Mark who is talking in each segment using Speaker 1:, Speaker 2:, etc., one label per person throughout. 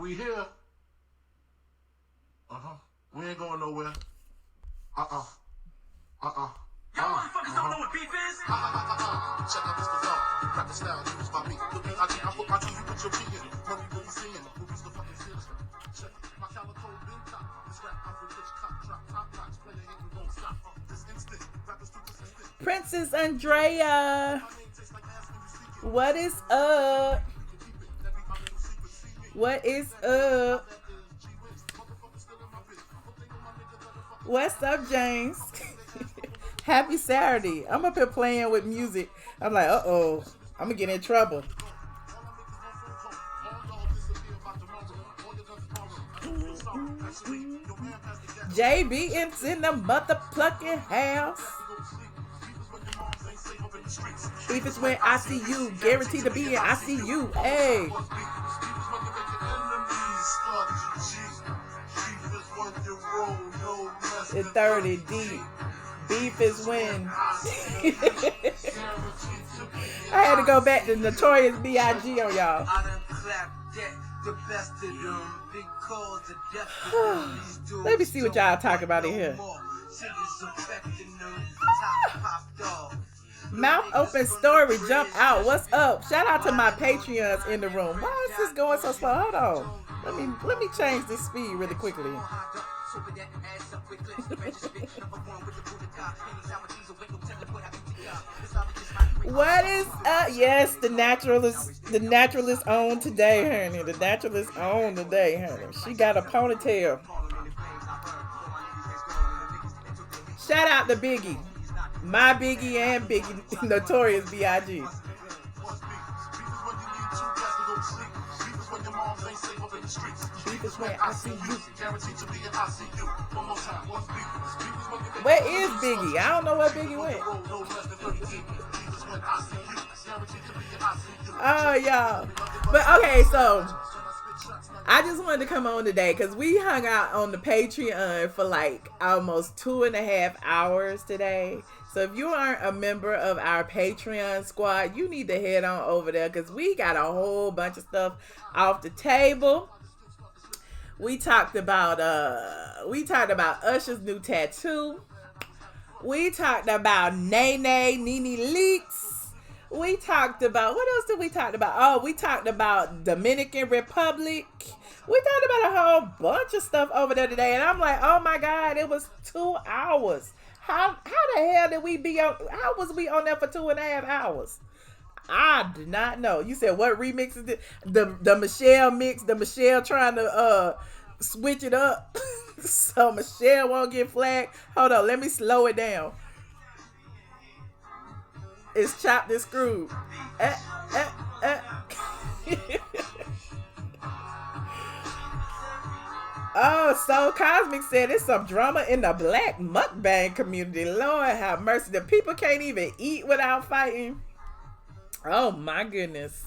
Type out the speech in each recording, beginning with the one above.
Speaker 1: We here. We ain't going nowhere. Y'all motherfuckers don't know what beef is? Check out this Devoe. Rap the style, use my beat. With me, I put my key, you put your key in. Murray really singing. Who's the fucking serious? Check my calico bin top. This rap out for bitch cop. Drop top notch. Play a hit and don't stop. This instant. Rappers too consistent.
Speaker 2: Princess Andrea. What is up? What is up? What's up, James? Happy Saturday. I'm up here playing with music. I'm like, uh-oh. I'm going to get in trouble. JB is in the motherfucking house. If it's when I see you, guaranteed to be in I see you. Hey. It's 30 deep. Beef is when. I had to go back to Notorious B.I.G. on y'all. Let me see what y'all talking about in here. Mouth open story, jump out. What's up? Shout out to my Patreons in the room. Why is this going so slow? Hold on. Let me change this speed really quickly. What is up? Yes, the naturalist on today, honey. The naturalist on today, honey. She got a ponytail. Shout out to Biggie. My Biggie and Biggie, Notorious B.I.G. Where is Biggie? I don't know where Biggie went. Oh, y'all. But okay, so I just wanted to come on today because we hung out on the Patreon for like almost 2.5 hours today. So if you aren't a member of our Patreon squad, you need to head on over there because we got a whole bunch of stuff off the table. We talked about Usher's new tattoo. We talked about Nene leaks. We talked about, what else did we talk about? Oh, we talked about Dominican Republic. We talked about a whole bunch of stuff over there today. And I'm like, oh my God, it was 2 hours. How the hell did we be on? How was we on there for 2.5 hours? I did not know. You said what remix is it? The Michelle mix. The Michelle trying to switch it up so Michelle won't get flagged. Hold on, let me slow it down. It's chopped and screwed. Oh, so Cosmic said it's some drama in the black mukbang community. Lord have mercy. The people can't even eat without fighting. Oh my goodness.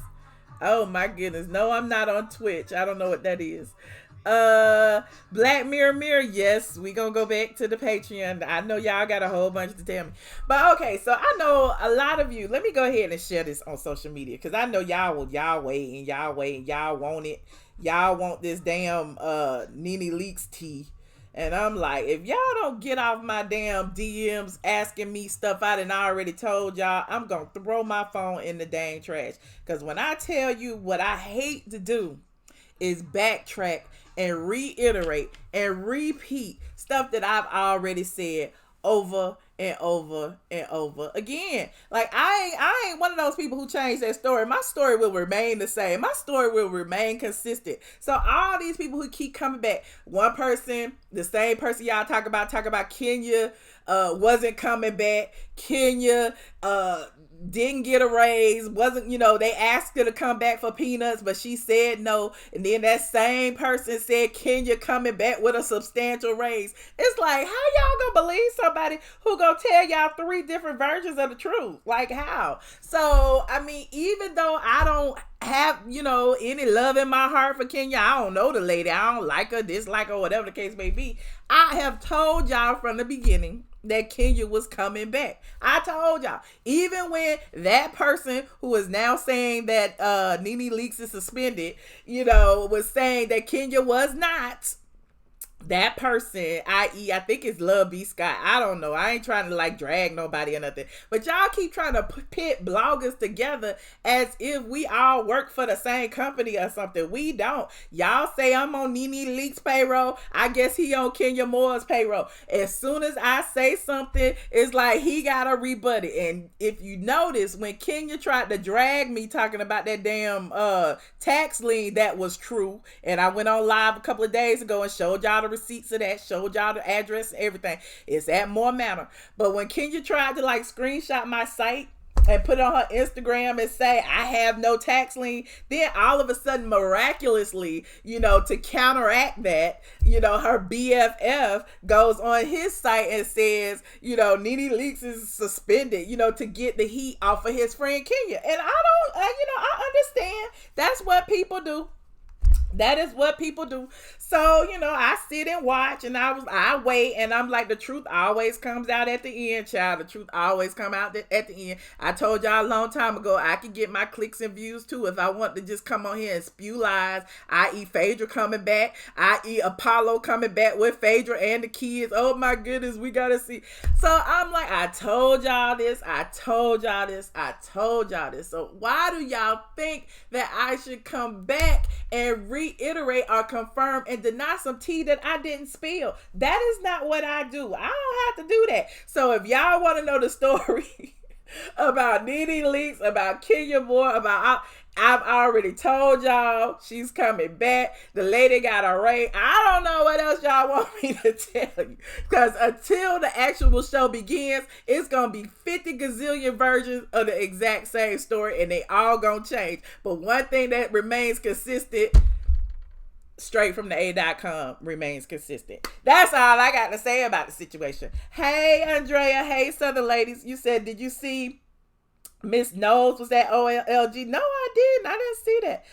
Speaker 2: Oh my goodness. No, I'm not on Twitch. I don't know what that is. Black Mirror. Yes, we gonna go back to the Patreon. I know y'all got a whole bunch to tell me. But okay, so I know a lot of you. Let me go ahead and share this on social media because I know y'all waiting. Y'all want it. Y'all want this damn Nene Leaks tea. And I'm like, if y'all don't get off my damn DMs asking me stuff I done already told y'all, I'm going to throw my phone in the dang trash. Because when I tell you what I hate to do is backtrack and reiterate and repeat stuff that I've already said over and over and over again. Like I ain't one of those people who change their story. My story will remain the same. My story will remain consistent. So all these people who keep coming back, one person, the same person y'all talk about Kenya wasn't coming back. Kenya didn't get a raise, wasn't, they asked her to come back for peanuts, but she said no. And then that same person said Kenya coming back with a substantial raise. It's like, how y'all gonna believe somebody who gonna tell y'all 3 different versions of the truth? Like, how? So, I mean, even though I don't have, any love in my heart for Kenya. I don't know the lady. I don't like her, dislike her, whatever the case may be. I have told y'all from the beginning that Kenya was coming back. I told y'all. Even when that person who is now saying that Nene Leakes is suspended, was saying that Kenya was not. That person, i.e., I think it's Love B. Scott. I don't know. I ain't trying to drag nobody or nothing. But y'all keep trying to pit bloggers together as if we all work for the same company or something. We don't. Y'all say I'm on Nene Leakes' payroll. I guess he on Kenya Moore's payroll. As soon as I say something, it's like he got to rebut it. And if you notice, when Kenya tried to drag me talking about that damn tax lien, that was true. And I went on live a couple of days ago and showed y'all the receipts of that, showed y'all the address and everything. It's at More Manor. But when Kenya tried to screenshot my site and put it on her Instagram and say I have no tax lien, then all of a sudden, miraculously, to counteract that, her BFF goes on his site and says, Nene Leakes is suspended, to get the heat off of his friend Kenya. And I understand. That's what people do. That is what people do. So, I sit and watch and I wait, and I'm like, the truth always comes out at the end, child. The truth always come out at the end. I told y'all a long time ago, I could get my clicks and views too if I want to just come on here and spew lies, i.e. Phaedra coming back, i.e. Apollo coming back with Phaedra and the kids. Oh my goodness, we gotta see. So I'm like, I told y'all this. So why do y'all think that I should come back and reiterate or confirm and deny some tea that I didn't spill? That is not what I do. I don't have to do that. So if y'all want to know the story about Nene Leakes, about Kenya Moore, I've already told y'all she's coming back. The lady got a ring. I don't know what else y'all want me to tell you. Because until the actual show begins, it's going to be 50 gazillion versions of the exact same story, and they all going to change. But one thing that remains consistent, straight from the A.com, remains consistent. That's all I got to say about the situation. Hey, Andrea. Hey, Southern Ladies. You said, did you see Miss Knowles was at OLG? No, I didn't. I didn't see that.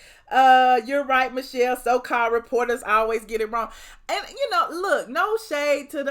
Speaker 2: You're right, Michelle. So-called reporters always get it wrong. And, look, no shade to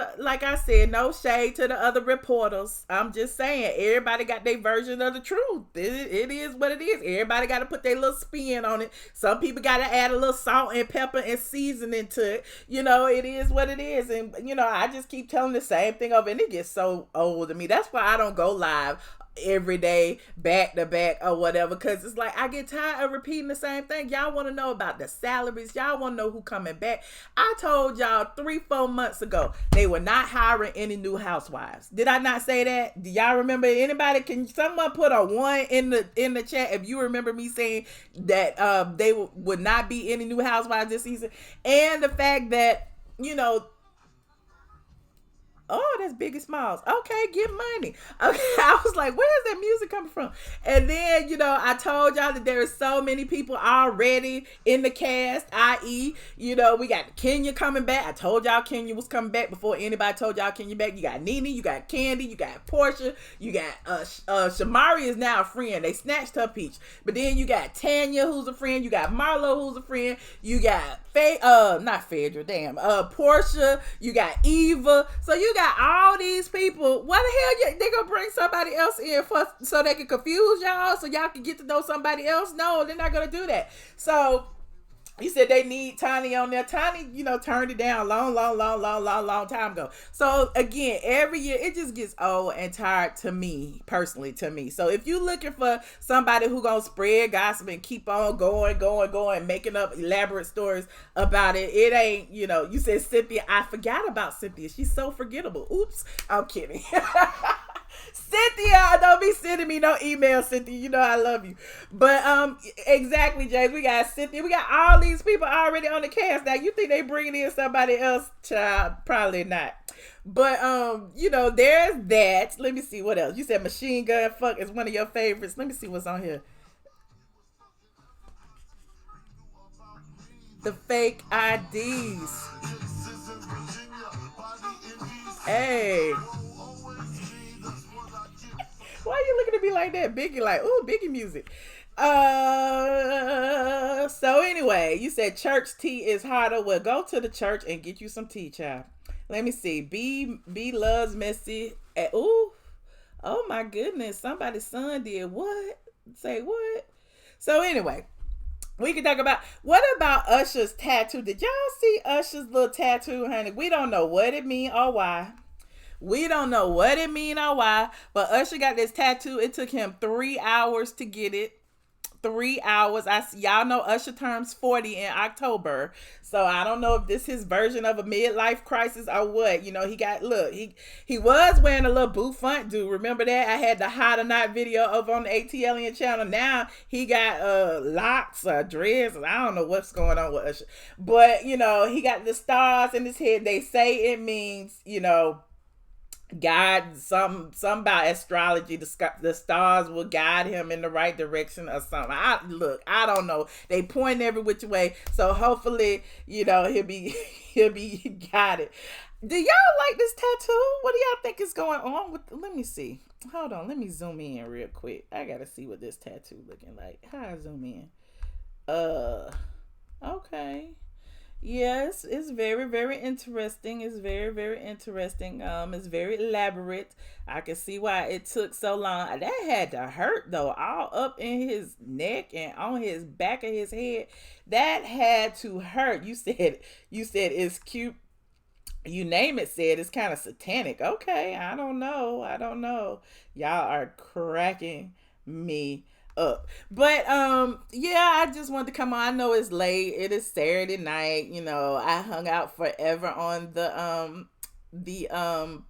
Speaker 2: no shade to the other reporters. I'm just saying, everybody got their version of the truth. It is what it is. Everybody got to put their little spin on it. Some people got to add a little salt and pepper and seasoning to it. It is what it is. And, I just keep telling the same thing over, and it gets so old to me. That's why I don't go live every day back to back or whatever, because it's like I get tired of repeating the same thing. Y'all want to know about the salaries, y'all want to know who coming back. I told y'all 3-4 months ago they were not hiring any new housewives. Did I not say that? Do y'all remember? Anybody, can someone put a 1 in the chat if you remember me saying that they would not be any new housewives this season? And the fact that oh, that's Biggie Smalls. Okay, get money. Okay, I was like, where is that music coming from? And then, I told y'all that there are so many people already in the cast, i.e., we got Kenya coming back. I told y'all Kenya was coming back before anybody told y'all Kenya back. You got Nene, you got Kandi, you got Porsha, you got Shamari is now a friend. They snatched her peach. But then you got Tanya, who's a friend. You got Marlo, who's a friend. You got Porsha. You got Eva. So you got all these people. Why the hell they gonna bring somebody else in so they can confuse y'all, so y'all can get to know somebody else? No, they're not gonna do that. So he said they need Tanya on there. Tanya, turned it down long time ago. So again, every year it just gets old and tired to me, personally to me. So if you looking for somebody who gonna spread gossip and keep on going, making up elaborate stories about it, it ain't, you said Cynthia. I forgot about Cynthia. She's so forgettable. Oops, I'm kidding. Cynthia, don't be sending me no email, Cynthia. I love you. But exactly, James. We got Cynthia. We got all these people already on the cast. Now, you think they bringing in somebody else, child? Probably not. But there's that. Let me see what else. You said Machine Gun Fuck is one of your favorites. Let me see what's on here. The fake IDs. Hey. Why are you looking at me like that? Biggie, ooh, Biggie music. So anyway, you said church tea is harder. Well, go to the church and get you some tea, child. Let me see. B loves messy. Ooh, oh my goodness. Somebody's son did what? Say what? So anyway, we can talk about what about Usher's tattoo? Did y'all see Usher's little tattoo, honey? We don't know what it mean or why. We don't know what it mean or why. But Usher got this tattoo. It took him 3 hours to get it. 3 hours. Y'all know Usher turns 40 in October, so I don't know if this is his version of a midlife crisis or what. You know, he was wearing a little bouffant dude. Remember that? I had the hot or not video over on the ATLien channel. Now he got locks or dreads. I don't know what's going on with Usher, but you know he got the stars in his head. They say it means God, some about astrology. The stars will guide him in the right direction or something. I don't know. They point every which way, so hopefully, he'll be guided. Do y'all like this tattoo? What do y'all think is going on with? Let me see. Hold on. Let me zoom in real quick. I gotta see what this tattoo looking like. How I zoom in? Okay. Yes, it's very, very interesting. It's very, very interesting. It's very elaborate. I can see why it took so long. That had to hurt though, all up in his neck and on his back of his head. That had to hurt. You said it's cute. You name it, said it's kind of satanic. Okay, I don't know. Y'all are cracking me up. But yeah, I just wanted to come on. I know it's late. It is Saturday night. I hung out forever on the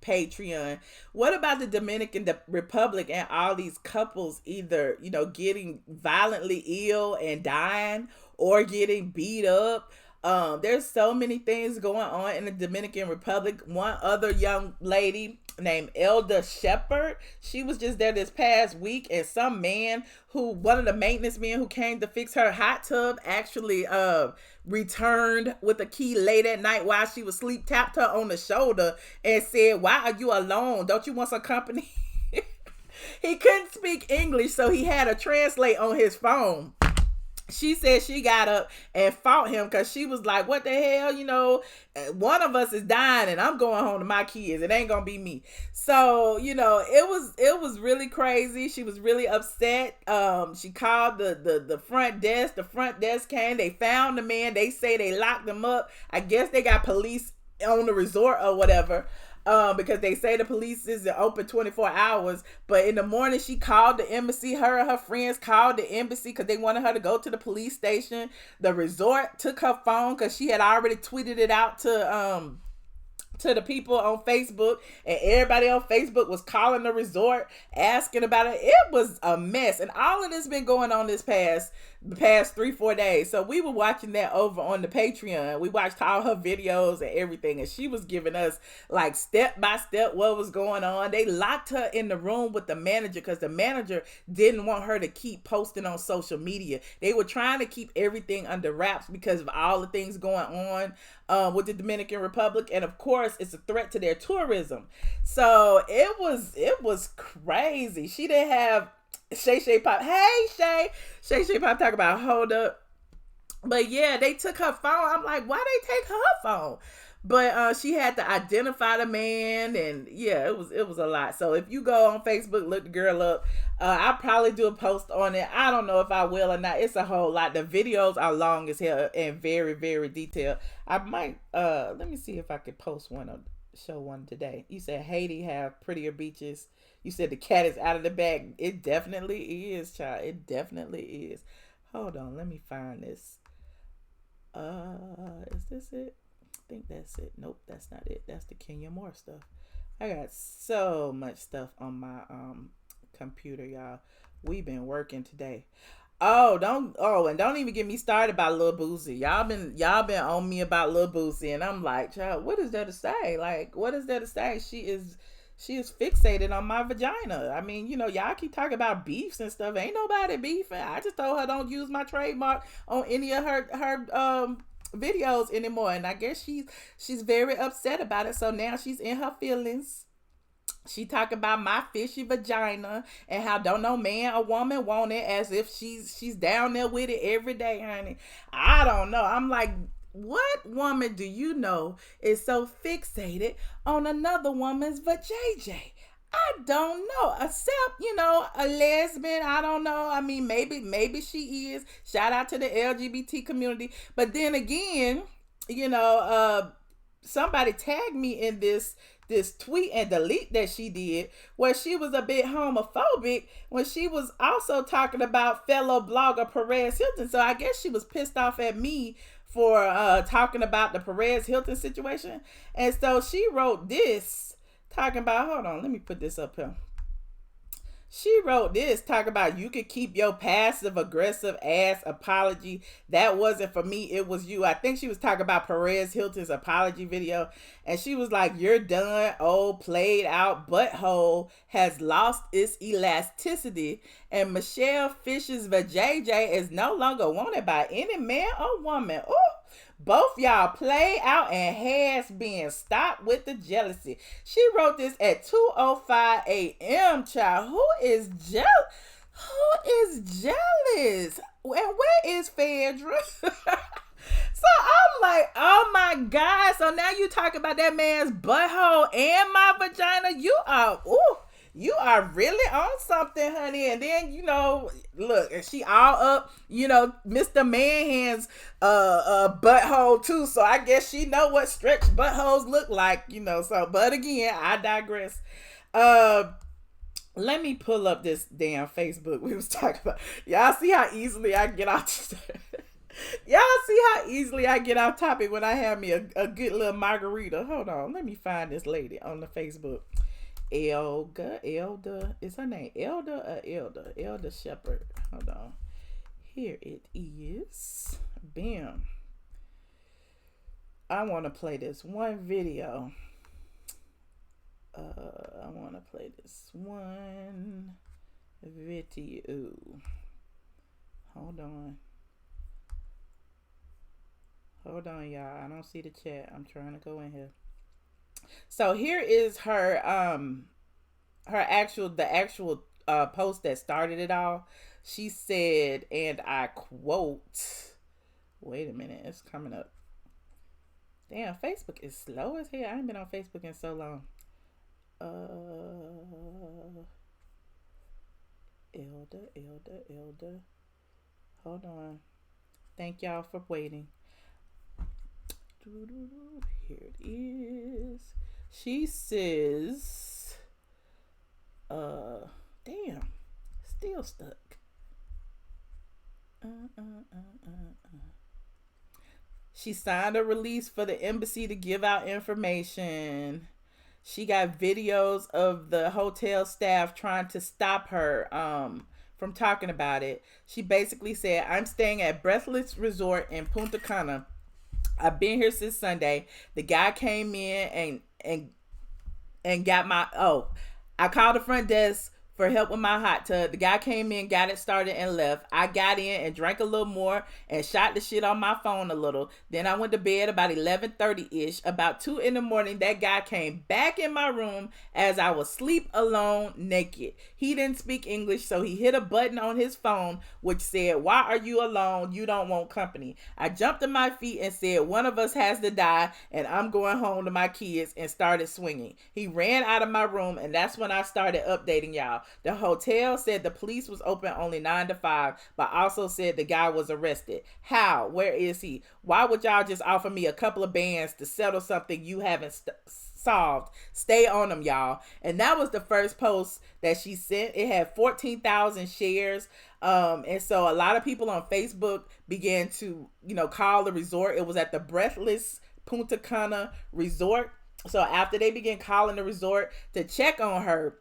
Speaker 2: Patreon. What about the Dominican Republic and all these couples either, getting violently ill and dying or getting beat up? There's so many things going on in the Dominican Republic. One other young lady named Elder Shepherd, she was just there this past week, and some man one of the maintenance men who came to fix her hot tub actually returned with a key late at night while she was asleep, tapped her on the shoulder and said, "Why are you alone? Don't you want some company?" He couldn't speak English, so he had to translate on his phone. She said she got up and fought him because she was like, what the hell, one of us is dying and I'm going home to my kids. It ain't gonna be me. So, it was really crazy. She was really upset. She called the front desk. The front desk came. They found the man. They say they locked him up. I guess they got police on the resort or whatever. Because they say the police is open 24 hours. But in the morning, she called the embassy. Her and her friends called the embassy because they wanted her to go to the police station. The resort took her phone because she had already tweeted it out to the people on Facebook, and everybody on Facebook was calling the resort asking about it. It was a mess, and all of this been going on the past 3-4 days. So we were watching that over on the Patreon. We watched all her videos and everything, and she was giving us like step by step what was going on. They locked her in the room with the manager because the manager didn't want her to keep posting on social media. They were trying to keep everything under wraps because of all the things going on with the Dominican Republic, and of course it's a threat to their tourism. So it was crazy. She didn't have Shay Pop. Hey Shay Pop talk about hold up. But yeah, they took her phone. I'm like, why they take her phone? But she had to identify the man, and yeah, it was a lot. So if you go on Facebook, look the girl up. I'll probably do a post on it. I don't know if I will or not. It's a whole lot. The videos are long as hell and very, very detailed. I might let me see if I could post one or show one today. You said Haiti have prettier beaches. You said the cat is out of the bag. It definitely is, child. It definitely is. Hold on, let me find this. Is this it? I think that's it. Nope, that's not it. That's the Kenya Moore stuff. I got so much stuff on my computer, y'all. We've been working today. And don't even get me started about Lil Boosie. Y'all been on me about Lil Boosie, and I'm like, child, what is there to say? Like, what is there to say? She is fixated on my vagina. I mean, y'all keep talking about beefs and stuff. Ain't nobody beefing. I just told her don't use my trademark on any of her videos anymore, and I guess she's very upset about it. So now she's in her feelings. She talk about my fishy vagina and how don't no man or woman want it, as if she's down there with it every day, honey. I don't know. I'm like, what woman do you know is so fixated on another woman's vajayjay? I don't know, except, a lesbian. I don't know. I mean, maybe she is. Shout out to the LGBT community. But then again, somebody tagged me in this tweet and delete that she did, where she was a bit homophobic when she was also talking about fellow blogger Perez Hilton. So I guess she was pissed off at me for talking about the Perez Hilton situation. And so she wrote this, talking about, hold on, let me put this up here. She wrote this, talking about, you could keep your passive aggressive ass apology. That wasn't for me, it was you. I think she was talking about Perez Hilton's apology video. And she was like, you're done, old, played out butthole has lost its elasticity. And Michelle Fisher's vajayjay is no longer wanted by any man or woman. Ooh. Both y'all play out and has been. Stop with the jealousy. She wrote this at 2:05 a.m. Child, who is jealous? And where is Phaedra? So I'm like, oh my God. So now you talk about that man's butthole and my vagina. You are really on something, honey. And then, look, she all up, Mr. Manhand's butthole too. So I guess she know what stretched buttholes look like, so, but again, I digress. Let me pull up this damn Facebook we was talking about. Y'all see how easily I get off topic when I have me a good little margarita. Hold on, let me find this lady on the Facebook. Elder, is her name Elder or Elder? Elder Shepherd. Hold on. Here it is. Bam. I want to play this one video. Hold on, y'all. I don't see the chat. I'm trying to go in here. So here is her actual post that started it all. She said, and I quote, wait a minute, it's coming up. Damn, Facebook is slow as hell. I ain't been on Facebook in so long. Elder. Hold on. Thank y'all for waiting. Here it is. She says, damn, still stuck. She signed a release for the embassy to give out information. She got videos of the hotel staff trying to stop her from talking about it. She basically said, I'm staying at Breathless Resort in Punta Cana. I've been here since Sunday. The guy came in and got my, I called the front desk for help with my hot tub. The guy came in, got it started, and left. I got in and drank a little more and shot the shit on my phone a little. Then I went to bed about 11:30-ish. About 2 in the morning, that guy came back in my room as I was asleep alone, naked. He didn't speak English, so he hit a button on his phone which said, why are you alone? You don't want company. I jumped to my feet and said, one of us has to die and I'm going home to my kids, and started swinging. He ran out of my room, and that's when I started updating y'all. The hotel said the police was open only 9 to 5, but also said the guy was arrested. How? Where is he? Why would y'all just offer me a couple of bands to settle something you haven't solved? Stay on them, y'all. And that was the first post that she sent. It had 14,000 shares. And so a lot of people on Facebook began to, call the resort. It was at the Breathless Punta Cana Resort. So after they began calling the resort to check on her,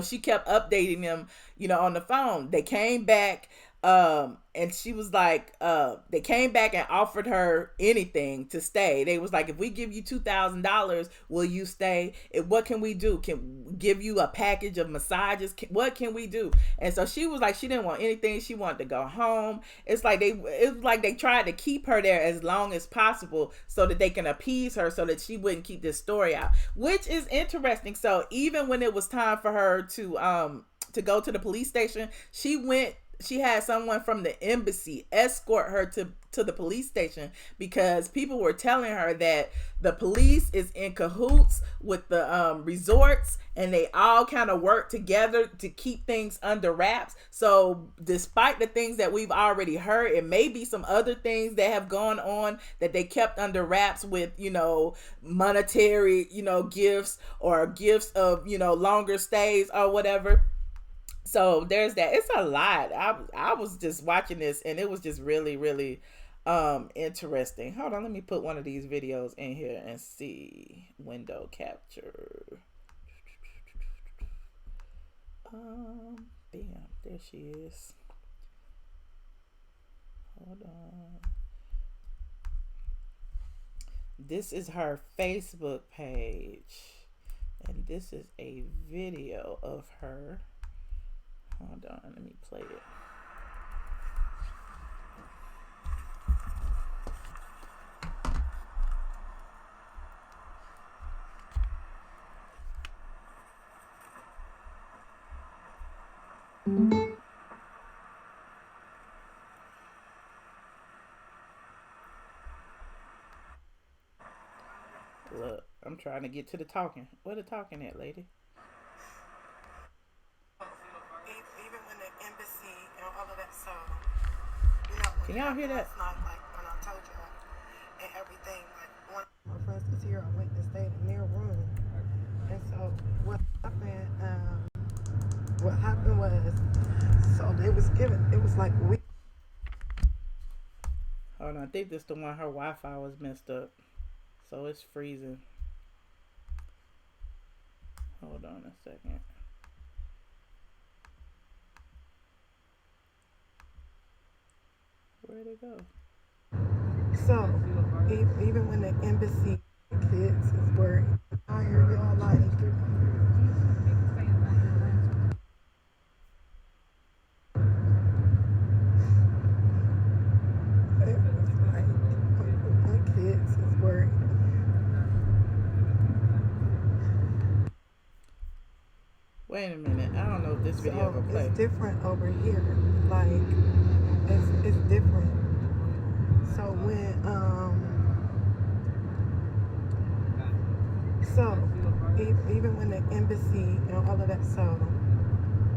Speaker 2: she kept updating them, on the phone. They came back. And she was like, they came back and offered her anything to stay. They was like, if we give you $2,000, will you stay? What can we do? Can we give you a package of massages? What can we do? And so she was like, she didn't want anything. She wanted to go home. It was like they tried to keep her there as long as possible so that they can appease her, so that she wouldn't keep this story out, which is interesting. So even when it was time for her to go to the police station, she had someone from the embassy escort her to the police station, because people were telling her that the police is in cahoots with the resorts, and they all kind of work together to keep things under wraps. So despite the things that we've already heard, it may be some other things that have gone on that they kept under wraps with, monetary, gifts, or gifts of, longer stays or whatever. So there's that. It's a lot. I was just watching this, and it was just really, really interesting. Hold on, let me put one of these videos in here and see. Window capture. Bam, there she is. Hold on. This is her Facebook page, and this is a video of her. Hold on, let me play it. Look, I'm trying to get to the talking. Where the talking at, lady?
Speaker 3: Even when the embassy and all of that, so
Speaker 2: can y'all hear that?
Speaker 3: Last night, like when I told you and everything, like one of my friends was here, I went and stayed in their room, and so what happened was, so they was giving, it was like we.
Speaker 2: Hold on, I think this the one her Wi-Fi was messed up, so it's freezing. Hold on a second. Where'd it go?
Speaker 3: So even when the embassy kids is worried, I hear y'all like.
Speaker 2: Wait a minute, I don't know if this video will play.
Speaker 3: It's different over here. Like it's different. So when even when the embassy and all of that, so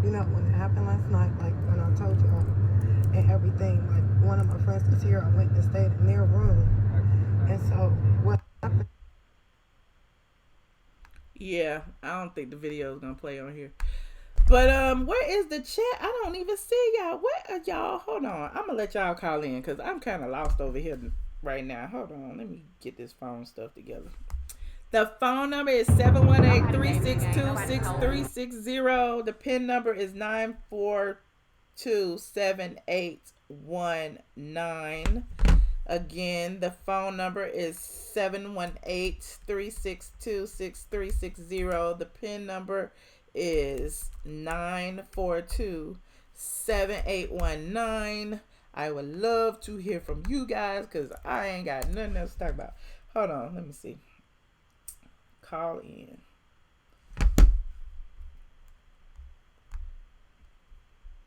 Speaker 3: when it happened last night, like when I told y'all and everything, like one of my friends was here, I went and stayed in their room, and so what happened.
Speaker 2: Yeah, I don't think the video is gonna play on here. But where is the chat? I don't even see y'all. Where are y'all? Hold on. I'm gonna let y'all call in because I'm kind of lost over here right now. Hold on. Let me get this phone stuff together. The phone number is 718-362-6360. The PIN number is 9427819. Again, the phone number is 718-362-6360. The PIN number is 9427819. I would love to hear from you guys because I ain't got nothing else to talk about. Hold on, let me see. Call in.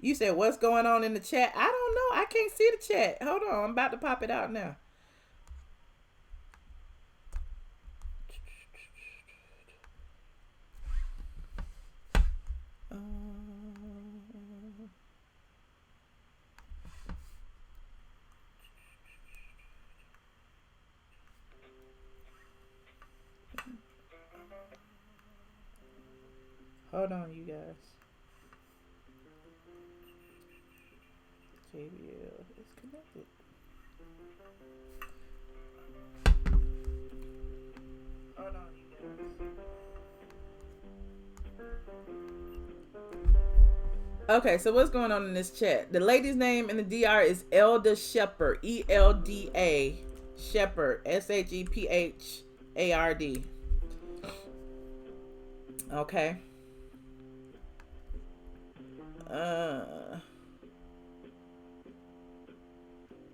Speaker 2: You said what's going on in the chat? I don't know. I can't see the chat. Hold on. I'm about to pop it out now. Hold on, you guys. JBL is connected. Hold on, you guys. Okay, so what's going on in this chat? The lady's name in the DR is Elda Shepherd. ELDA Shepherd. SHEPHARD. Okay.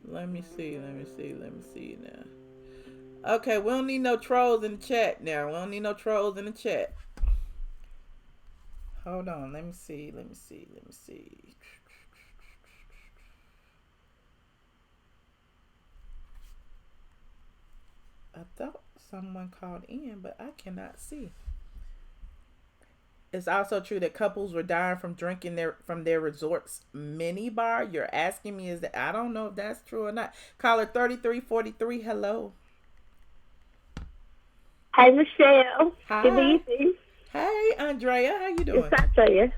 Speaker 2: Let me see now. Okay, we don't need no trolls in the chat now. We don't need no trolls in the chat. Hold on, let me see. I thought someone called in, but I cannot see. It's also true that couples were dying from drinking from their resort's mini bar. You're asking me, is that, I don't know if that's true or not. Caller 3343, hello.
Speaker 4: Hi, Michelle.
Speaker 2: Hi.
Speaker 4: Good evening.
Speaker 2: Hey, Andrea, how you doing?
Speaker 4: It's Tanya.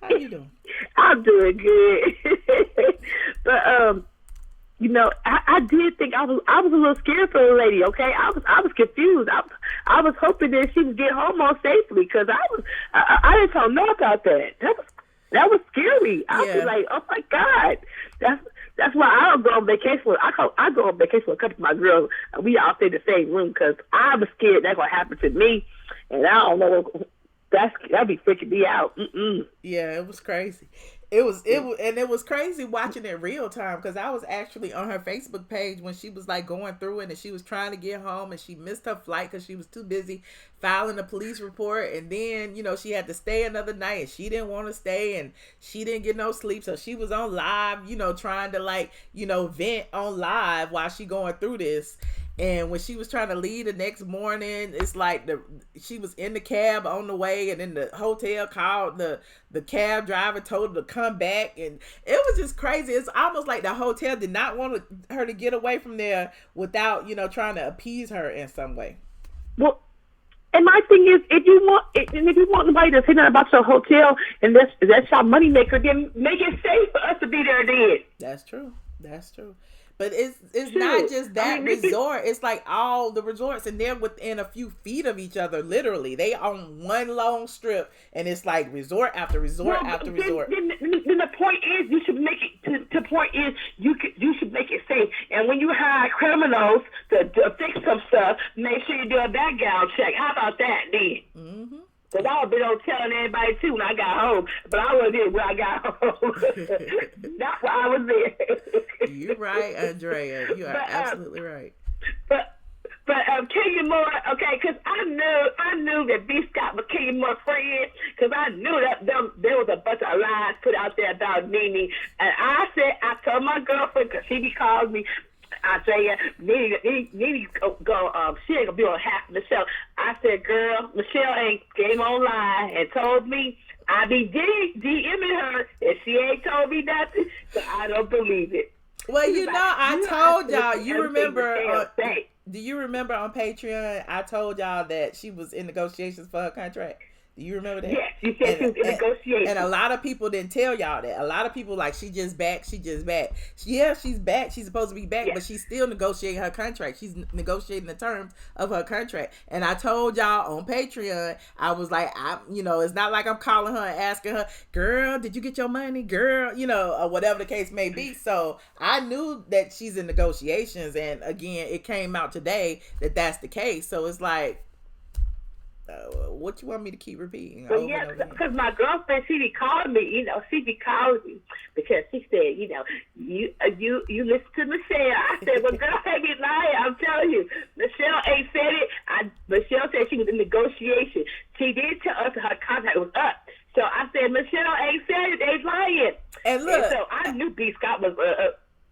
Speaker 2: How you doing?
Speaker 4: I'm doing good. But you know, I did think I was a little scared for the lady. Okay, I was confused. I was hoping that she would get home more safely because I didn't know about that. That was scary. I was like, oh my God, that's why I don't go on vacation. I go on vacation with a couple of my girls. And we all stay in the same room because I was scared that's gonna happen to me, and I don't know. That'd be freaking me out.
Speaker 2: Yeah, it was crazy. It was crazy watching it real time because I was actually on her Facebook page when she was like going through it and she was trying to get home and she missed her flight because she was too busy filing a police report, and then she had to stay another night and she didn't want to stay and she didn't get no sleep, so she was on live trying to vent on live while she going through this. And when she was trying to leave the next morning, it's like she was in the cab on the way, and then the hotel called the cab driver, told her to come back, and it was just crazy. It's almost like the hotel did not want her to get away from there without trying to appease her in some way.
Speaker 4: Well, and my thing is, if you want nobody to say nothing about your hotel and that's your money maker, then make it safe for us to be there. Then
Speaker 2: that's true. But it's not just that resort. It's like all the resorts, and they're within a few feet of each other. Literally, they on one long strip, and it's like resort after resort after resort.
Speaker 4: Then the point is, you should make it. The point is, you should make it safe. And when you hire criminals to fix some stuff, make sure you do a background check. How about that, then? Mm-hmm. Because I was been on telling everybody too when I got home, but I wasn't there when I got home. That's why I was there.
Speaker 2: You're right, Andrea. You are absolutely right.
Speaker 4: But Kenya Moore, okay, because I knew that B. Scott was Kenya Moore's friend, because I knew that there was a bunch of lies put out there about Nene, and I told my girlfriend, because she be calling me, I say, Nene go, she ain't gonna be on half of the show. I said, girl, Michelle ain't came online and told me I be DMing her and she ain't told me nothing, so I don't believe it.
Speaker 2: Well, I told y'all, you remember, do you remember on Patreon, I told y'all that she was in negotiations for her contract? Do you remember that?
Speaker 4: Yes, you said she was in negotiations.
Speaker 2: And a lot of people didn't tell y'all that. A lot of people she just back. Yeah, she's back. She's supposed to be back, but she's still negotiating her contract. She's negotiating the terms of her contract. And I told y'all on Patreon, I was like, it's not like I'm calling her and asking her, girl, did you get your money? Girl, or whatever the case may be. So I knew that she's in negotiations. And again, it came out today that that's the case. So it's like, what you want me to keep repeating?
Speaker 4: Well, yeah, because my girlfriend, she be calling me, because she said, you listen to Michelle. I said, well, girl, I be lying. I'm telling you, Michelle ain't said it. Michelle said she was in negotiation. She did tell us her contract was up. So I said, Michelle ain't said it. They lying.
Speaker 2: And look,
Speaker 4: and so I knew B. Scott was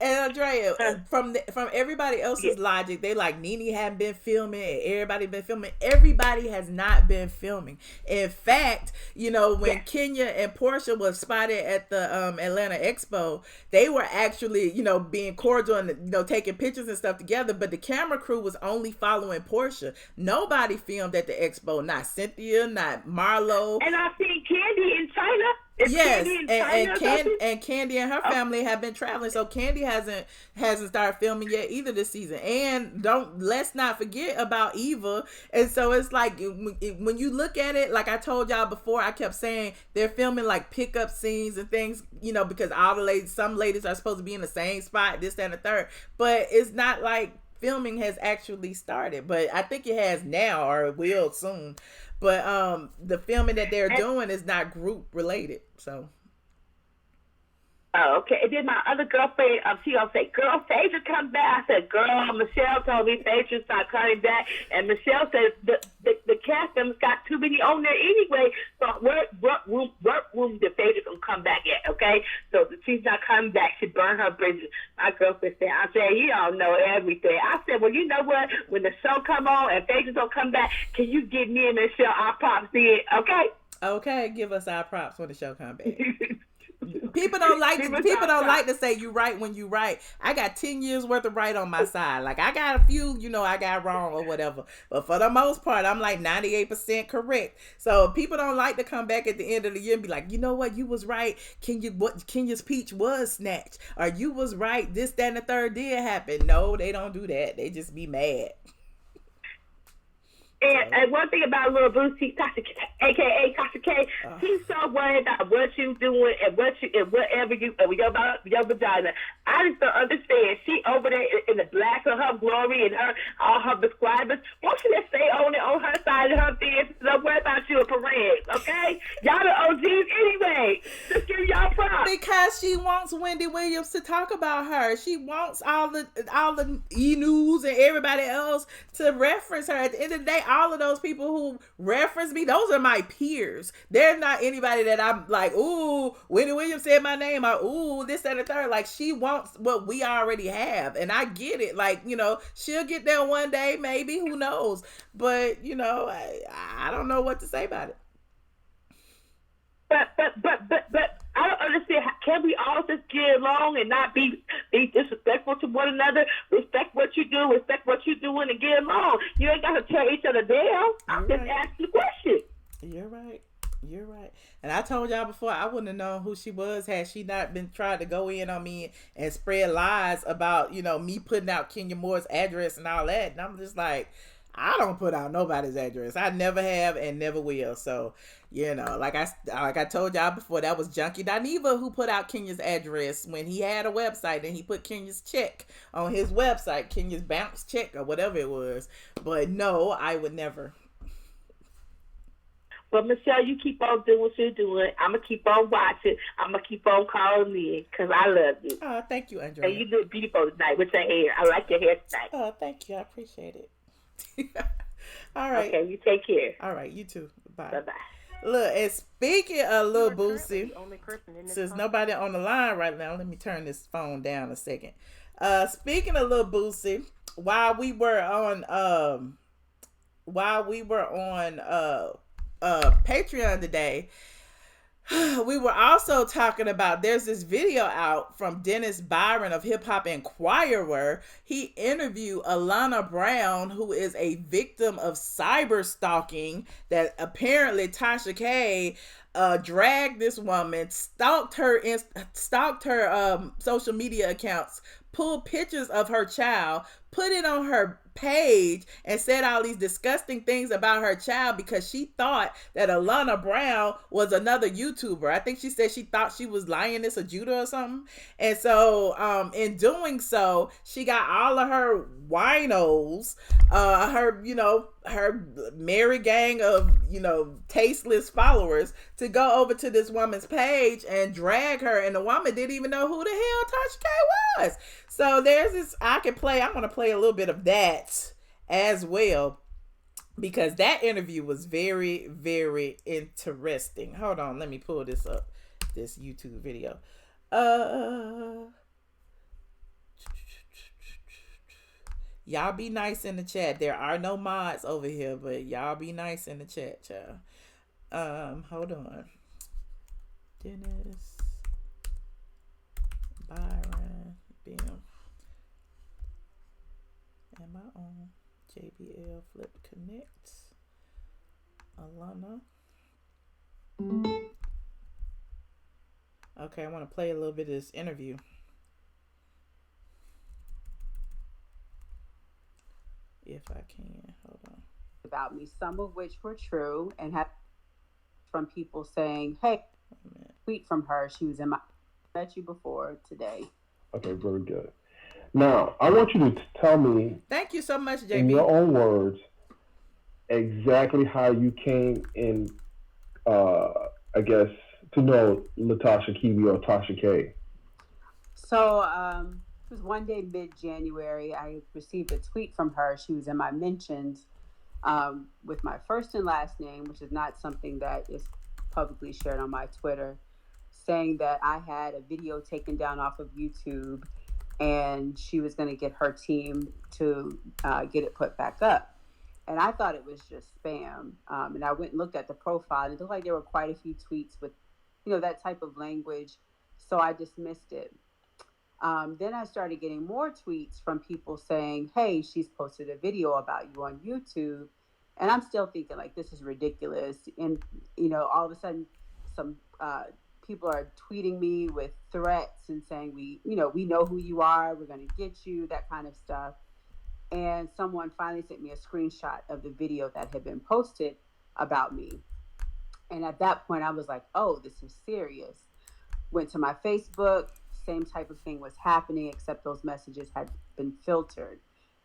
Speaker 2: and Andrea, from everybody else's logic, they like Nene hadn't been filming and everybody been filming. Everybody has not been filming. In fact, when Kenya and Porsha was spotted at the Atlanta Expo, they were actually, being cordial and taking pictures and stuff together. But the camera crew was only following Porsha. Nobody filmed at the Expo. Not Cynthia, not Marlo.
Speaker 4: And I seen Kandi in China. Is
Speaker 2: Yes,
Speaker 4: Kandi in China or something?
Speaker 2: and Kandi and her family have been traveling, so Kandi hasn't started filming yet either this season. And let's not forget about Eva. And so it's like when you look at it, like I told y'all before, I kept saying they're filming like pickup scenes and things, because all the ladies, some ladies are supposed to be in the same spot, this, that, and the third. But it's not like filming has actually started. But I think it has now, or it will soon. But the filming that they're doing is not group related. So.
Speaker 4: Oh, okay. And then my other girlfriend, she gonna say, "Girl, Phaedra come back." I said, "Girl, Michelle told me Phaedra start coming back," and Michelle said the cast members got too many on there anyway. So what room did Phaedra gonna come back at? Okay, so she's not coming back. She burned her bridges. My girlfriend said, "I said you don't know everything." I said, "Well, you know what? When the show come on and Phaedra don't come back, can you give me and Michelle our props then? Okay."
Speaker 2: Okay, give us our props when the show come back. People don't like to say you right when you right. I got 10 years worth of right on my side. Like I got a few, I got wrong or whatever. But for the most part, I'm like 98% correct. So people don't like to come back at the end of the year and be like, you know what, you was right. Kenya's peach was snatched. Or you was right. This, that, and the third did happen. No, they don't do that. They just be mad.
Speaker 4: And one thing about little Boosie, Tasha, aka Tasha K, he's so worried about what you doing and whatever you your vagina. I just don't understand. She over there in the black of her glory and all her subscribers. Won't she just stay on her side of her business? Don't worry about you a parade, okay? Y'all the OGs anyway. Just give y'all props.
Speaker 2: Because she wants Wendy Williams to talk about her. She wants all the E-News and everybody else to reference her. At the end of the day, all of those people who reference me, those are my peers. They're not anybody that I'm like, ooh, Wendy Williams said my name, or ooh, this, that, and the third. Like, she wants what we already have. And I get it. Like, she'll get there one day, maybe, who knows? But, I don't know what to say about it.
Speaker 4: But I don't understand. Can we all just get along and not be disrespectful to one another? Respect what you do, respect what you're doing, and get along. You ain't got to tear each other down. I'm just asking the question.
Speaker 2: You're right. And I told y'all before, I wouldn't have known who she was had she not been trying to go in on me and spread lies about, me putting out Kenya Moore's address and all that. And I'm just like, I don't put out nobody's address. I never have and never will. So, like I told y'all before, that was Junkie Dineva who put out Kenya's address when he had a website and he put Kenya's check on his website, Kenya's bounce check or whatever it was. But no, I would never.
Speaker 4: But Michelle, you keep on doing what you're doing. I'm going to keep on watching. I'm going to keep on calling in because I love you.
Speaker 2: Oh, thank you, Andrea.
Speaker 4: And you look beautiful tonight with your hair. I like your hair tonight.
Speaker 2: Oh, thank you. I appreciate it. All right.
Speaker 4: Okay, you take care.
Speaker 2: All right, you too. Bye.
Speaker 4: Bye-bye.
Speaker 2: Look, and speaking of Lil Boosie, since nobody on the line right now, let me turn this phone down a second. Speaking of Lil Boosie, while we were on Patreon today, we were also talking about, there's this video out from Dennis Byron of Hip Hop Inquirer. He interviewed Alana Brown, who is a victim of cyber stalking, that apparently Tasha K dragged this woman, stalked her social media accounts, pulled pictures of her child, put it on her page, and said all these disgusting things about her child because she thought that Alana Brown was another YouTuber. I think she said she thought she was Lioness of Judah or something. And so in doing so, she got all of her winos, her merry gang of, tasteless followers to go over to this woman's page and drag her. And the woman didn't even know who the hell Tasha K was. So there's this, I'm going to play a little bit of that as well, because that interview was very, very interesting. Hold on, let me pull this up, this YouTube video. Y'all be nice in the chat. There are no mods over here, but y'all be nice in the chat, child. Hold on. Dennis Byron, bam. Am I on JBL Flip Connect? Alana. Okay, I want to play a little bit of this interview. If I can. Hold on.
Speaker 5: About me, some of which were true, and have from people saying, hey, tweet from her. She was in my, met you before today.
Speaker 6: Okay, very good. Now, I want you to tell me.
Speaker 2: Thank you so much, JB.
Speaker 6: In your own words, exactly how you came in, I guess, to know Latasha Kiwi or Tasha K.
Speaker 5: So, it was one day mid-January. I received a tweet from her. She was in my mentions with my first and last name, which is not something that is publicly shared on my Twitter, saying that I had a video taken down off of YouTube and she was going to get her team to get it put back up. And I thought it was just spam. And I went and looked at the profile, and it looked like there were quite a few tweets with, that type of language. So I dismissed it. Then I started getting more tweets from people saying, hey, she's posted a video about you on YouTube. And I'm still thinking, like, this is ridiculous. And, all of a sudden, some people are tweeting me with threats and saying, we know who you are. We're going to get you, that kind of stuff. And someone finally sent me a screenshot of the video that had been posted about me. And at that point, I was like, oh, this is serious. Went to my Facebook. Same type of thing was happening, except those messages had been filtered.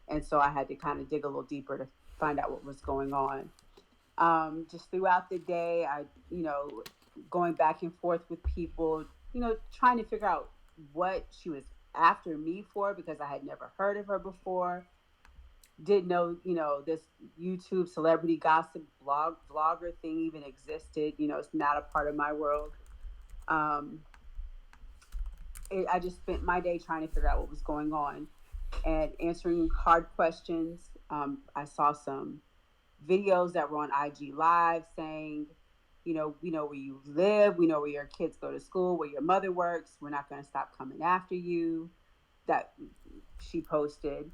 Speaker 5: And so I had to kind of dig a little deeper to find out what was going on. Just throughout the day, I, going back and forth with people, trying to figure out what she was after me for, because I had never heard of her before. Didn't know, this YouTube celebrity gossip vlogger thing even existed. It's not a part of my world. I just spent my day trying to figure out what was going on and answering hard questions. I saw some videos that were on IG Live saying, we know where you live. We know where your kids go to school, where your mother works. We're not going to stop coming after you. That she posted.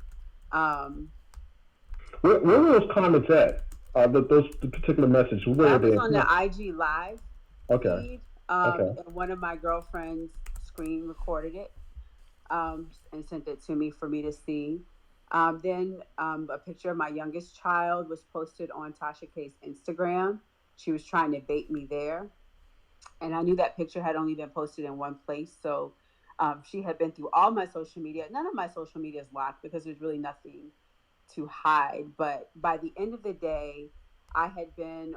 Speaker 6: Where were those comments at? The particular message. Where
Speaker 5: that was on the IG Live feed.
Speaker 6: Okay.
Speaker 5: And one of my girlfriends screen recorded it and sent it to me for me to see. Then a picture of my youngest child was posted on Tasha K's Instagram. She was trying to bait me there. And I knew that picture had only been posted in one place. So she had been through all my social media. None of my social media is locked because there's really nothing to hide. But by the end of the day, I had been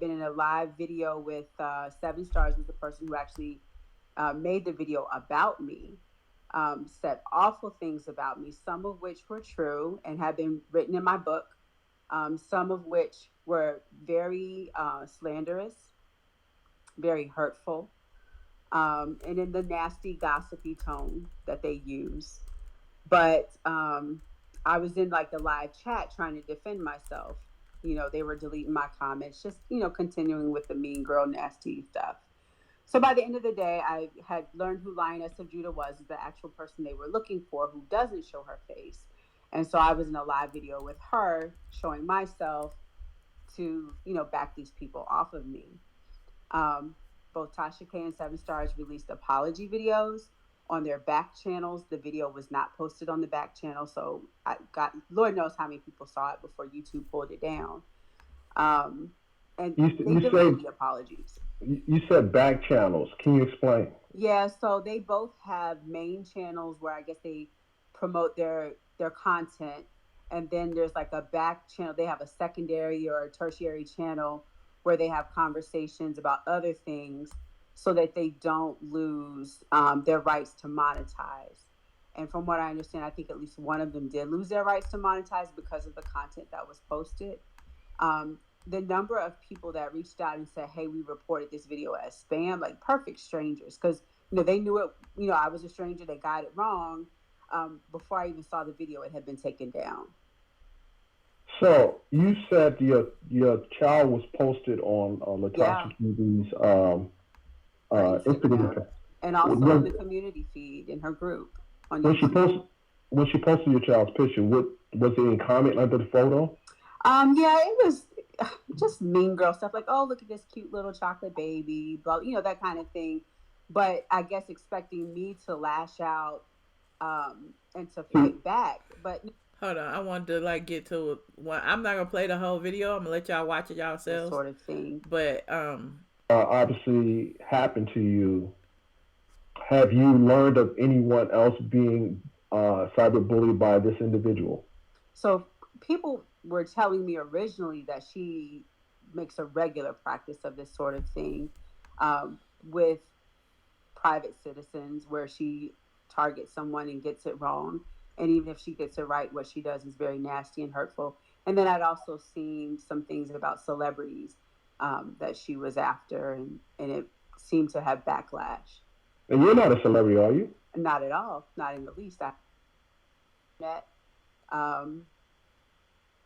Speaker 5: in a live video with 7 Stars, was the person who actually made the video about me, said awful things about me, some of which were true and had been written in my book, some of which were very slanderous, very hurtful, and in the nasty, gossipy tone that they use. But I was in like the live chat trying to defend myself. They were deleting my comments, just, continuing with the mean girl, nasty stuff. So by the end of the day, I had learned who Lioness of Judah was, the actual person they were looking for, who doesn't show her face. And so I was in a live video with her, showing myself to, back these people off of me. Both Tasha K and 7 Stars released apology videos on their back channels. The video was not posted on the back channel, so I got, Lord knows how many people saw it before YouTube pulled it down. And they deleted the apologies.
Speaker 6: You said back channels. Can you explain?
Speaker 5: Yeah, so they both have main channels where I guess they promote their content, and then there's like a back channel. They have a secondary or a tertiary channel where they have conversations about other things, so that they don't lose their rights to monetize. And from what I understand, I think at least one of them did lose their rights to monetize because of the content that was posted. The number of people that reached out and said, hey, we reported this video as spam, like perfect strangers, because they knew it, I was a stranger, they got it wrong. Before I even saw the video, it had been taken down.
Speaker 6: So you said your child was posted on Latasha TV's Instagram,
Speaker 5: and also on the community feed in her group.
Speaker 6: When she posted your child's picture, what was it in comment under the photo?
Speaker 5: Yeah, it just mean girl stuff, like, oh, look at this cute little chocolate baby, blah, that kind of thing. But I guess expecting me to lash out and to fight back. But
Speaker 2: hold on, I wanted to like get to one. I'm not gonna play the whole video. I'm gonna let y'all watch it yourselves.
Speaker 5: Sort of thing.
Speaker 2: But
Speaker 6: obviously happened to you. Have you learned of anyone else being cyberbullied by this individual?
Speaker 5: So people were telling me originally that she makes a regular practice of this sort of thing with private citizens, where she targets someone and gets it wrong. And even if she gets it right, what she does is very nasty and hurtful. And then I'd also seen some things about celebrities that she was after, and it seemed to have backlash.
Speaker 6: And you're not a celebrity, are you?
Speaker 5: Not at all. Not in the least. I met.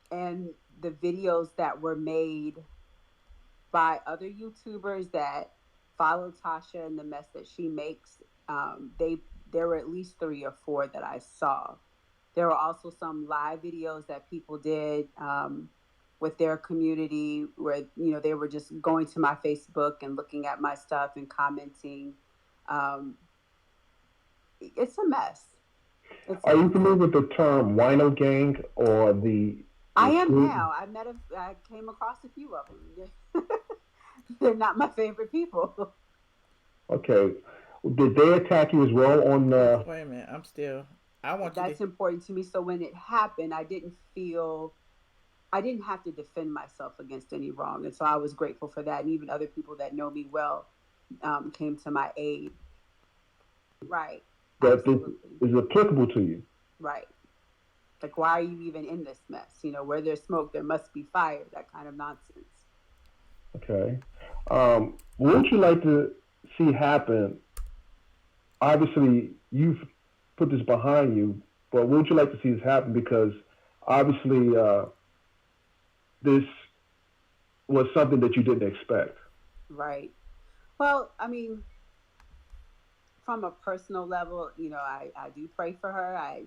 Speaker 5: And the videos that were made by other YouTubers that follow Tasha and the mess that she makes, there were at least 3 or 4 that I saw. There were also some live videos that people did with their community where, they were just going to my Facebook and looking at my stuff and commenting. It's a mess.
Speaker 6: Are you familiar with the term wino gang or the...
Speaker 5: I am now. I came across a few of them. They're not my favorite people.
Speaker 6: Okay. Did they attack you as well on the...
Speaker 2: Wait a minute.
Speaker 5: That's important to me. So when it happened, I didn't have to defend myself against any wrong. And so I was grateful for that. And even other people that know me well came to my aid. Right.
Speaker 6: That is applicable to you.
Speaker 5: Right. Like, why are you even in this mess? Where there's smoke, there must be fire. That kind of nonsense.
Speaker 6: Okay. What would you like to see happen? Obviously, you've put this behind you, but what would you like to see this happen? Because obviously, this was something that you didn't expect.
Speaker 5: Right. Well, I mean, from a personal level, I do pray for her. I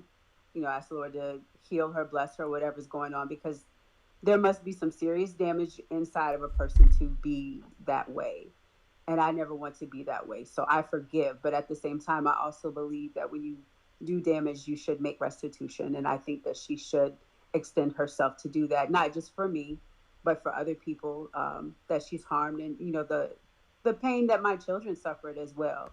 Speaker 5: ask the Lord to heal her, bless her, whatever's going on, because there must be some serious damage inside of a person to be that way. And I never want to be that way. So I forgive. But at the same time, I also believe that when you do damage, you should make restitution. And I think that she should extend herself to do that, not just for me, but for other people that she's harmed. And, the pain that my children suffered as well.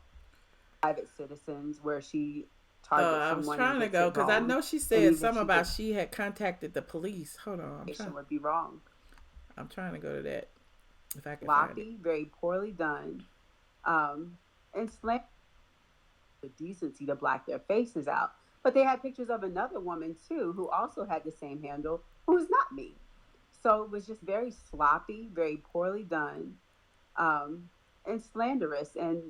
Speaker 5: Private citizens where she targets someone.
Speaker 2: I was trying to go because I know she said something about she had contacted the police. Hold on.
Speaker 5: Would be wrong.
Speaker 2: I'm trying to go to that. If I can
Speaker 5: sloppy,
Speaker 2: find it.
Speaker 5: Very poorly done. And slam the decency to black their faces out. But they had pictures of another woman too who also had the same handle, who is not me. So it was just very sloppy, very poorly done, and slanderous. And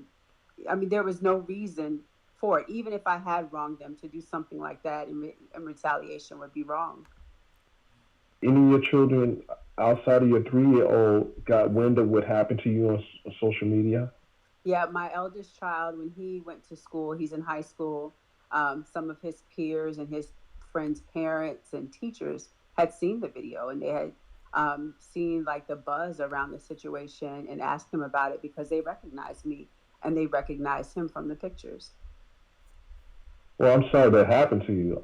Speaker 5: I mean, there was no reason for it. Even if I had wronged them, to do something like that in retaliation would be wrong.
Speaker 6: Any of your children outside of your 3-year-old got wind of what happened to you on social media?
Speaker 5: Yeah, my eldest child, when he went to school, he's in high school, some of his peers and his friends' parents and teachers had seen the video, and they had seen like the buzz around the situation and asked him about it because they recognized me and they recognized him from the pictures.
Speaker 6: Well, I'm sorry that happened to you.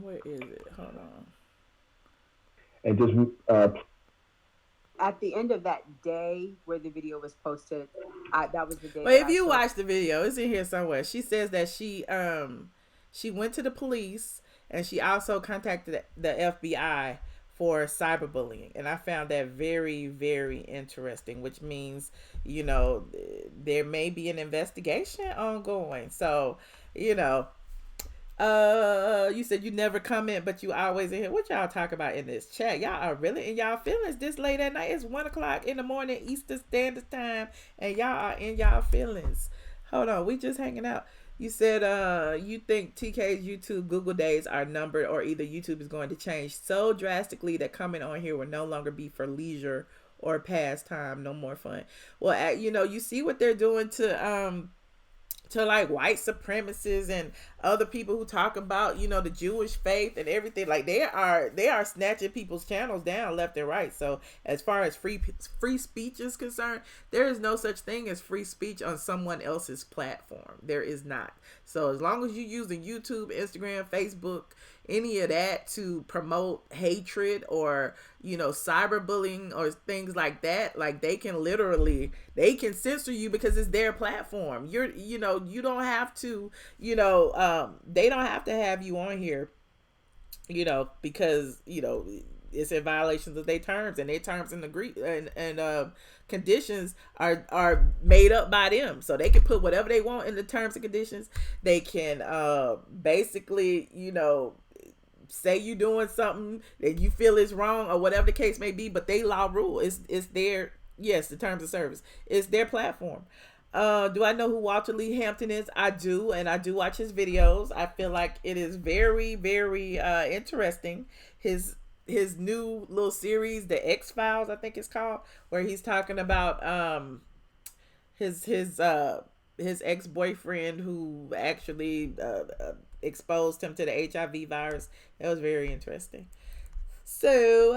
Speaker 2: Where is it? Hold on.
Speaker 6: And just
Speaker 5: at the end of that day where the video was posted, that was the day.
Speaker 2: Well, if you watch the video, it's in here somewhere. She says that she went to the police and she also contacted the FBI for cyberbullying, and I found that very, very interesting. Which means, there may be an investigation ongoing. So, you said you never comment, but you always in here. What y'all talk about in this chat? Y'all are really in y'all feelings this late at night. It's 1:00 in the morning Eastern Standard Time, and y'all are in y'all feelings. Hold on, we just hanging out. You said you think TK's YouTube Google days are numbered, or either YouTube is going to change so drastically that coming on here will no longer be for leisure or pastime, no more fun. Well, you see what they're doing to like white supremacists and other people who talk about, you know, the Jewish faith and everything. Like they are snatching people's channels down left and right. So as far as free speech is concerned, there is no such thing as free speech on someone else's platform. There is not. So as long as you're using YouTube, Instagram, Facebook, any of that to promote hatred or, you know, cyberbullying or things like that, like they can censor you because it's their platform. You know, you don't have to, you know, they don't have to have you on here, you know, because, you know, it's in violations of their terms, and their terms and agree and conditions are made up by them. So they can put whatever they want in the terms and conditions. They can basically, you know, say you doing something that you feel is wrong or whatever the case may be, but they law rule. It's their, yes, the terms of service. It's their platform. Do I know who Walter Lee Hampton is? I do, and I do watch his videos. I feel like it is very, very interesting. His new little series, The X-Files, I think it's called, where he's talking about his ex-boyfriend who actually exposed him to the HIV virus. That was very interesting. So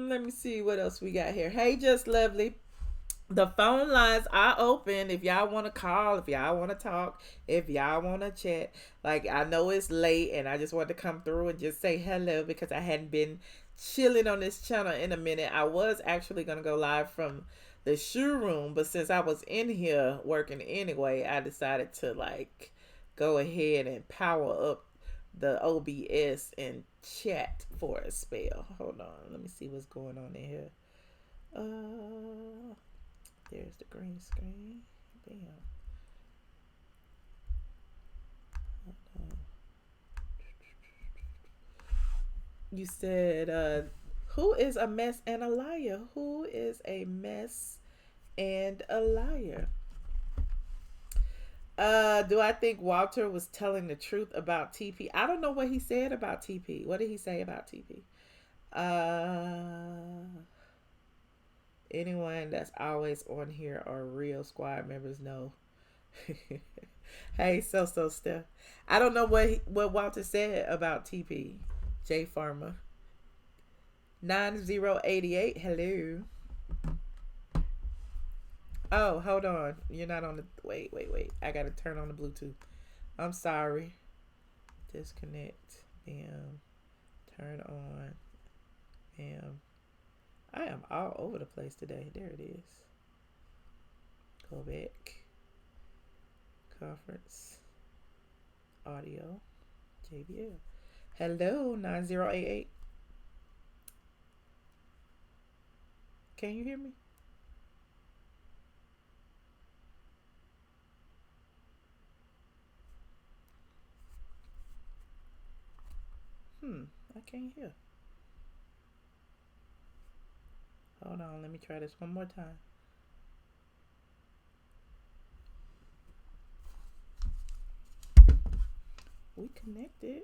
Speaker 2: let me see what else we got here. Hey, Just Lovely. The phone lines are open if y'all want to call, if y'all want to talk, if y'all want to chat. Like, I know it's late and I just wanted to come through and just say hello because I hadn't been chilling on this channel in a minute. I was actually going to go live from the shoe room, but since I was in here working anyway, I decided to like go ahead and power up the OBS and chat for a spell. Hold on, let me see what's going on in here. There's the green screen. Bam. You said, who is a mess and a liar? Who is a mess and a liar? Do I think Walter was telling the truth about TP? I don't know what he said about TP. What did he say about TP? Anyone that's always on here are real squad members know. Hey, so Steph. I don't know what Walter said about TP. J Pharma. 9088. Hello. Oh, hold on. You're not on the... Wait. I got to turn on the Bluetooth. I'm sorry. Disconnect. Bam. Turn on. Bam. I am all over the place today. There it is. Go back. Conference. Audio. JBL. Hello, 9088. Can you hear me? I can't hear. Hold on, let me try this one more time. We connected.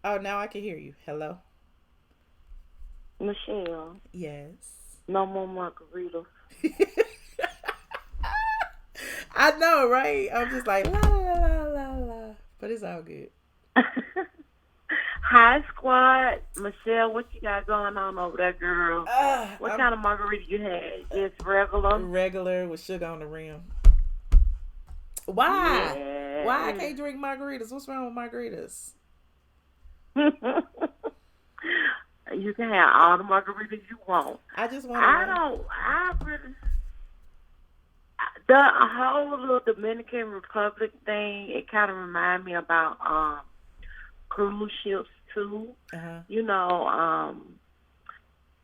Speaker 2: Oh, now I can hear you. Hello?
Speaker 4: Michelle.
Speaker 2: Yes.
Speaker 4: No more margaritas.
Speaker 2: I know, right? I'm just like, la, la, la, la, la. But it's all good.
Speaker 4: Hi, squad. Michelle, what you got going on over there, girl? What kind of margarita you had? Just regular?
Speaker 2: Regular with sugar on the rim. Why?
Speaker 4: Yeah.
Speaker 2: Why I can't drink margaritas? What's wrong with margaritas?
Speaker 4: You can have all the margaritas you want.
Speaker 2: I just want
Speaker 4: the whole little Dominican Republic thing, it kind of reminds me about cruise ships too.
Speaker 2: Uh-huh.
Speaker 4: You know,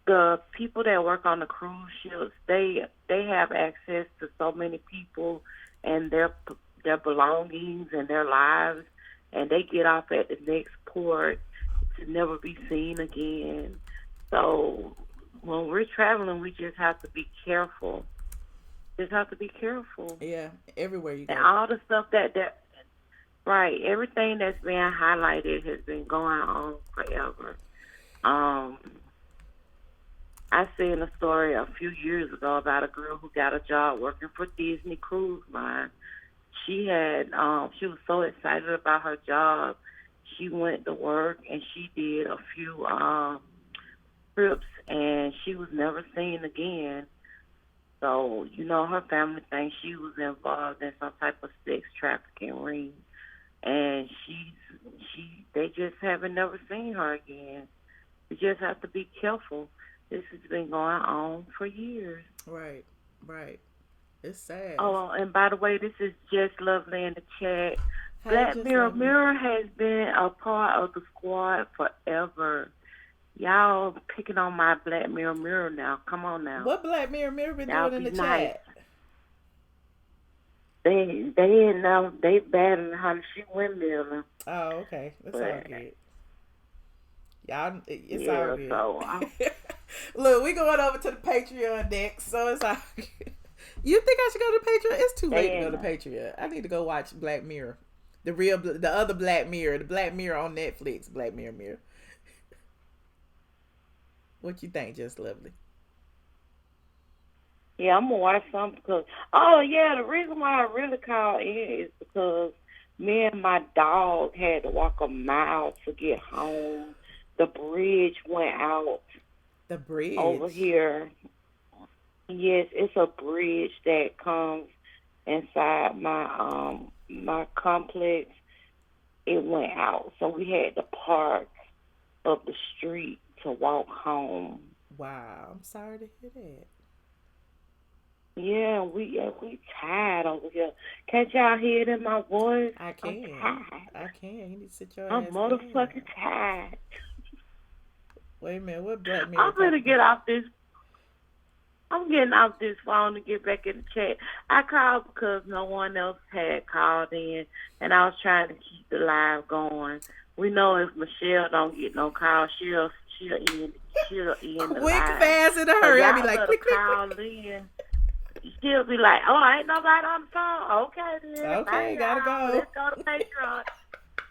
Speaker 4: the people that work on the cruise ships, they have access to so many people and their belongings and their lives, and they get off at the next port to never be seen again. So when we're traveling, we just have to be careful.
Speaker 2: Yeah, everywhere you go.
Speaker 4: And all the stuff that right, everything that's being highlighted has been going on forever. I seen a story a few years ago about a girl who got a job working for Disney Cruise Line. she was so excited about her job. She went to work and she did a few trips, and she was never seen again. So, her family thinks she was involved in some type of sex trafficking ring, and they just haven't never seen her again. You just have to be careful. This has been going on for years.
Speaker 2: Right. It's sad.
Speaker 4: Oh, and by the way, this is Just Lovely in the chat.
Speaker 2: Hey,
Speaker 4: Black
Speaker 2: Just
Speaker 4: Mirror
Speaker 2: Lovely.
Speaker 4: Mirror has been a part of the squad forever. Y'all picking on my Black Mirror now. Come on now.
Speaker 2: What Black Mirror been
Speaker 4: Y'all
Speaker 2: doing in
Speaker 4: be
Speaker 2: the
Speaker 4: nice.
Speaker 2: chat?
Speaker 4: They batting how she windmilling.
Speaker 2: Oh, okay. That's all
Speaker 4: But-
Speaker 2: good. Y'all, it's
Speaker 4: Yeah,
Speaker 2: all good.
Speaker 4: so
Speaker 2: Look, we going over to the Patreon next, so it's all good. You think I should go to Patreon? It's too late to go to Patreon. I need to go watch Black Mirror. The other Black Mirror. The Black Mirror on Netflix. Black Mirror. What you think, Just Lovely?
Speaker 4: yeah, I'm gonna watch some because the reason why I really called in is because me and my dog had to walk a mile to get home. The bridge went out
Speaker 2: The bridge.
Speaker 4: over here. Yes, it's a bridge that comes inside my complex. It went out, so we had to park up the street to walk home.
Speaker 2: Wow, I'm sorry to hear that.
Speaker 4: Yeah, we tired over here. Can't y'all hear it in my voice?
Speaker 2: I can.
Speaker 4: I'm tired.
Speaker 2: I can. You need to sit your
Speaker 4: I'm
Speaker 2: ass
Speaker 4: motherfucking
Speaker 2: down.
Speaker 4: tired.
Speaker 2: Wait a minute, what Black Mirror?
Speaker 4: I'm gonna get off this. I'm getting off this phone to get back in the chat. I called because no one else had called in, and I was trying to keep the live going. We know if Michelle don't get no call, she'll end the
Speaker 2: Quick,
Speaker 4: live.
Speaker 2: fast, in a hurry. I be like, quick,
Speaker 4: call
Speaker 2: quick.
Speaker 4: in. She'll be like, oh, ain't nobody on the phone. Okay, then.
Speaker 2: Okay,
Speaker 4: Bye,
Speaker 2: gotta
Speaker 4: y'all.
Speaker 2: go.
Speaker 4: Let's go to Patreon.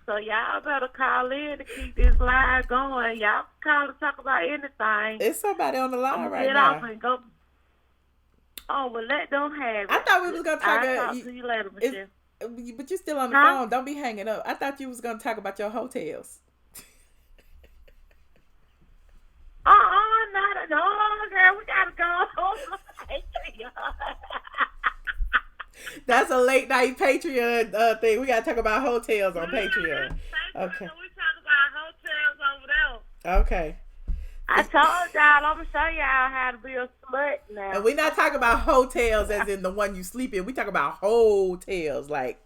Speaker 4: So y'all better call in to keep this live going. Y'all can call to talk about anything.
Speaker 2: It's somebody on the line
Speaker 4: I'm
Speaker 2: right
Speaker 4: get off
Speaker 2: now.
Speaker 4: and go. Oh, well, let them have it.
Speaker 2: I thought we was gonna talk.
Speaker 4: I'll talk to you later, Michelle.
Speaker 2: But you're still on the
Speaker 4: Huh?
Speaker 2: phone. Don't be hanging up. I thought you was gonna talk about your hotels.
Speaker 4: No, girl, we gotta go.
Speaker 2: That's a late night Patreon thing. We gotta talk about hotels on Patreon. Okay.
Speaker 4: We talk about hotels over there.
Speaker 2: Okay.
Speaker 4: I told y'all I'm gonna show y'all how to be a slut now.
Speaker 2: And we're not talking about hotels as in the one you sleep in. We talk about hotels, like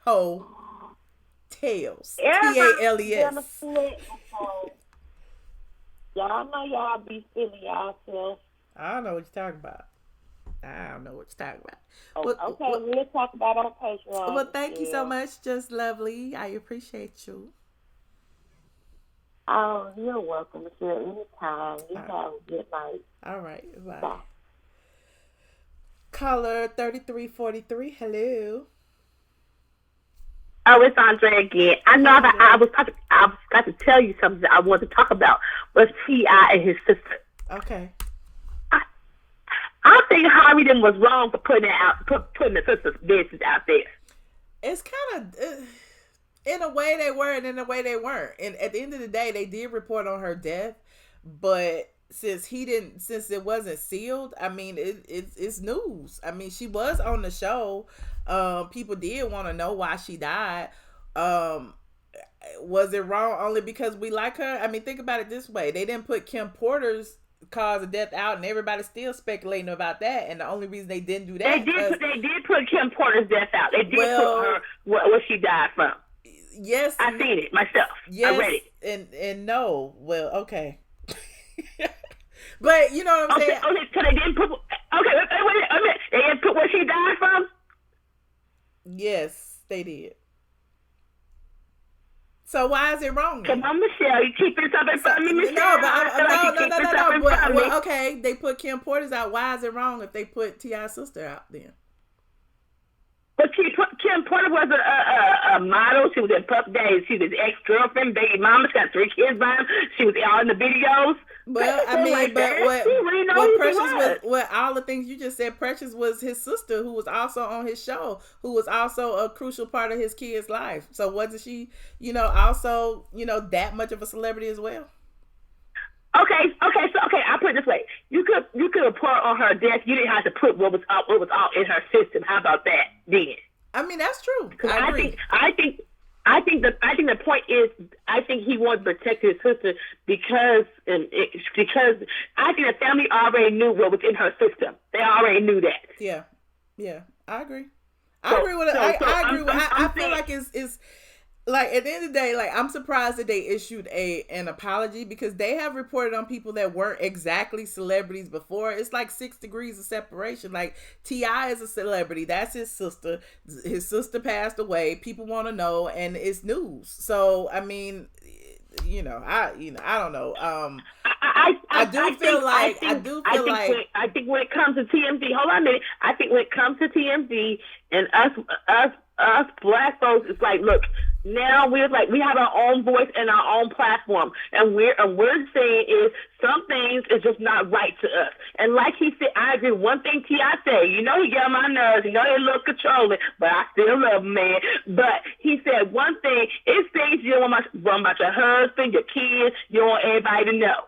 Speaker 2: hotels.
Speaker 4: Everybody's been a
Speaker 2: TALES.
Speaker 4: slut before. Y'all know y'all be feeling yourself.
Speaker 2: I don't know what you're talking about. I don't know what you're talking about.
Speaker 4: Oh, okay, we'll talk about it on Patreon.
Speaker 2: Well, thank you so much, Just Lovely. I appreciate you.
Speaker 4: Oh, you're welcome, Michelle. Anytime. You have a good night.
Speaker 2: All right. Bye.
Speaker 4: Bye.
Speaker 2: Caller 3343. Hello.
Speaker 4: Oh, it's Andre again. I know that I was got to tell you something that I wanted to talk about was T.I. and his sister.
Speaker 2: Okay.
Speaker 4: I think Harvey then was wrong for putting the sister's business out there.
Speaker 2: It's kind of, in a way they were and in a way they weren't. And at the end of the day, they did report on her death, but since it wasn't sealed, I mean, it's news. I mean, she was on the show. People did want to know why she died. Was it wrong only because we like her? I mean, think about it this way. They didn't put Kim Porter's cause of death out, and everybody's still speculating about that. And the only reason they didn't do that,
Speaker 4: they did put Kim Porter's death out. They did put her what she died from.
Speaker 2: Yes,
Speaker 4: I seen it myself.
Speaker 2: Yes,
Speaker 4: I read it.
Speaker 2: And no, well, okay. But you know what I'm saying?
Speaker 4: Okay, so they didn't put. Okay, wait a minute. They didn't put where she died from.
Speaker 2: Yes, they did. So why is it wrong?
Speaker 4: Come on, Michelle, you keeping something from me, Michelle.
Speaker 2: No,
Speaker 4: No.
Speaker 2: Well, okay, they put Kim Porter's out. Why is it wrong if they put T.I.'s sister out then?
Speaker 4: But Kim Porter was a model. She was in Puff Daddy. She was his ex-girlfriend, baby mama. She got 3 kids by him. She was all in the videos.
Speaker 2: Well, I mean,
Speaker 4: like
Speaker 2: but
Speaker 4: that.
Speaker 2: what
Speaker 4: She really knows
Speaker 2: what
Speaker 4: who
Speaker 2: Precious
Speaker 4: he
Speaker 2: was, what all the things you just said, Precious was his sister who was also on his show, who was also a crucial part of his kid's life. So wasn't she, also, that much of a celebrity as well?
Speaker 4: Okay. I'll put it this way: you could have put on her death. You didn't have to put what was all in her system. How about that, then? I
Speaker 2: mean, that's true. I agree.
Speaker 4: I think the point is, I think he wanted to protect his sister because I think the family already knew what was in her system. They already knew that.
Speaker 2: Yeah, I agree. I agree with it. I agree with. I feel like it's like at the end of the day, like I'm surprised that they issued an apology because they have reported on people that weren't exactly celebrities before. It's like 6 degrees of separation. Like T.I. is a celebrity. That's his sister. His sister passed away. People want to know, and it's news. So I mean, I don't know. I
Speaker 4: think when it comes to TMZ, hold on a minute. I think when it comes to TMZ and us black folks, it's like, look, now we have our own voice and our own platform, and we're saying is some things is just not right to us. And like he said, I agree. One thing T.I. say, he get on my nerves, he a little controlling, but I still love him, man. But he said one thing, it's things you don't want about your husband, your kids, you don't want everybody to know.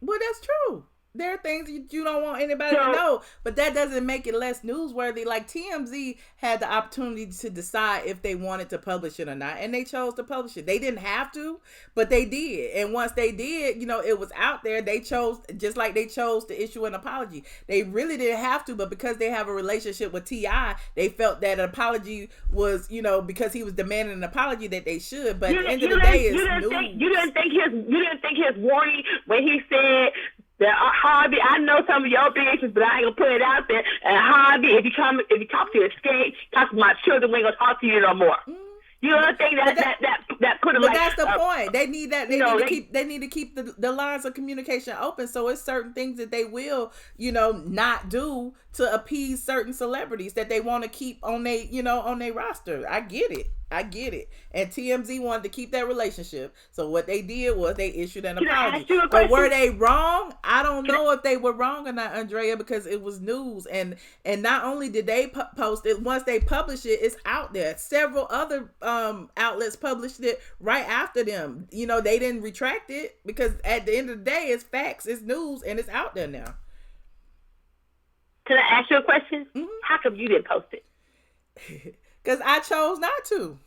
Speaker 2: Well, that's true. There are things you don't want anybody to know, but that doesn't make it less newsworthy. Like TMZ had the opportunity to decide if they wanted to publish it or not, and they chose to publish it. They didn't have to, but they did. And once they did, it was out there. They chose, just like they chose to issue an apology. They really didn't have to, but because they have a relationship with T.I., they felt that an apology was, because he was demanding an apology, that they should. But at the end of the day, it's news.
Speaker 4: You didn't think his warning when he said that Harvey, I know some of your business, but I ain't gonna put it out there. And Harvey, if you talk to your skate, talk to my children, we ain't gonna talk to you no more. You know what I'm saying? That put him.
Speaker 2: But that's the point. They need that. They need to keep the lines of communication open. So it's certain things that they will, not do to appease certain celebrities that they want to keep on their roster. I get it. And TMZ wanted to keep that relationship. So what they did was they issued an apology. But were they wrong? I don't know if they were wrong or not, Andrea, because it was news. And not only did they post it, once they published it, it's out there. Several other outlets published it right after them. They didn't retract it because at the end of the day, it's facts, it's news, and it's out there now.
Speaker 4: Can I ask you a question? Mm-hmm. How come you didn't post it?
Speaker 2: Because I chose not to.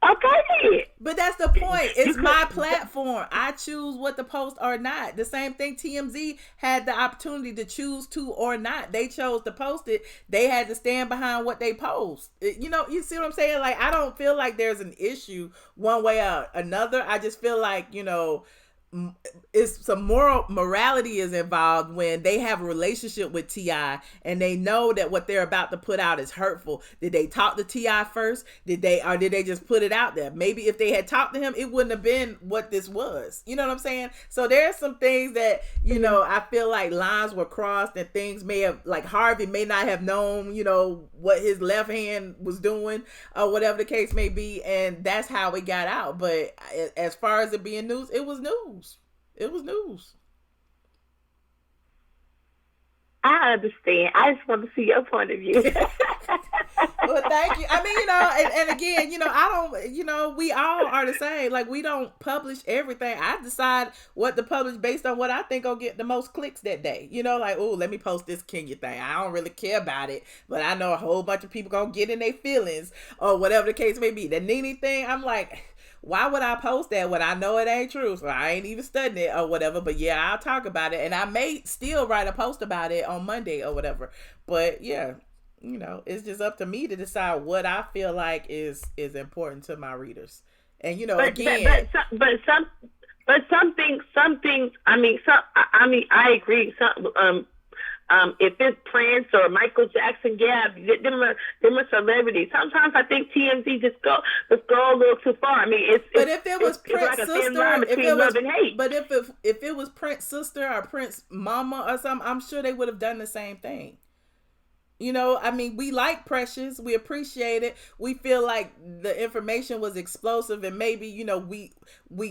Speaker 4: Okay.
Speaker 2: But that's the point. It's my platform. I choose what to post or not. The same thing TMZ had the opportunity to choose to or not. They chose to post it. They had to stand behind what they post. You see what I'm saying? Like, I don't feel like there's an issue one way or another. I just feel like, it's some morality is involved when they have a relationship with T.I. and they know that what they're about to put out is hurtful. Did they talk to T.I. first? Did they just put it out there? Maybe if they had talked to him, it wouldn't have been what this was. You know what I'm saying? So there's some things that, I feel like lines were crossed and things may have, like Harvey may not have known, what his left hand was doing or whatever the case may be. And that's how it got out. But as far as it being news, it was news. It was news.
Speaker 4: I understand. I just want to see your point of view.
Speaker 2: Well, thank you. I mean, and again, I don't, we all are the same. Like, we don't publish everything. I decide what to publish based on what I think will get the most clicks that day. Like, oh, let me post this Kenya thing. I don't really care about it, but I know a whole bunch of people gonna get in their feelings or whatever the case may be. The Nene thing, I'm like, why would I post that when I know it ain't true? So I ain't even studying it or whatever. But yeah, I'll talk about it. And I may still write a post about it on Monday or whatever. But yeah, it's just up to me to decide what I feel like is important to my readers. And some things. I agree. If it's Prince or Michael Jackson, yeah, them are celebrities. Sometimes I think TMZ just go a little too far. I mean, but if it was Prince's
Speaker 4: like
Speaker 2: sister, if it was Prince's sister or Prince's mama or something, I'm sure they would have done the same thing. You know, I mean, we like Precious. We appreciate it. We feel like the information was explosive and maybe, you know, we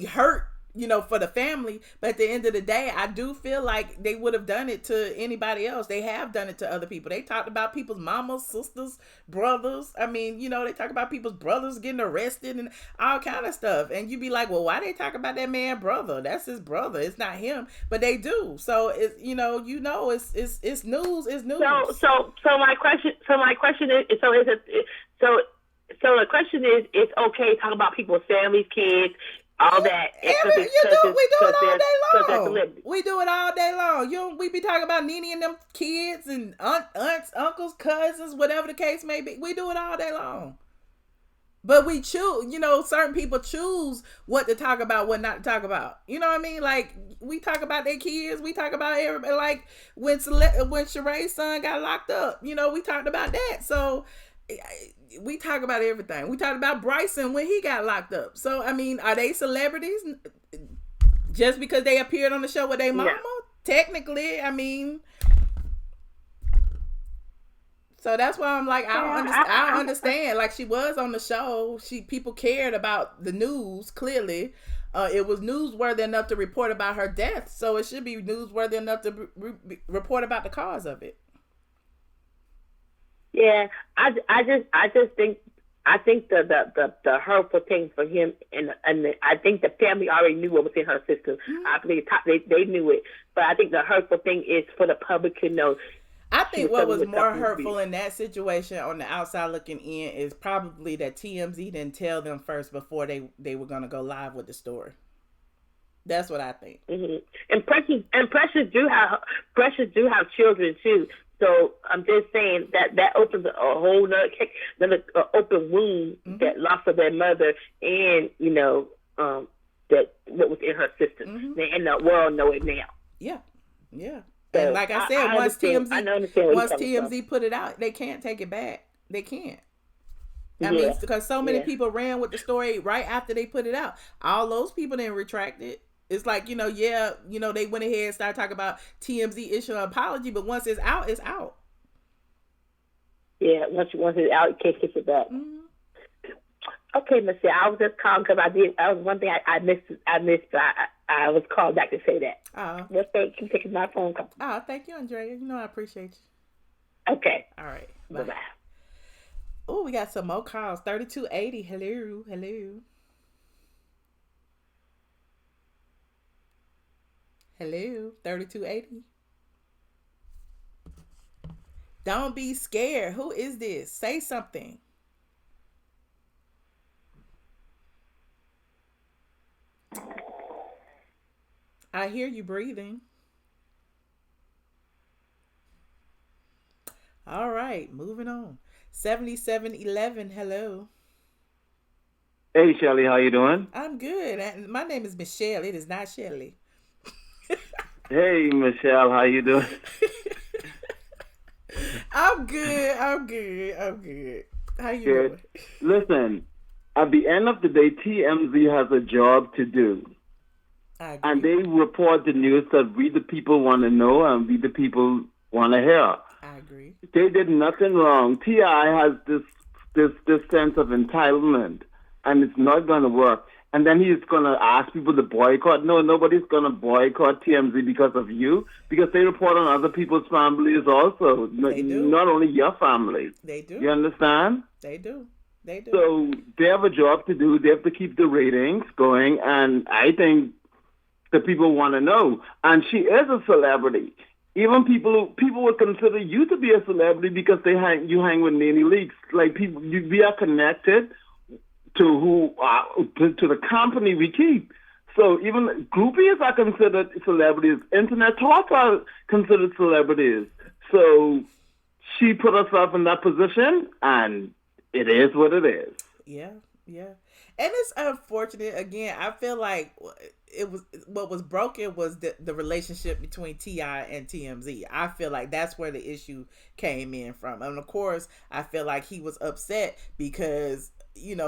Speaker 2: hurt, you know, for the family. But at the end of the day, I do feel like they would have done it to anybody else. They have done it to other people. They talked about people's mamas, sisters, brothers. I mean, you know, they talk about people's brothers getting arrested and all kind of stuff. And you be like, well, why they talk about that man brother? That's his brother. It's not him. But they do. So it's, you know, it's news. It's news.
Speaker 4: So my question is, the question is, it's okay to talk about people's families, kids, all that.
Speaker 2: We do it all day long. We do it all day long. We be talking about Nene and them kids and aunts, uncles, cousins, whatever the case may be. We do it all day long. But we choose, you know, certain people choose what to talk about, what not to talk about. You know what I mean? Like, we talk about their kids. We talk about everybody. Like, when Sheree's son got locked up, you know, we talked about that. So, we talk about everything. We talked about Bryson when he got locked up. So, I mean, are they celebrities just because they appeared on the show with their mama? Yeah. Technically, I mean... So that's why I'm like, I don't understand. Like, she was on the show. People cared about the news, clearly. It was newsworthy enough to report about her death. So it should be newsworthy enough to report about the cause of it.
Speaker 4: Yeah, I just think the hurtful thing for him, and I think the family already knew what was in her system. Mm-hmm. I believe they knew it. But I think the hurtful thing is for the public to know.
Speaker 2: I think what was more hurtful in that situation on the outside looking in is probably that TMZ didn't tell them first before they were going to go live with the story. That's what I think.
Speaker 4: Mm-hmm. And Precious do have children too. So I'm just saying that opens a whole another open wound, mm-hmm. that loss of their mother, and you know that what was in her system, mm-hmm. and the world know it now.
Speaker 2: Yeah, yeah.
Speaker 4: So
Speaker 2: and like I said, once TMZ put it out, they can't take it back. They can't. I mean, because so many people ran with the story right after they put it out. All those people didn't retract it. It's like, they went ahead and started talking about TMZ issuing an apology, but once it's out, it's out.
Speaker 4: Yeah, once it's out, you can't kick it back.
Speaker 2: Mm-hmm.
Speaker 4: Okay, Michelle, I was just calling because I was one thing I missed. I was called back to say that. Well, thank you for taking my phone call.
Speaker 2: Oh, thank you, Andrea. You know I appreciate you.
Speaker 4: Okay.
Speaker 2: All right.
Speaker 4: Bye-bye.
Speaker 2: Oh, we got some more calls. 3280. Hello. Hello. 3280. Don't be scared. Who is this? Say something. I hear you breathing. All right, moving on. 7711, hello.
Speaker 7: Hey, Shelly, how you doing?
Speaker 2: I'm good. My name is Michelle. It is not Shelly.
Speaker 7: Hey, Michelle, how you doing?
Speaker 2: I'm good. How you doing?
Speaker 7: Listen, at the end of the day, TMZ has a job to do. And they report the news that we the people want to know and we the people want to hear.
Speaker 2: I agree.
Speaker 7: They did nothing wrong. T.I. has this sense of entitlement, and it's not going to work. And then he's going to ask people to boycott. No, nobody's going to boycott TMZ because of you, because they report on other people's families also.
Speaker 2: They do.
Speaker 7: Not only your family.
Speaker 2: They do.
Speaker 7: You understand?
Speaker 2: They do.
Speaker 7: So they have a job to do. They have to keep the ratings going, and I think the people want to know. And she is a celebrity. Even people would consider you to be a celebrity because you hang with Nene Leakes. Like we are connected to to the company we keep. So even groupies are considered celebrities. Internet talk are considered celebrities. So she put herself in that position, and it is what it is.
Speaker 2: Yeah. And it's unfortunate. Again, I feel like what was broken was the relationship between T.I. and TMZ. I feel like that's where the issue came in from. And of course, I feel like he was upset because,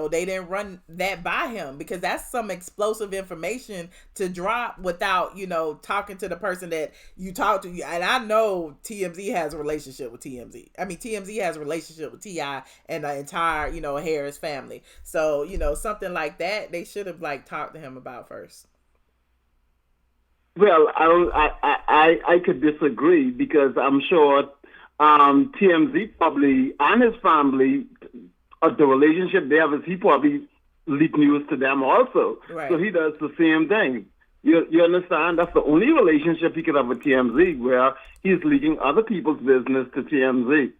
Speaker 2: they didn't run that by him, because that's some explosive information to drop without, talking to the person that you talk to. And I know TMZ has a relationship with TMZ. I mean, TMZ has a relationship with T.I. and the entire, Harris family. So, something like that, they should have talked to him about first.
Speaker 7: Well, I could disagree, because I'm sure TMZ probably, and his family, the relationship they have is he probably leak news to them also.
Speaker 2: Right.
Speaker 7: So he does the same thing. You understand? That's the only relationship he could have with TMZ, where he's leaking other people's business to TMZ.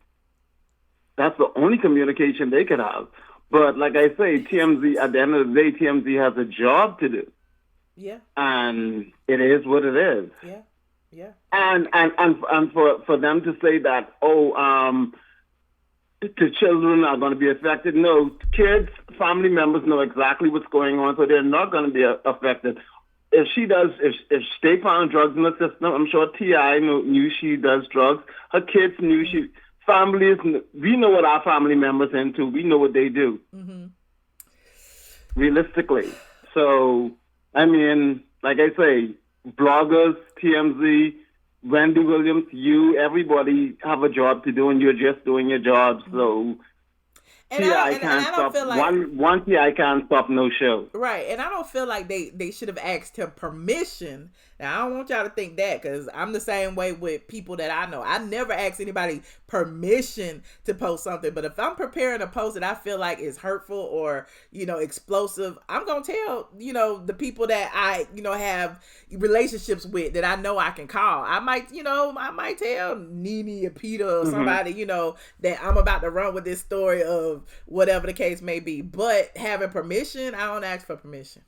Speaker 7: That's the only communication they could have. But like I say, TMZ, at the end of the day, TMZ has a job to do.
Speaker 2: Yeah.
Speaker 7: And it is what it is.
Speaker 2: Yeah. Yeah.
Speaker 7: And for them to say that, the children are going to be affected. No, kids, family members know exactly what's going on, so they're not going to be affected. If they found drugs in the system, I'm sure T.I. knew she does drugs. Her kids knew we know what our family members into. We know what they do. Mm-hmm. Realistically. So, I mean, like I say, bloggers, TMZ, Wendy Williams, everybody have a job to do, and you're just doing your job. So T.I. can't stop. One T.I. can't stop no show.
Speaker 2: Right, and I don't feel like they should have asked him permission. Now, I don't want y'all to think that, because I'm the same way with people that I know. I never ask anybody permission to post something, but if I'm preparing a post that I feel like is hurtful or, explosive, I'm going to tell, the people that I, have relationships with that I know I can call. I might tell Nene or Peter or somebody, that I'm about to run with this story of whatever the case may be. But having permission, I don't ask for permission.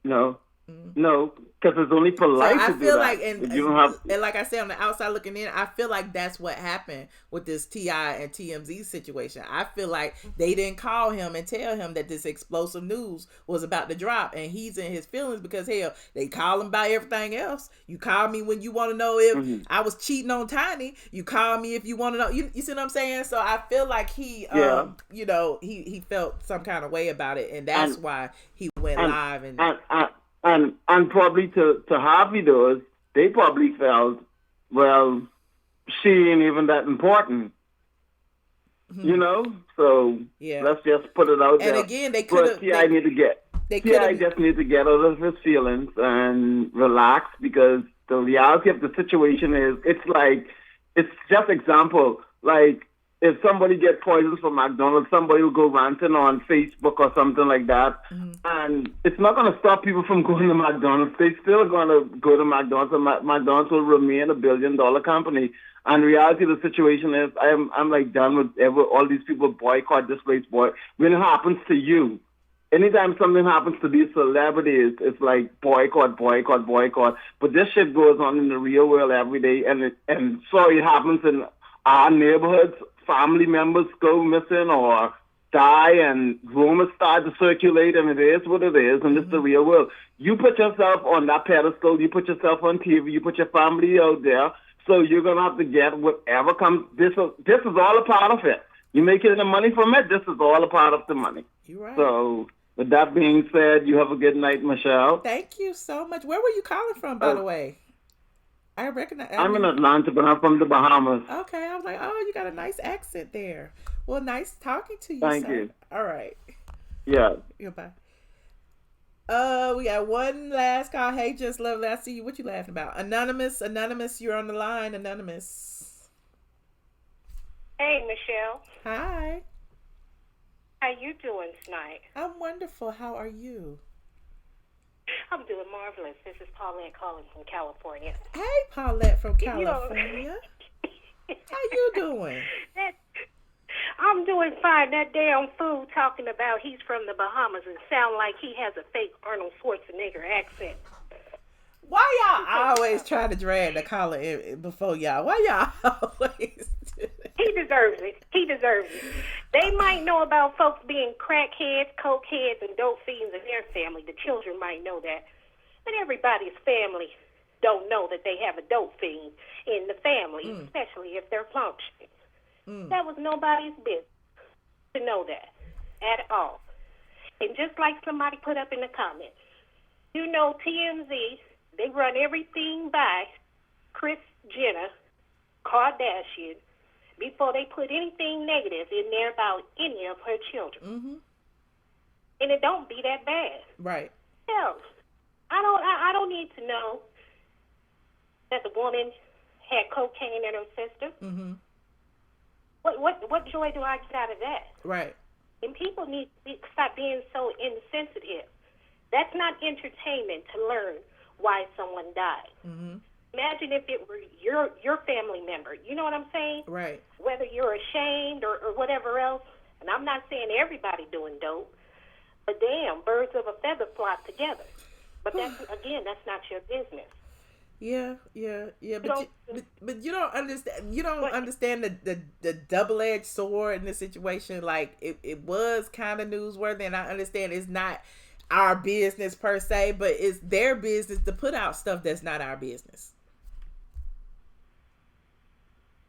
Speaker 7: No, because it's only polite to do that. I feel like,
Speaker 2: and like I said, on the outside looking in, I feel like that's what happened with this T.I. and TMZ situation. I feel like they didn't call him and tell him that this explosive news was about to drop, and he's in his feelings because, hell, they call him about everything else. You call me when you want to know if I was cheating on Tanya. You call me if you want to know. You see what I'm saying? So I feel like he felt some kind of way about it, and that's why he went live
Speaker 7: and probably to Harvey those, they probably felt, well, she ain't even that important. So let's just put it out there.
Speaker 2: And again, they could have.
Speaker 7: T.I. just need to get out of his feelings and relax, because the reality of the situation is, it's just example. Like, if somebody gets poisoned from McDonald's, somebody will go ranting on Facebook or something like that. Mm-hmm. And it's not going to stop people from going to McDonald's. They're still going to go to McDonald's, and McDonald's will remain $1 billion company. And reality of the situation is, I'm done with all these people boycott this place, when it happens to you. Anytime something happens to these celebrities, it's like boycott. But this shit goes on in the real world every day. And it happens in our neighborhoods. Family members go missing or die, and rumors start to circulate, and it is what it is, and it's the real world. You put yourself on that pedestal, you put yourself on TV, you put your family out there, so you're going to have to get whatever comes. This is all a part of it. You making the money from it, this is all a part of the money.
Speaker 2: You're right.
Speaker 7: So, with that being said, you have a good night, Michelle.
Speaker 2: Thank you so much. Where were you calling from, by the way? I recognize.
Speaker 7: I'm in Atlanta, but I'm from the Bahamas.
Speaker 2: Okay, I was like, oh, you got a nice accent there. Well, nice talking to you.
Speaker 7: Thank
Speaker 2: sir.
Speaker 7: you.
Speaker 2: All right.
Speaker 7: Yeah.
Speaker 2: Goodbye. We got one last call. Hey, just lovely. I see you. What you laughing about? Anonymous, you're on the line. Anonymous.
Speaker 8: Hey, Michelle.
Speaker 2: Hi.
Speaker 8: How you doing tonight?
Speaker 2: I'm wonderful. How are you?
Speaker 8: I'm doing marvelous. This is Paulette calling from California.
Speaker 2: Hey, Paulette from California. How you doing?
Speaker 8: I'm doing fine. That damn fool talking about he's from the Bahamas and sound like he has a fake Arnold Schwarzenegger accent.
Speaker 2: Why y'all always try to drag the caller in before y'all? Why y'all always do that?
Speaker 8: He deserves it. They might know about folks being crackheads, cokeheads, and dope fiends in their family. The children might know that. But everybody's family don't know that they have a dope fiend in the family, especially if they're functioning. That was nobody's business to know that at all. And just like somebody put up in the comments, you know TMZ, they run everything by Kris Jenner, Kardashian, before they put anything negative in there about any of her children.
Speaker 2: Mm-hmm.
Speaker 8: And it don't be that bad.
Speaker 2: Right.
Speaker 8: Hell, I don't need to know that the woman had cocaine in her system.
Speaker 2: Mm-hmm.
Speaker 8: What joy do I get out of that?
Speaker 2: Right.
Speaker 8: And people need to stop being so insensitive. That's not entertainment to learn why someone died.
Speaker 2: Mm-hmm.
Speaker 8: Imagine if it were your family member. You know what I'm saying?
Speaker 2: Right.
Speaker 8: Whether you're ashamed or whatever else. And I'm not saying everybody doing dope, but damn, birds of a feather flock together. But that's not your business.
Speaker 2: Yeah, but you don't understand. You don't understand the double-edged sword in this situation. Like it was kind of newsworthy, and I understand it's not our business per se, but it's their business to put out stuff that's not our business.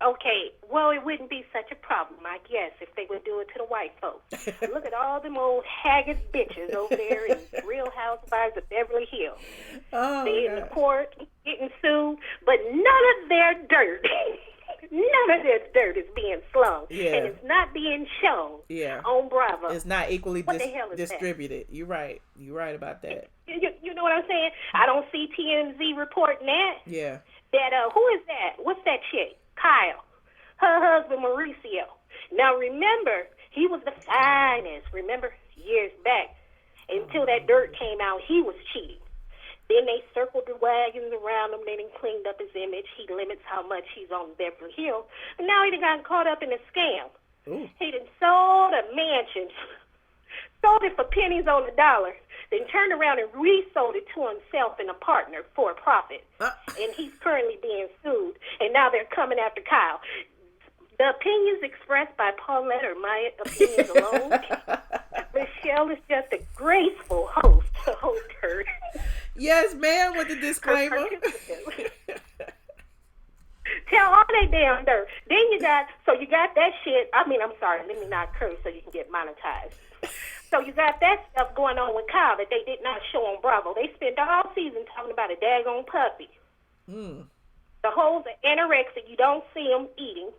Speaker 8: Okay, well, it wouldn't be such a problem, I guess, if they would do it to the white folks. Look at all them old haggard bitches over there in Real Housewives of Beverly Hills.
Speaker 2: Oh,
Speaker 8: they in the court getting sued, but none of their dirt, is being slung.
Speaker 2: Yeah.
Speaker 8: And it's not being shown on Bravo.
Speaker 2: It's not equally
Speaker 8: What the hell is
Speaker 2: distributed. That? You're right. You're right about that.
Speaker 8: You know what I'm saying? I don't see TMZ reporting that.
Speaker 2: Yeah.
Speaker 8: That, who is that? What's that chick? Kyle, her husband Mauricio. Now remember, he was the finest. Remember, years back, until that dirt came out, he was cheating. Then they circled the wagons around him. They done cleaned up his image. He limits how much he's on Beverly Hills. And now he done got caught up in a scam.
Speaker 2: Ooh. He
Speaker 8: done sold a mansion, sold it for pennies on the dollar, then turned around and resold it to himself and a partner for a profit. And he's currently being sued. And now they're coming after Kyle. The opinions expressed by Paulette are my opinions alone. Michelle is just a graceful host to host her.
Speaker 2: Yes, ma'am, with the disclaimer.
Speaker 8: Tell all that damn dirt. Then you got that shit. I mean, I'm sorry, let me not curse so you can get monetized. So you got that stuff going on with Kyle that they did not show on Bravo. They spent all season talking about a daggone puppy.
Speaker 2: Mm.
Speaker 8: The hoes are anorexic. You don't see them eating.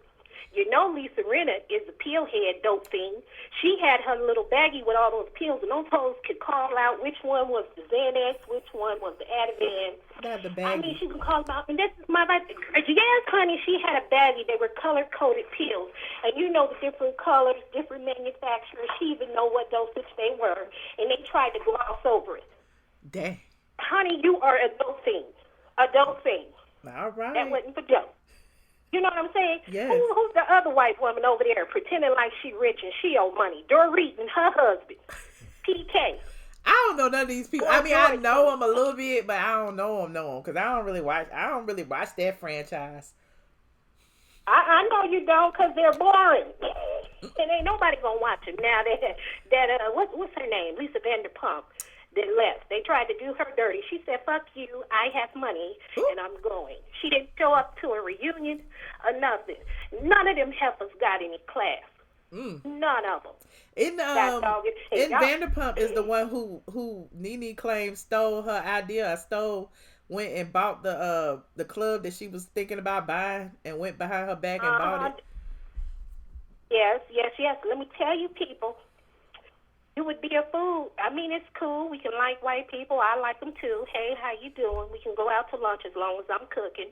Speaker 8: You know Lisa Rinna is a pill-head dope fiend. She had her little baggie with all those pills, and those hoes could call out which one was the Xanax, which one was the Ativan.
Speaker 2: Not the baggie.
Speaker 8: I mean, she can call out, and this is my life. Yes, honey, she had a baggie. They were color-coded pills. And you know the different colors, different manufacturers. She even know what dosage they were, and they tried to gloss over it.
Speaker 2: Dang.
Speaker 8: Honey, you are a dope fiend. A dope fiend.
Speaker 2: All right.
Speaker 8: That wasn't for dope. You know what I'm saying?
Speaker 2: Yes.
Speaker 8: Who's the other white woman over there pretending like she rich and she owe money? Dorit and her husband, PK.
Speaker 2: I don't know none of these people. I mean, I know them a little bit, but I don't know them because I don't really watch that franchise.
Speaker 8: I know you don't because they're boring. And ain't nobody gonna watch them now. What's her name? Lisa Vanderpump. That left. They tried to do her dirty. She said, fuck you, I have money, and I'm going. She didn't show up to a reunion or nothing. None of them heifers got any class. None of them.
Speaker 2: Vanderpump is the one who Nene claims stole her idea. Went and bought the club that she was thinking about buying and went behind her back and bought it.
Speaker 8: Yes. Let me tell you, people. You would be a fool. I mean, it's cool. We can like white people. I like them too. Hey, how you doing? We can go out to lunch as long as I'm cooking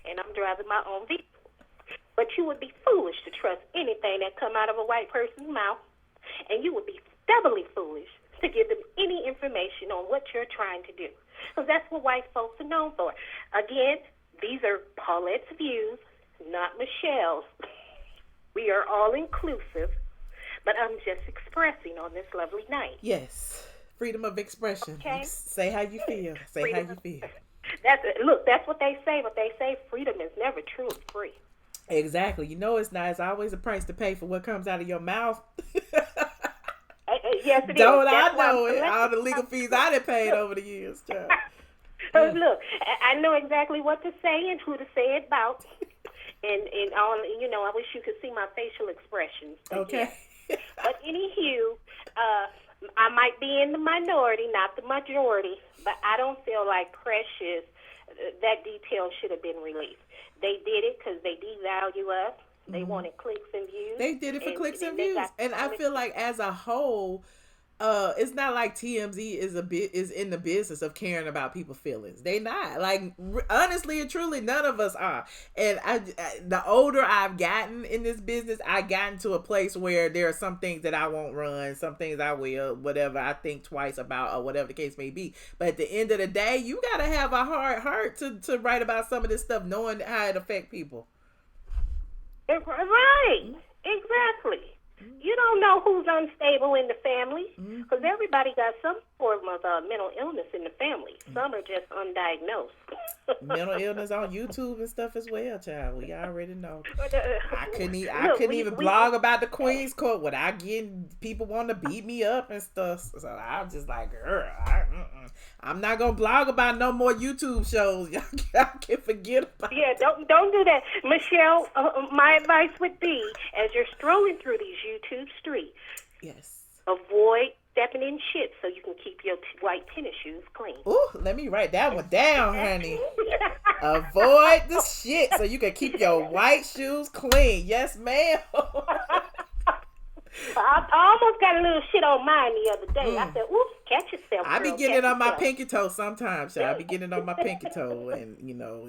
Speaker 8: and I'm driving my own vehicle. But you would be foolish to trust anything that come out of a white person's mouth, and you would be doubly foolish to give them any information on what you're trying to do, because that's what white folks are known for. Again, these are Paulette's views, not Michelle's. We are all inclusive. But I'm just expressing on this lovely night.
Speaker 2: Yes. Freedom of expression.
Speaker 8: Okay.
Speaker 2: Say how you feel. Say how you feel.
Speaker 8: That's what they say. But they say freedom is never truly free.
Speaker 2: Exactly. You know it's not. It's always a price to pay for what comes out of your mouth.
Speaker 8: Yes, it
Speaker 2: Don't
Speaker 8: is.
Speaker 2: I know it? All the legal fees I done paid over the years.
Speaker 8: Look, I know exactly what to say and who to say it about. And all, I wish you could see my facial expressions.
Speaker 2: Okay.
Speaker 8: But anywho, I might be in the minority, not the majority, but I don't feel like Precious, that detail should have been released. They did it because they devalue us. They wanted clicks and views.
Speaker 2: They did it for clicks and views. And I feel like as a whole, it's not like TMZ is in the business of caring about people's feelings. They not. Like, honestly and truly, none of us are. And the older I've gotten in this business, I've gotten to a place where there are some things that I won't run, some things I will, whatever I think twice about, or whatever the case may be. But at the end of the day, you gotta have a hard heart to write about some of this stuff, knowing how it affects people.
Speaker 8: Right. Exactly. You don't know who's unstable in the family, because everybody got some form of mental illness in the family. Some are just undiagnosed.
Speaker 2: Mental illness on YouTube and stuff as well, child. We already know. I couldn't even blog about the Queen's Court without getting people wanting to beat me up and stuff. So I'm just like, girl, I'm not gonna blog about no more YouTube shows. Y'all can forget about it.
Speaker 8: Yeah, don't do that, Michelle. My advice would be, as you're strolling through these YouTube streets,
Speaker 2: yes,
Speaker 8: avoid stepping in shit so you can keep your white tennis shoes clean.
Speaker 2: Ooh, let me write that one down, honey. Avoid the shit so you can keep your white shoes clean. Yes, ma'am.
Speaker 8: I almost got a little shit on mine the other day. I said, oops, catch yourself.
Speaker 2: I be
Speaker 8: girl,
Speaker 2: getting it on my
Speaker 8: yourself.
Speaker 2: pinky toe sometimes. I be getting it on my pinky toe, and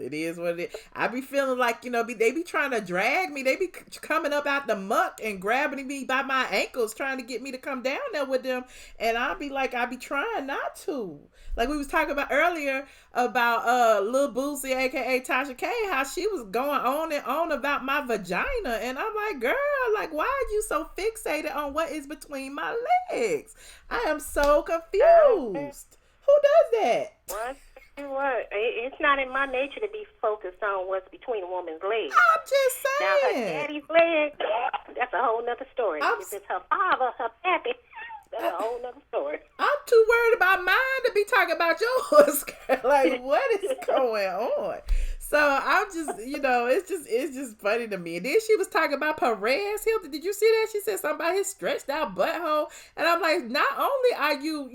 Speaker 2: it is what it is. I be feeling like they be trying to drag me. They be coming up out the muck and grabbing me by my ankles, trying to get me to come down there with them. And I be trying not to. Like we was talking about earlier about Lil Boosie, aka Tasha K, how she was going on and on about my vagina, and I'm like, girl, like why are you so fixated on what is between my legs? I am so confused. Who does that?
Speaker 8: What? It's not in my nature to be focused on what's between a woman's legs.
Speaker 2: I'm just
Speaker 8: Now her
Speaker 2: saying.
Speaker 8: daddy's legs, that's a whole nother story. If it's her father, her pappy, that's a whole nother story.
Speaker 2: I'm too worried about mine to be talking about yours. Like, what is going on? So I'm just, it's just funny to me. And then she was talking about Perez Hilton. Did you see that? She said something about his stretched out butthole. And I'm like, not only are you,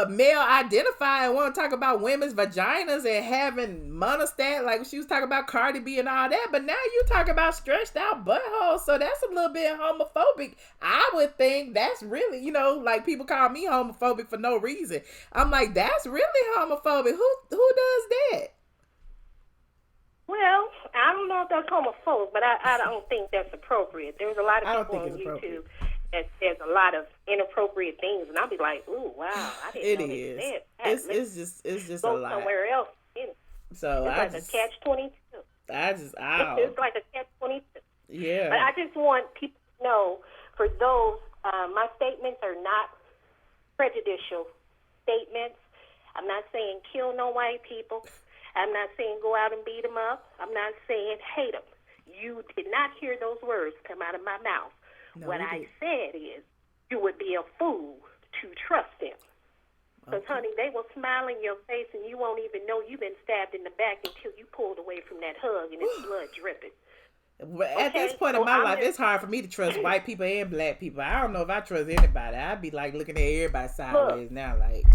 Speaker 2: male identified and want to talk about women's vaginas and having monostat, like she was talking about Cardi B and all that, but now you talk about stretched out buttholes, so that's a little bit homophobic. I would think that's really, like people call me homophobic for no reason. I'm like, that's really homophobic. Who does that?
Speaker 8: Well, I don't know if that's homophobic, but I don't think that's appropriate. There's a lot of people on YouTube that says a lot of inappropriate things, and I'll be like, ooh, wow, I didn't know they said that.
Speaker 2: It's just
Speaker 8: go
Speaker 2: a lot.
Speaker 8: somewhere else.
Speaker 2: So
Speaker 8: it's like a catch-22. It's like a catch-22.
Speaker 2: Yeah.
Speaker 8: But I just want people to know, for those, my statements are not prejudicial statements. I'm not saying kill no white people. I'm not saying go out and beat them up. I'm not saying hate them. You did not hear those words come out of my mouth.
Speaker 2: No,
Speaker 8: what I said is, you would be a fool to trust them. Because, honey, they will smile in your face and you won't even know you've been stabbed in the back until you pulled away from that hug and it's blood dripping.
Speaker 2: At this point in my life, it's hard for me to trust white people and black people. I don't know if I trust anybody. I'd be like looking at everybody sideways now, like.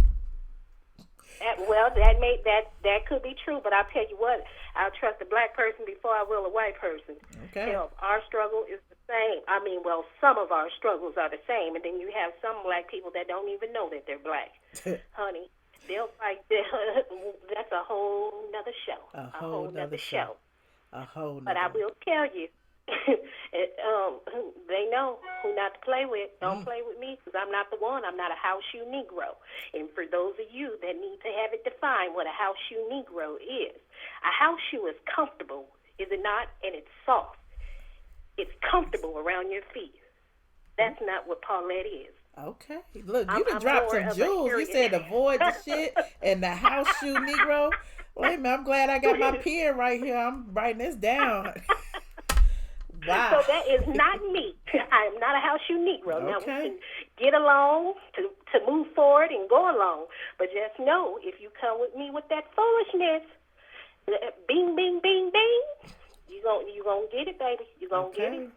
Speaker 8: Well, that could be true, but I'll tell you what, I'll trust a black person before I will a white person.
Speaker 2: Okay.
Speaker 8: Hell, our struggle is the same. I mean, well, some of our struggles are the same, and then you have some black people that don't even know that they're black. Honey, they'll fight. That's a whole nother show.
Speaker 2: A whole nother show.
Speaker 8: But I will tell you, they know who not to play with. Don't play with me, because I'm not the one. I'm not a house shoe Negro. And for those of you that need to have it defined what a house shoe Negro is, a house shoe is comfortable, is it not? And it's soft. It's comfortable around your feet. That's not what Paulette is.
Speaker 2: Okay. Look, you done dropped some jewels. You said avoid the shit and the house shoe Negro. Wait a minute, I'm glad I got my pen right here. I'm writing this down. Wow.
Speaker 8: So that is not me. I am not a house shoe Negro.
Speaker 2: Okay.
Speaker 8: Now we can get along to move forward and go along. But just know, if you come with me with that foolishness, bing, bing, bing, bing, you gonna get it, baby. You gonna get it.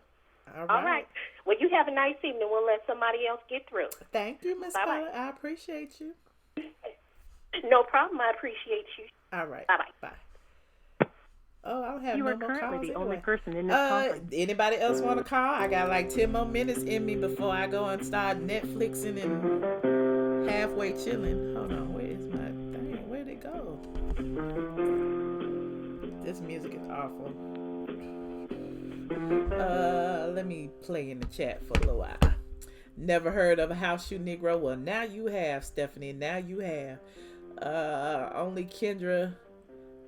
Speaker 8: All right. Well, you have a nice evening. We'll let somebody else get through.
Speaker 2: Thank you, Miss Paula. I appreciate you.
Speaker 8: No problem. I appreciate you.
Speaker 2: All right.
Speaker 8: Bye-bye.
Speaker 2: Bye. Oh, I don't have
Speaker 9: You
Speaker 2: no
Speaker 9: are
Speaker 2: more
Speaker 9: currently
Speaker 2: calls
Speaker 9: the
Speaker 2: anyway.
Speaker 9: only person in this conference.
Speaker 2: Anybody else want to call? I got like 10 more minutes in me before I go and start Netflixing and halfway chilling. Hold on, where is my thing? Where'd it go? This music is awful. Let me play in the chat for a little while. Never heard of a house shoe Negro? Well, now you have, Stephanie. Now you have. Only Kendra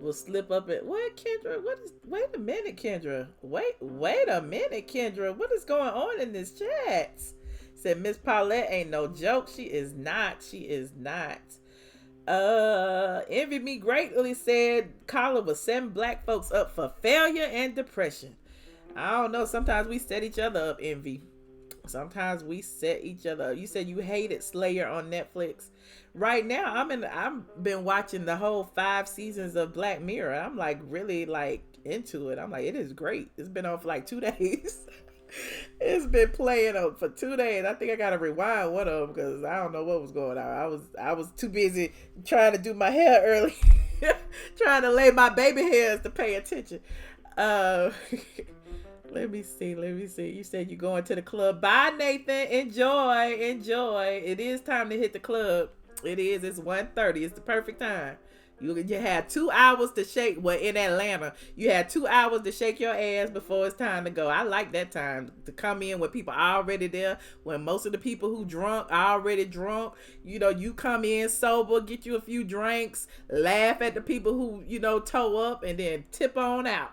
Speaker 2: will slip up at what, Kendra? Wait a minute, Kendra. Wait a minute, Kendra. What is going on in this chat? Said Miss Paulette ain't no joke. She is not. Envy Me Greatly said Carla was setting black folks up for failure and depression. I don't know. Sometimes we set each other up, Envy. Sometimes we set each other up. You said you hated Slayer on Netflix. Right now, I've been watching the whole 5 seasons of Black Mirror. I'm like really like into it. I'm like, it is great. It's been on for like 2 days. It's been playing on for 2 days. I think I gotta rewind one of them because I don't know what was going on. I was too busy trying to do my hair early, trying to lay my baby hairs to pay attention. Let me see. You said you're going to the club. Bye, Nathan. Enjoy. It is time to hit the club. It is. It's 1:30. It's the perfect time. You had 2 hours to shake. Well, in Atlanta, you had 2 hours to shake your ass before it's time to go. I like that time to come in when people are already there. When most of the people who drunk are already drunk. You know, you come in sober, get you a few drinks, laugh at the people who, toe up, and then tip on out.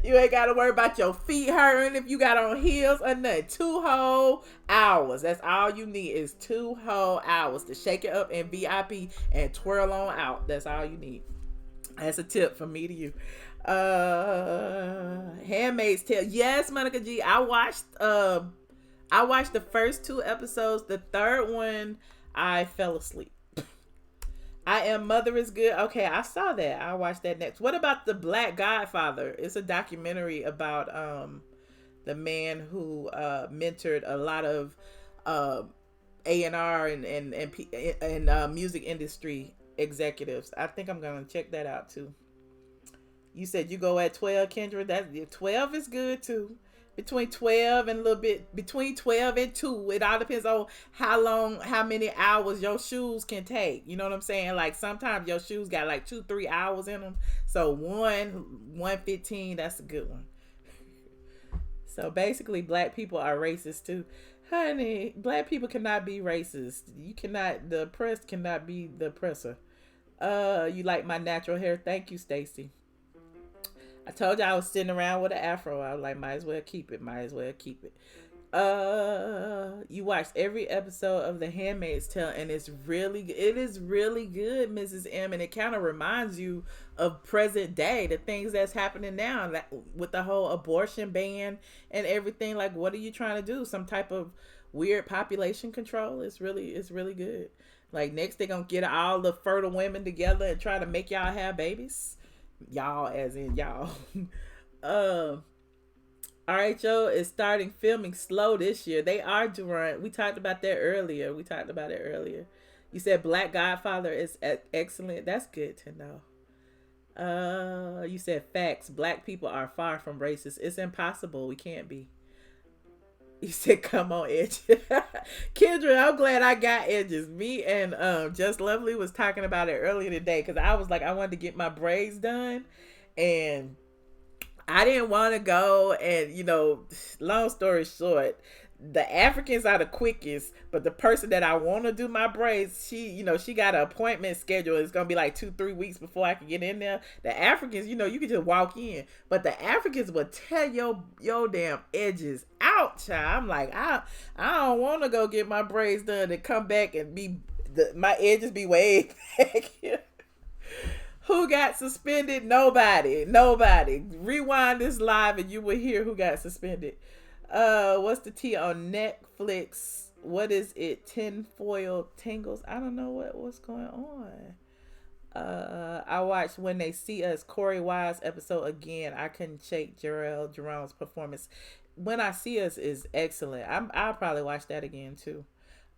Speaker 2: You ain't got to worry about your feet hurting if you got on heels or nothing. 2 whole hours. That's all you need is 2 whole hours to shake it up in VIP and twirl on out. That's all you need. That's a tip from me to you. Handmaid's Tale. Yes, Monica G. I watched the first 2 episodes. The third one, I fell asleep. I Am Mother is good. Okay, I saw that. I'll watch that next. What about The Black Godfather? It's a documentary about the man who mentored a lot of A&R and music industry executives. I think I'm gonna check that out too. You said you go at 12, Kendra. That 12 is good too. Between 12 and a little bit, between 12 and 2. It all depends on how many hours your shoes can take. You know what I'm saying? Like sometimes your shoes got like 2-3 hours in them. So 1:15, that's a good one. So basically black people are racist too. Honey, black people cannot be racist. The oppressed cannot be the oppressor. You like my natural hair? Thank you, Stacy. I told you I was sitting around with an afro. I was like, might as well keep it. You watched every episode of The Handmaid's Tale, and it is really good, Mrs. M. And it kind of reminds you of present day, the things that's happening now, like with the whole abortion ban and everything. Like, what are you trying to do? Some type of weird population control? It's really good. Like next, they're gonna get all the fertile women together and try to make y'all have babies. Y'all as in y'all. RHO is starting filming slow this year. They are doing. We talked about that earlier. You said Black Godfather is excellent. That's good to know. You said facts. Black people are far from racist. It's impossible. We can't be. You said, come on, Edge. Kendra, I'm glad I got edges. Me and Just Lovely was talking about it earlier today because I was like, I wanted to get my braids done. And I didn't want to go. And, long story short, the Africans are the quickest. But the person that I want to do my braids, she got an appointment schedule. It's going to be like 2-3 weeks before I can get in there. The Africans, you can just walk in. But the Africans will tear your damn edges out, child. I'm like, I don't want to go get my braids done and come back and my edges be way back here. Who got suspended? Nobody. Rewind this live and you will hear who got suspended. What's the tea on Netflix? What is it? Tinfoil tingles? I don't know what's going on. I watched When They See Us, Corey Wise episode again. I couldn't shake Jerome's performance. When I See Us is excellent. I'll probably watch that again too.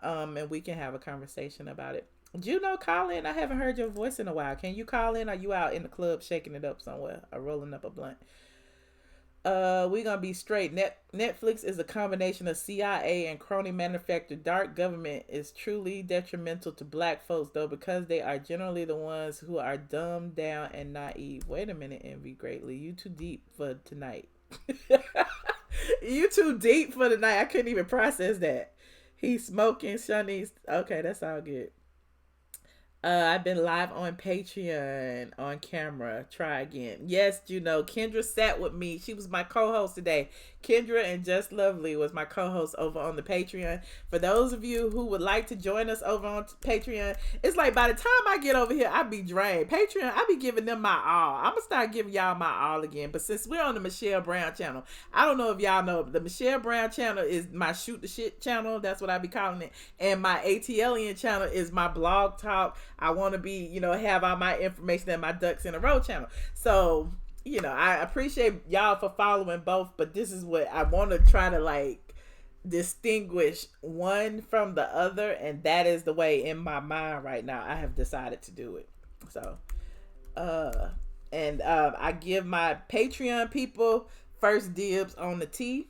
Speaker 2: And we can have a conversation about it. Do you know, call in? I haven't heard your voice in a while. Can you call in? Are you out in the club shaking it up somewhere or rolling up a blunt? We gonna be straight. Netflix is a combination of CIA and crony manufactured dark government is truly detrimental to black folks though, because they are generally the ones who are dumbed down and naive. Wait a minute, Envy Greatly. You too deep for tonight. You too deep for tonight. I couldn't even process that. He's smoking, Shanice. Okay, that's all good. I've been live on Patreon on camera. Try again. Yes, Kendra sat with me. She was my co-host today. Kendra and Just Lovely was my co-host over on the Patreon. For those of you who would like to join us over on Patreon, it's like by the time I get over here, I be drained. Patreon, I be giving them my all. I'm gonna start giving y'all my all again. But since we're on the Michelle Brown channel, I don't know if y'all know, the Michelle Brown channel is my shoot the shit channel. That's what I be calling it. And my ATLien channel is my blog talk. I want to be, have all my information and my ducks in a row channel. So, I appreciate y'all for following both, but this is what I want to try to distinguish one from the other. And that is the way in my mind right now I have decided to do it. So, I give my Patreon people first dibs on the tea.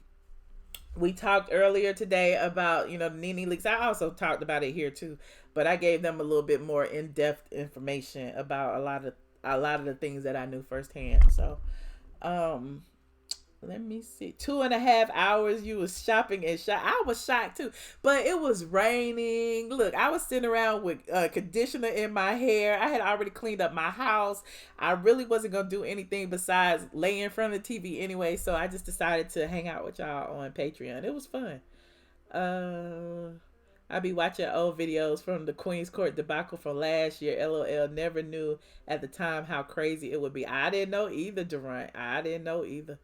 Speaker 2: We talked earlier today about, the Nene leaks. I also talked about it here too, but I gave them a little bit more in-depth information about a lot of the things that I knew firsthand. So, let me see. 2.5 hours you was shopping and I was shocked too, but it was raining. Look, I was sitting around with conditioner in my hair. I had already cleaned up my house. I really wasn't going to do anything besides lay in front of the TV anyway. So I just decided to hang out with y'all on Patreon. It was fun. I be watching old videos from the Queen's Court debacle from last year. LOL, never knew at the time how crazy it would be. I didn't know either, Durant. I didn't know either.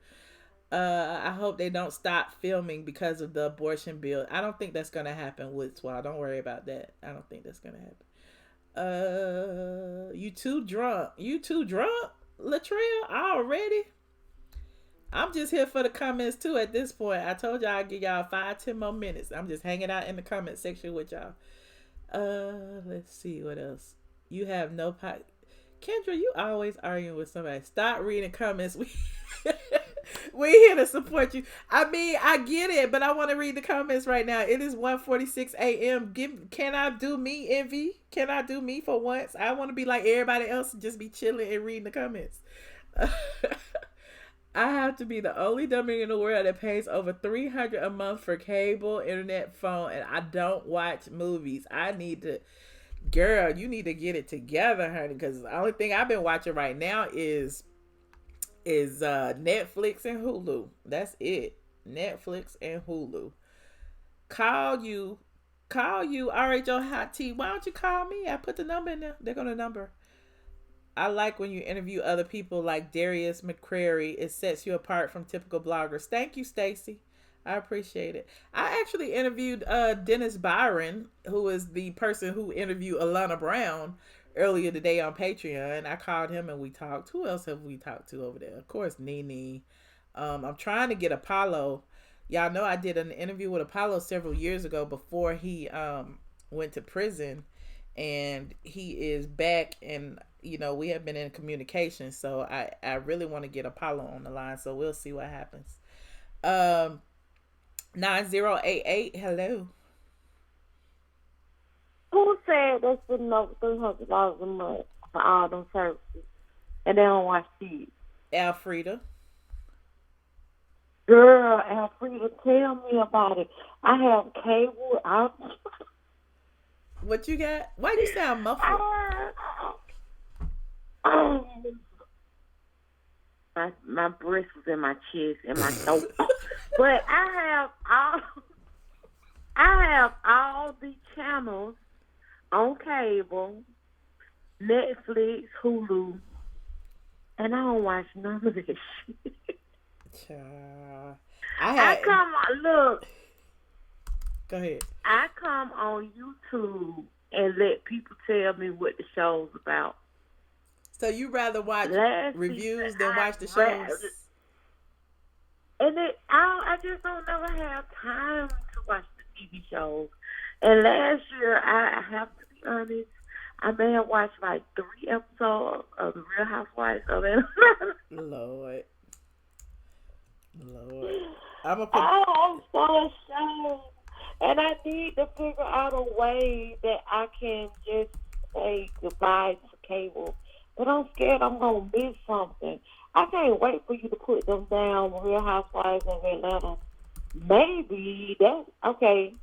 Speaker 2: I hope they don't stop filming because of the abortion bill. I don't think that's going to happen, Woodswell. Don't worry about that. I don't think that's going to happen. You too drunk. You too drunk, Latrell, already? I'm just here for the comments too at this point. I told y'all I'd give y'all 5-10 more minutes. I'm just hanging out in the comment section with y'all. Let's see what else. You have no pot. Kendra, you always arguing with somebody. Stop reading comments. We here to support you. I mean, I get it, but I want to read the comments right now. It is 1:46 a.m. Can I do me, Envy? Can I do me for once? I want to be like everybody else and just be chilling and reading the comments. I have to be the only dummy in the world that pays over $300 a month for cable, internet, phone, and I don't watch movies. I need to, girl, you need to get it together, honey, because the only thing I've been watching right now is Netflix and Hulu. That's it. Netflix and Hulu. Call you RHOA Hot Tea. Why don't you call me? I put the number in there. They're gonna number. I like when you interview other people like Darius McCrary. It sets you apart from typical bloggers. Thank you, Stacy. I appreciate it. I actually interviewed Dennis Byron, who is the person who interviewed Alana Brown earlier today on Patreon. I called him and we talked. Who else have we talked to over there? Of course, Nene. I'm trying to get Apollo. Y'all know I did an interview with Apollo several years ago before he went to prison, and he is back, and we have been in communication, so I really want to get Apollo on the line, so we'll see what happens. 9088, hello.
Speaker 4: Who said they spending over $300 a month for all them services and they don't watch TV?
Speaker 2: Alfreda.
Speaker 4: Girl, Alfreda, tell me about it. I have cable.
Speaker 2: What you got? Why you sound muffled?
Speaker 4: My breast was in my chest and my throat. But I have all the channels on cable, Netflix, Hulu, and I don't watch none of this shit. Look.
Speaker 2: Go ahead.
Speaker 4: I come on YouTube and let people tell me what the show's about.
Speaker 2: So you rather watch
Speaker 4: Last
Speaker 2: reviews
Speaker 4: season,
Speaker 2: than watch the shows?
Speaker 4: And I just don't never have time to watch the TV shows. And last year, I have to be honest, I may have watched like 3 episodes of The Real Housewives of Atlanta.
Speaker 2: Lord.
Speaker 4: I'm so ashamed. And I need to figure out a way that I can just say goodbye to cable. But I'm scared I'm going to miss something. I can't wait for you to put them down, Real Housewives of Atlanta. Maybe that's okay.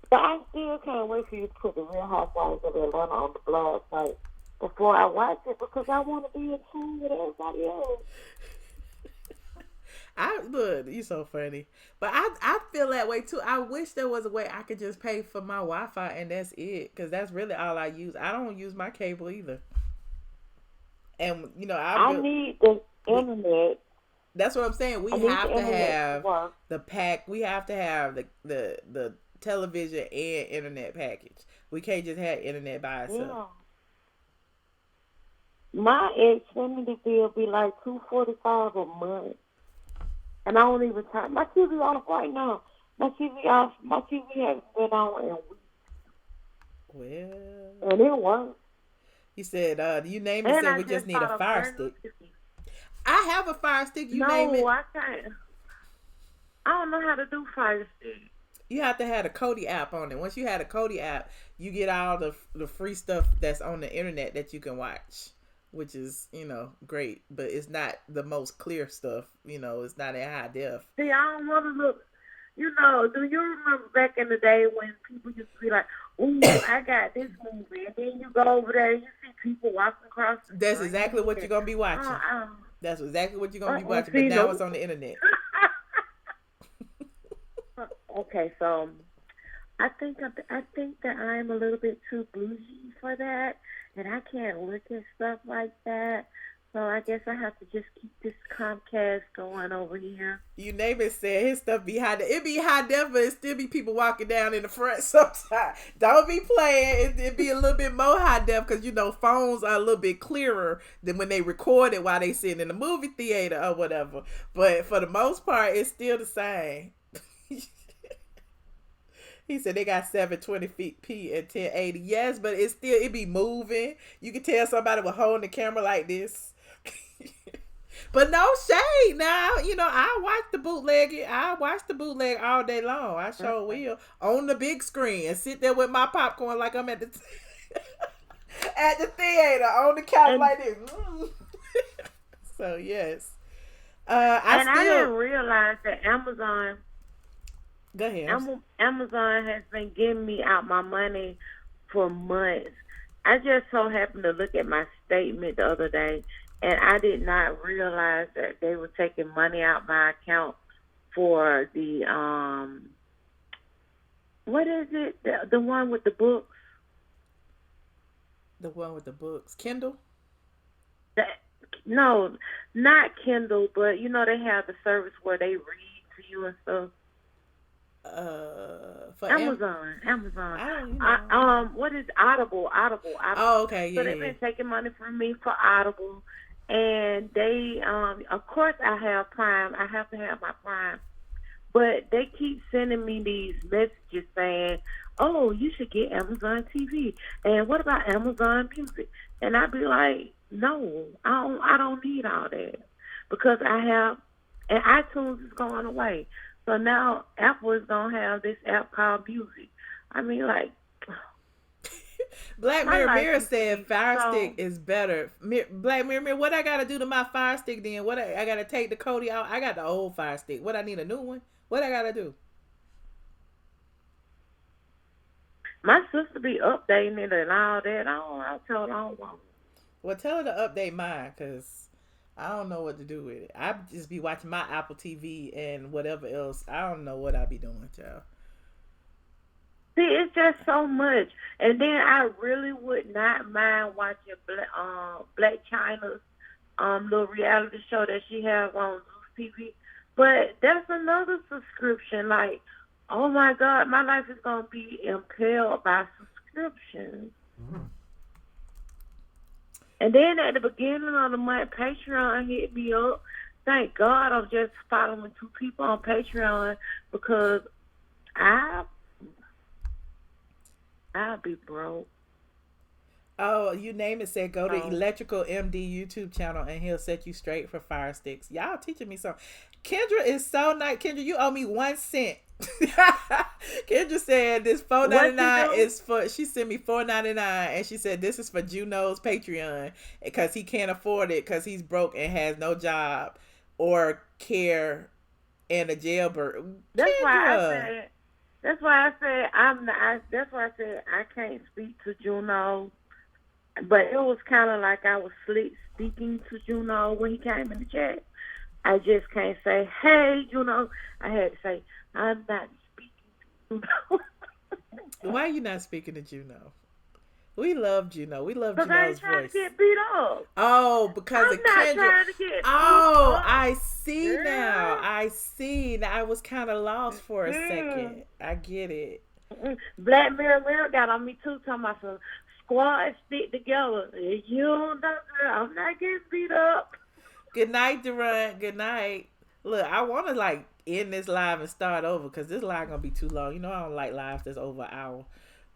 Speaker 4: But I still can't wait for you to put the Real Housewives of Atlanta on the blog site before I watch it because I want to be in tune with everybody else.
Speaker 2: Look, you so funny. But I feel that way too. I wish there was a way I could just pay for my Wi-Fi and that's it. Because that's really all I use. I don't use my cable either. And, you know, I
Speaker 4: need the internet.
Speaker 2: That's what I'm saying. We have to have the pack. We have to have the television and internet package. We can't just have internet by itself.
Speaker 4: Yeah. My Xfinity bill be like $245 a month. And I don't even turn my TV off right now. My TV off. My TV hasn't been on in weeks.
Speaker 2: Well,
Speaker 4: and it works.
Speaker 2: He said, you name it, said we just need a fire stick. I have a fire stick. You name it.
Speaker 4: No, I can't. I don't know how to do fire stick.
Speaker 2: You have to have a Kodi app on it. Once you have a Kodi app, you get all the free stuff that's on the internet that you can watch, which is, you know, great. But it's not the most clear stuff. You know, it's not in high def.
Speaker 4: See, I don't want to look. You know, do you remember back in the day when people used to be like, "Ooh, I got this movie," and then you go over there and you see people walking across the
Speaker 2: That's
Speaker 4: street.
Speaker 2: exactly what you're gonna be watching. That's exactly what you're gonna be watching. But now it's on the internet.
Speaker 4: Okay, so I think that I'm a little bit too bougie for that, and I can't look at stuff like that. So I guess I have to just keep this Comcast going over here.
Speaker 2: You name it, said his stuff be high def. It be high def, but it still be people walking down in the front sometimes. Don't be playing. It be a little bit more high def because, you know, phones are a little bit clearer than when they record it while they sitting in the movie theater or whatever. But for the most part, it's still the same. He said they got 720p and 1080. Yes, but it be moving. You can tell somebody was holding the camera like this. But no shade now. You know, I watch the bootleg all day long. I sure will. On the big screen and sit there with my popcorn like I'm at the at the theater on the couch like this. So yes. I
Speaker 4: didn't realize that Amazon.
Speaker 2: Go ahead.
Speaker 4: Amazon has been giving me out my money for months. I just so happened to look at my statement the other day, and I did not realize that they were taking money out my account for the what is it? The one with the books.
Speaker 2: The one with the books, Kindle.
Speaker 4: No, not Kindle, but you know they have the service where they read to you and stuff.
Speaker 2: For
Speaker 4: Amazon. What is Audible?
Speaker 2: Oh, okay, yeah.
Speaker 4: So they've been taking money from me for Audible, and they, of course, I have Prime. I have to have my Prime, but they keep sending me these messages saying, "Oh, you should get Amazon TV." And what about Amazon Music? And I'd be like, "No, I don't need all that because I have, and iTunes is going away." So now Apple is going to have this app called Music. I mean, like...
Speaker 2: Black Mirror said Fire Stick is better. Black Mirror, what I got to do to my Fire Stick then? What I got to take the Kodi out? I got the old Fire Stick. What, I need a new one? What I got to do?
Speaker 4: My sister be updating it and all that. I told her I don't want it.
Speaker 2: Well, tell her to update mine because... I don't know what to do with it. I just be watching my Apple TV and whatever else. I don't know what I be doing, child.
Speaker 4: See, it's just so much. And then I really would not mind watching Black China's little reality show that she has on Zeus TV. But that's another subscription. Like, oh my God, my life is going to be impelled by subscriptions. Mm-hmm. And then at the beginning of the month, Patreon hit me up. Thank God I'm just following 2 people on Patreon because I'll be broke.
Speaker 2: Oh, you name it said go to Electrical MD YouTube channel and he'll set you straight for fire sticks. Y'all teaching me something. Kendra is so nice. Kendra, you owe me 1 cent. Kendra said this $4.99 is for, she sent me $4.99 and she said this is for Juno's Patreon because he can't afford it because he's broke and has no job or care and a jailbird.
Speaker 4: That's why I said I can't speak to Juno. But it was kind of like I was speaking to Juno when he came in the chat. I just can't say, hey, Juno. I had to say, I'm not speaking to Juno.
Speaker 2: Why are you not speaking to Juno? We love Juno. We love Juno's voice.
Speaker 4: Because I ain't trying to get beat up.
Speaker 2: Oh, because of Kendra.
Speaker 4: I'm not trying to get
Speaker 2: I see now. I see. Now, I was kind of lost for a second. I get it.
Speaker 4: Black Mirror got on me too, talking about some squad stick together. You don't know, girl. I'm not getting beat up.
Speaker 2: Good night, Durant. Good night. Look, I want to end this live and start over because this live gonna be too long. You know I don't like lives that's over an hour.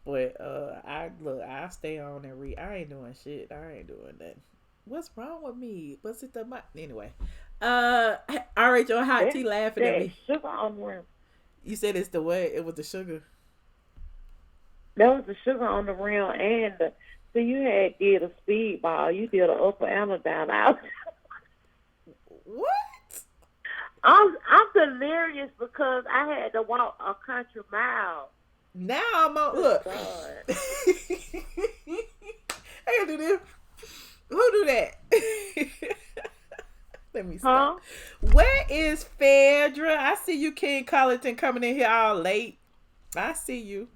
Speaker 2: But I stay on and read. I ain't doing shit. I ain't doing that. What's wrong with me? Was it the anyway? RHOA hot tea laughing at me.
Speaker 4: Sugar on the rim.
Speaker 2: You said it's the what? It was the sugar.
Speaker 4: That was the sugar on the rim, and so you did a speedball. You did an upper and a down out.
Speaker 2: What?
Speaker 4: I'm delirious because I had to walk a country mile.
Speaker 2: Now I'm on. Look. I gotta do this. Who do that? Let me stop. Where is Phaedra? I see you, King Colleton, coming in here all late. I see you.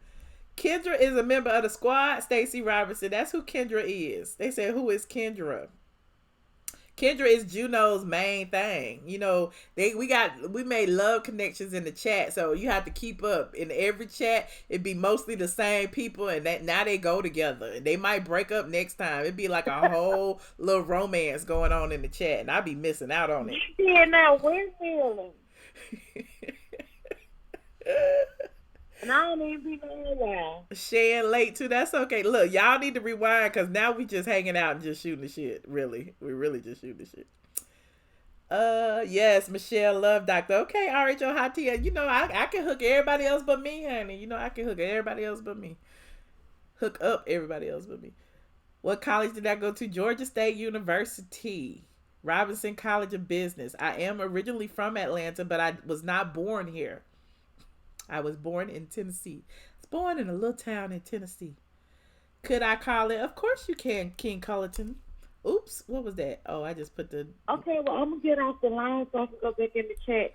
Speaker 2: Kendra is a member of the squad. Stacey Robinson. That's who Kendra is. They said, who is Kendra? Kendra is Juno's main thing. You know, we made love connections in the chat, so you have to keep up. In every chat, it'd be mostly the same people, and now they go together. They might break up next time. It'd be like a whole little romance going on in the chat, and I'd be missing out on it.
Speaker 4: Yeah, now we're feeling. And I don't even be knowing why.
Speaker 2: Shan late too. That's okay. Look, y'all need to rewind because now we just hanging out and just shooting the shit. Really, we really just shooting the shit. Yes, Michelle Love Doctor. Okay, RHO Hot Tea. You know, I can hook everybody else but me, honey. You know, I can hook everybody else but me. Hook up everybody else but me. What college did I go to? Georgia State University. Robinson College of Business. I am originally from Atlanta, but I was not born here. I was born in Tennessee. I was born in a little town in Tennessee. Could I call it? Of course you can, King Colleton. Oops, what was that? Oh, I just put the...
Speaker 4: Okay, well, I'm going to get off the line so I can go back in the chat.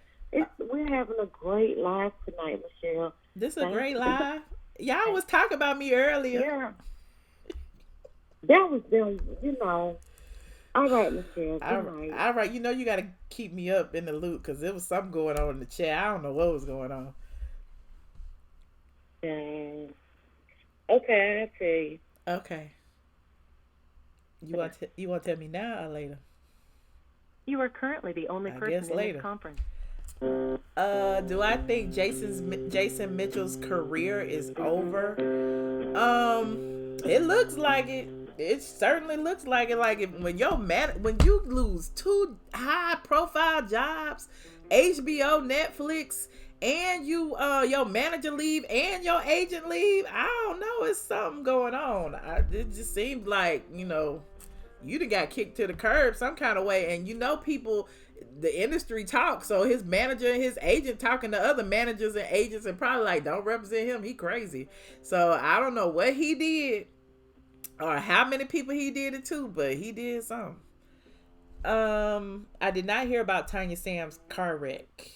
Speaker 4: We're having a great live tonight, Michelle.
Speaker 2: This is a great live? Y'all was talking about me earlier.
Speaker 4: Yeah. That was them, you know. All right, Michelle.
Speaker 2: All right. You know you got to keep me up in the loop because there was something going on in the chat. I don't know what was going on.
Speaker 4: Okay, I'll tell you.
Speaker 2: Okay. You want to tell me now or later?
Speaker 9: You are currently the only person in this conference.
Speaker 2: Do I think Jason Mitchell's career is over? It looks like it. It certainly looks like it. Like when you lose 2 high-profile jobs, HBO, Netflix, and your manager leave and your agent leave, I don't know, it's something going on. It just seems like, you know, you done got kicked to the curb some kind of way. And you know, people, the industry talks, so his manager and his agent talking to other managers and agents and probably like, don't represent him, he crazy. So I don't know what he did or how many people he did it to, but he did something. I did not hear about Tanya Sam's car wreck.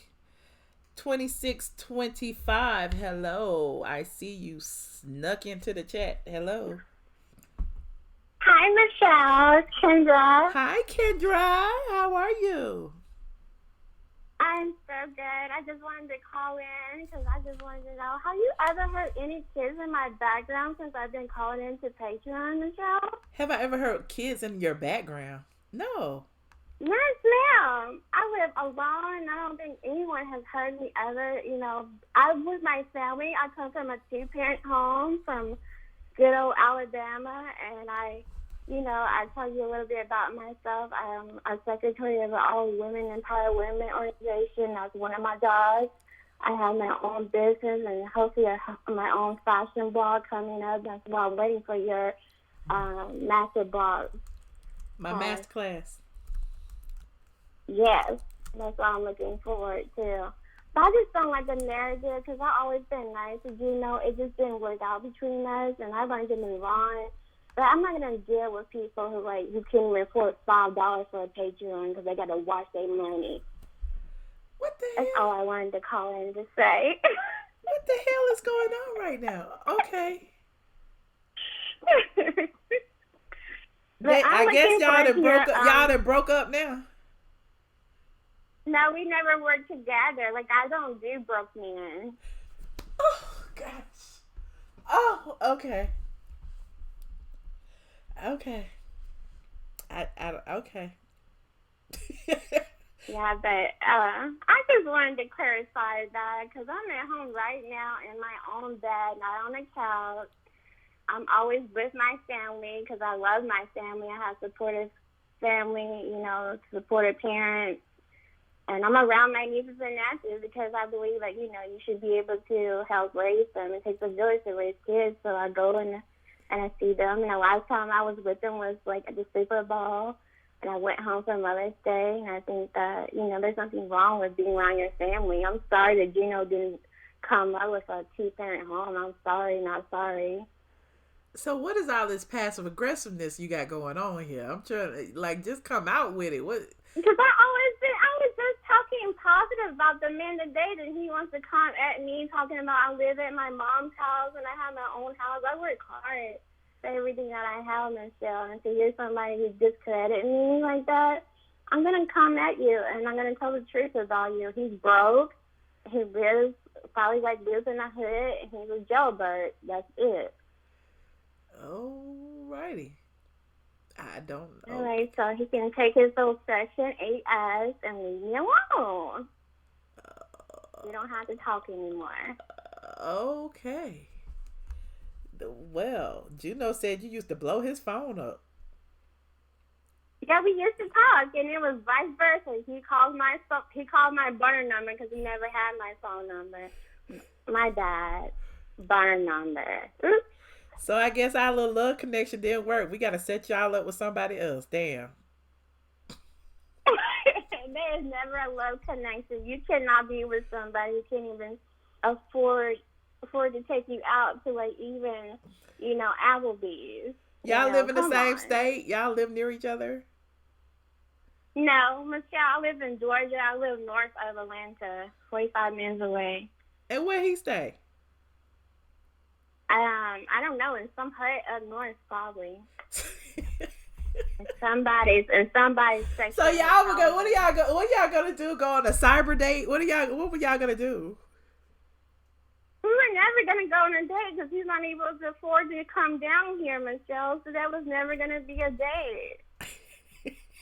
Speaker 2: 2625, hello. I see you snuck into the chat. Hello.
Speaker 10: Hi, Michelle. Kendra.
Speaker 2: Hi, Kendra. How are you?
Speaker 10: I'm so good. I just wanted to call in because I just wanted to know, have you ever heard any kids in my background since I've been calling into Patreon, Michelle?
Speaker 2: Have I ever heard kids in your background? No.
Speaker 10: Yes, ma'am. I live alone. I don't think anyone has heard me ever. You know, I'm with my family. I come from a 2-parent home from good old Alabama, and I tell you a little bit about myself. I am a secretary of the All Women Empower Women organization. That's one of my jobs. I have my own business and hopefully my own fashion blog coming up. That's why I'm waiting for your master blog.
Speaker 2: My master class.
Speaker 10: Yes, that's what I'm looking forward to. But I just don't like the narrative because I've always been nice. It just didn't work out between us, and I learned to move on. But I'm not going to deal with people who can't even afford $5 for a Patreon because they got to watch their money.
Speaker 2: What the hell?
Speaker 10: That's all I wanted to call in to say.
Speaker 2: What the hell is going on right now? Okay. I guess y'all done broke up now.
Speaker 10: No, we never worked together. I don't do broke men.
Speaker 2: Oh, gosh. Oh, okay. Okay. Okay.
Speaker 10: Yeah, but I just wanted to clarify that because I'm at home right now in my own bed, not on a couch. I'm always with my family because I love my family. I have supportive family, supportive parents. And I'm around my nieces and nephews because I believe that, you should be able to help raise them. It takes a village to raise kids. So I go and I see them. And the last time I was with them was at the Super Bowl. And I went home for Mother's Day. And I think that, there's nothing wrong with being around your family. I'm sorry that Gino didn't come up with a 2-parent home. I'm sorry, not sorry.
Speaker 2: So what is all this passive aggressiveness you got going on here? I'm trying to, just come out with it. What?
Speaker 10: Because I was just talking positive about the man today that he wants to come at me talking about I live at my mom's house and I have my own house. I work hard for everything that I have, Michelle. And to hear somebody who discredited me like that, I'm going to come at you and I'm going to tell the truth about you. He's broke. He probably lives in the hood, and he's a jailbird. That's it.
Speaker 2: Alrighty. I don't know.
Speaker 10: All right, so he can take his little Section 8 ass and leave me alone. We don't have to talk anymore.
Speaker 2: Okay. Well, Juno said you used to blow his phone up.
Speaker 10: Yeah, we used to talk, and it was vice versa. He called my burner number because he never had my phone number. My dad, burner number. Oops.
Speaker 2: So I guess our little love connection didn't work. We got to set y'all up with somebody else. Damn.
Speaker 10: There is never a love connection. You cannot be with somebody who can't even afford to take you out to even, Applebee's.
Speaker 2: Y'all live in the same state? Y'all live near each other?
Speaker 10: No, Michelle, I live in Georgia. I live north of Atlanta, 45 minutes away.
Speaker 2: And where he stay?
Speaker 10: I don't know, in some hut up north, probably. in somebody's section.
Speaker 2: So y'all will go. What y'all gonna do? Go on a cyber date? What were y'all gonna do?
Speaker 10: We were never gonna go on a date because he's not able to afford to come down here, Michelle. So that was never gonna be a date.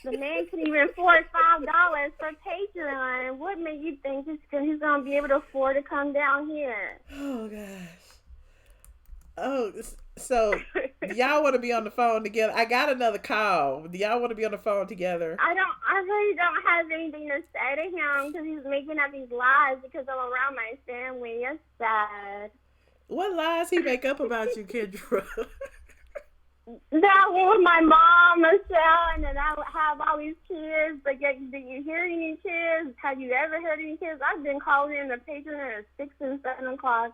Speaker 10: The man can even afford $5 for Patreon. What made you think he's gonna be able to afford to come down here?
Speaker 2: Oh gosh. Oh, so y'all want to be on the phone together? I got another call. Do y'all want to be on the phone together?
Speaker 10: I really don't have anything to say to him because he's making up these lies because I'm around my family. It's sad.
Speaker 2: What lies he make up about you, Kendra?
Speaker 10: That was my mom, Michelle, and then I have all these kids. But do you hear any kids? Have you ever heard any kids? I've been calling in the Patreon at 6 and 7 o'clock.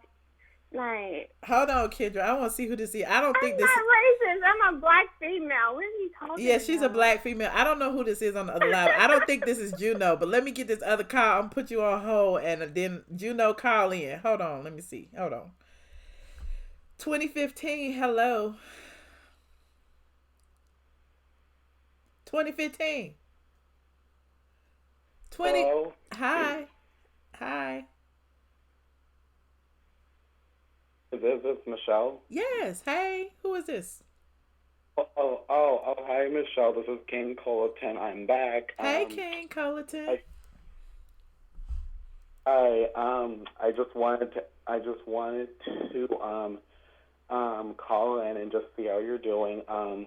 Speaker 10: Night.
Speaker 2: Hold on, Kendra. I want to see who this is. I don't think this.
Speaker 10: I'm not racist. I'm a black female. What are you talking about?
Speaker 2: Yeah, she's a black female. I don't know who this is on the other line. I don't think this is Juno, but let me get this other call. I'm gonna put you on hold, and then Juno call in. Hold on. Let me see. Hold on. 2015. Hello. 2015. 20.
Speaker 11: Hello?
Speaker 2: Hi. Hi.
Speaker 11: Is this Michelle?
Speaker 2: Yes. Hey, who is this?
Speaker 11: Hi, Michelle. This is King Colleton. I'm back.
Speaker 2: Hey, King Colleton.
Speaker 11: I just wanted to call in and just see how you're doing. I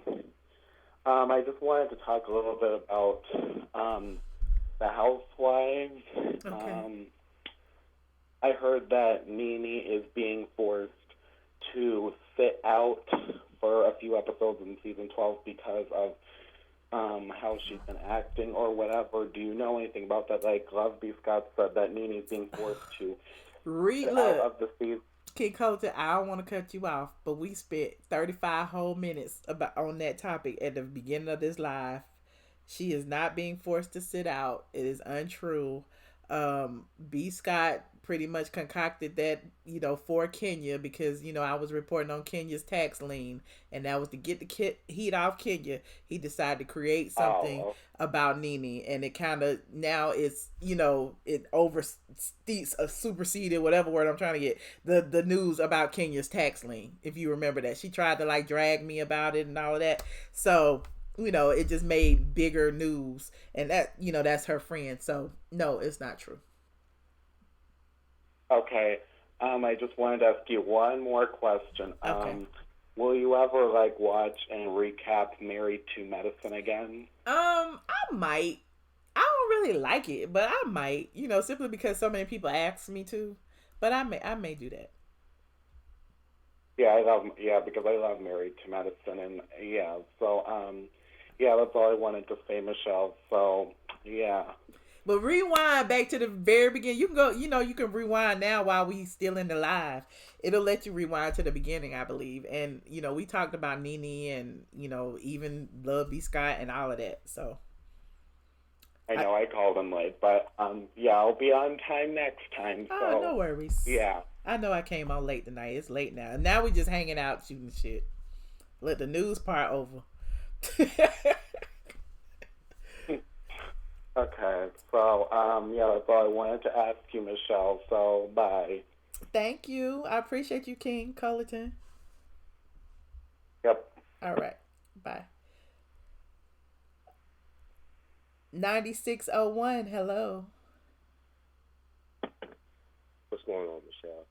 Speaker 11: just wanted to talk a little bit about the Housewives.
Speaker 2: Okay.
Speaker 11: I heard that Nene is being forced to sit out for a few episodes in season 12 because of how she's been acting or whatever. Do you know anything about that? Like, Love B. Scott said that Nene's being forced to sit out of the season.
Speaker 2: King Colton, I don't want to cut you off, but we spent 35 whole minutes on that topic at the beginning of this live. She is not being forced to sit out. It is untrue. B. Scott pretty much concocted that, for Kenya because, I was reporting on Kenya's tax lien, and that was to get the heat off Kenya. He decided to create something about Nene, and it kind of now it's, it superseded whatever word I'm trying to get the news about Kenya's tax lien. If you remember that, she tried to drag me about it and all of that. So, it just made bigger news, and that, that's her friend. So no, it's not true.
Speaker 11: Okay. I just wanted to ask you one more question.
Speaker 2: Okay.
Speaker 11: Will you ever watch and recap Married to Medicine again?
Speaker 2: I might. I don't really like it, but I might, simply because so many people ask me to. But I may do that.
Speaker 11: Because I love Married to Medicine, and so that's all I wanted to say, Michelle. So
Speaker 2: But rewind back to the very beginning. You can go, you can rewind now while we still in the live. It'll let you rewind to the beginning, I believe. And, we talked about Nene and, even Love B. Scott and all of that. So
Speaker 11: I know I called him late, but I'll be on time next time. So,
Speaker 2: oh, no worries.
Speaker 11: Yeah.
Speaker 2: I know I came on late tonight. It's late now. Now we just hanging out shooting shit. Let the news part over.
Speaker 11: Okay, so, that's all I wanted to ask you, Michelle, so bye.
Speaker 2: Thank you. I appreciate you, King Colleton.
Speaker 11: Yep.
Speaker 2: All right, bye. 9601, hello.
Speaker 12: What's going on, Michelle?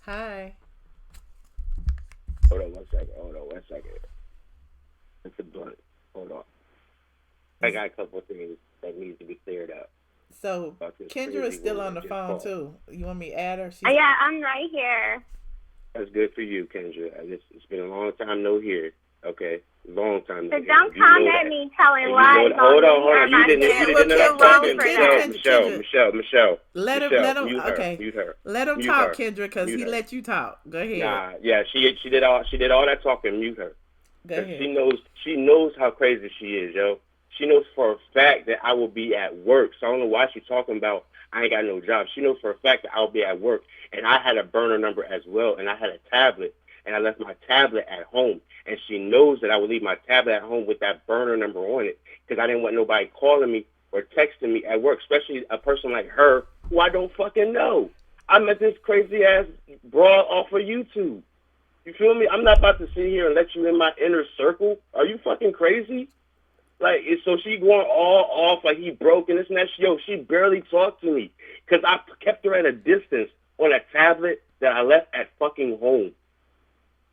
Speaker 2: Hi.
Speaker 12: Hold on one second. It's a blunt. Hold on. I got a couple of things that needs to be cleared up.
Speaker 2: So Kendra is still on the phone too. You want me to add her?
Speaker 10: Yeah, I'm right here.
Speaker 12: That's good for you, Kendra. It's been a long time no hear. Okay, long time no
Speaker 10: So
Speaker 12: hear.
Speaker 10: don't come at me telling lies.
Speaker 12: Hold on. You didn't Michelle.
Speaker 2: Let him.
Speaker 12: Mute
Speaker 2: Okay.
Speaker 12: Mute her.
Speaker 2: Let him talk, Kendra, because he let you talk. Go ahead.
Speaker 12: Nah, yeah, she did all that talking. Mute her.
Speaker 2: Go ahead.
Speaker 12: She knows how crazy she is, yo. She knows for a fact that I will be at work. So I don't know why she's talking about I ain't got no job. She knows for a fact that I'll be at work. And I had a burner number as well. And I had a tablet. And I left my tablet at home. And she knows that I would leave my tablet at home with that burner number on it. Because I didn't want nobody calling me or texting me at work. Especially a person like her who I don't fucking know. I met this crazy ass broad off of YouTube. You feel me? I'm not about to sit here and let you in my inner circle. Are you fucking crazy? So she going all off like he broke and this and that. She barely talked to me because I kept her at a distance on a tablet that I left at fucking home.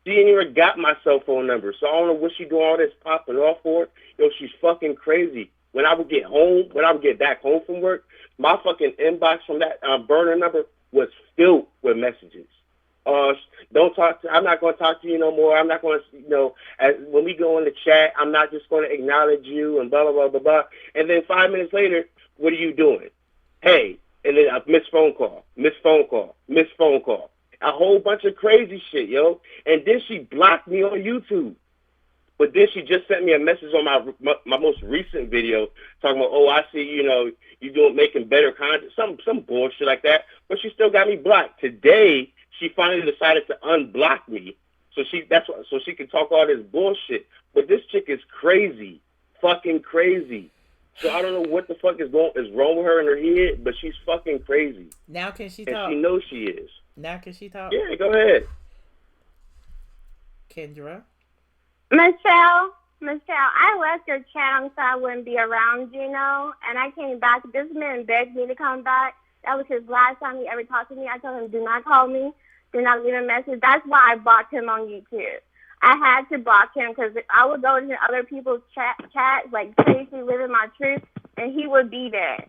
Speaker 12: She ain't even got my cell phone number, so I don't know what she doing all this popping off for. She's fucking crazy. When I would get back home from work, my fucking inbox from that burner number was filled with messages. Don't talk to. I'm not going to talk to you no more. I'm not going to, when we go in the chat, I'm not just going to acknowledge you and blah, blah, blah, blah, blah. And then 5 minutes later, what are you doing? Hey, and then a missed phone call. A whole bunch of crazy shit, yo. And then she blocked me on YouTube. But then she just sent me a message on my most recent video talking about, I see, you making better content, some bullshit like that. But she still got me blocked. Today, she finally decided to unblock me, so she can talk all this bullshit. But this chick is crazy, fucking crazy. So I don't know what the fuck is wrong with her in her head, but she's fucking crazy.
Speaker 2: Now can she
Speaker 12: and
Speaker 2: talk?
Speaker 12: She knows she is.
Speaker 2: Now can she talk?
Speaker 12: Yeah, go ahead.
Speaker 2: Kendra?
Speaker 10: Michelle, I left your channel so I wouldn't be around, you know, and I came back. This man begged me to come back. That was his last time he ever talked to me. I told him, do not call me. Do not leave a message. That's why I blocked him on YouTube. I had to block him because I would go into other people's chat like Tracy living my truth, and he would be there.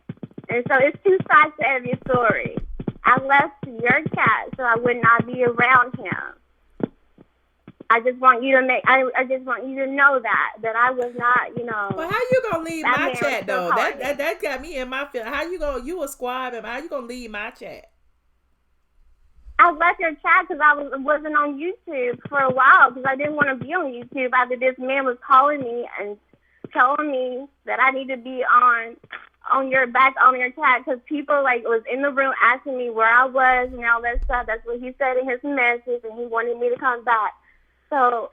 Speaker 10: And so it's two sides to every story. I left your chat so I would not be around him. I just want you to I just want you to know that I was not, you know.
Speaker 2: Well, how you gonna leave my chat though? That got me in my feeling. You a squad, and how you gonna leave my chat?
Speaker 10: I left your chat because I wasn't on YouTube for a while because I didn't want to be on YouTube after this man was calling me and telling me that I need to be on your chat because people like was in the room asking me where I was and all that stuff. That's what he said in his message, and he wanted me to come back. So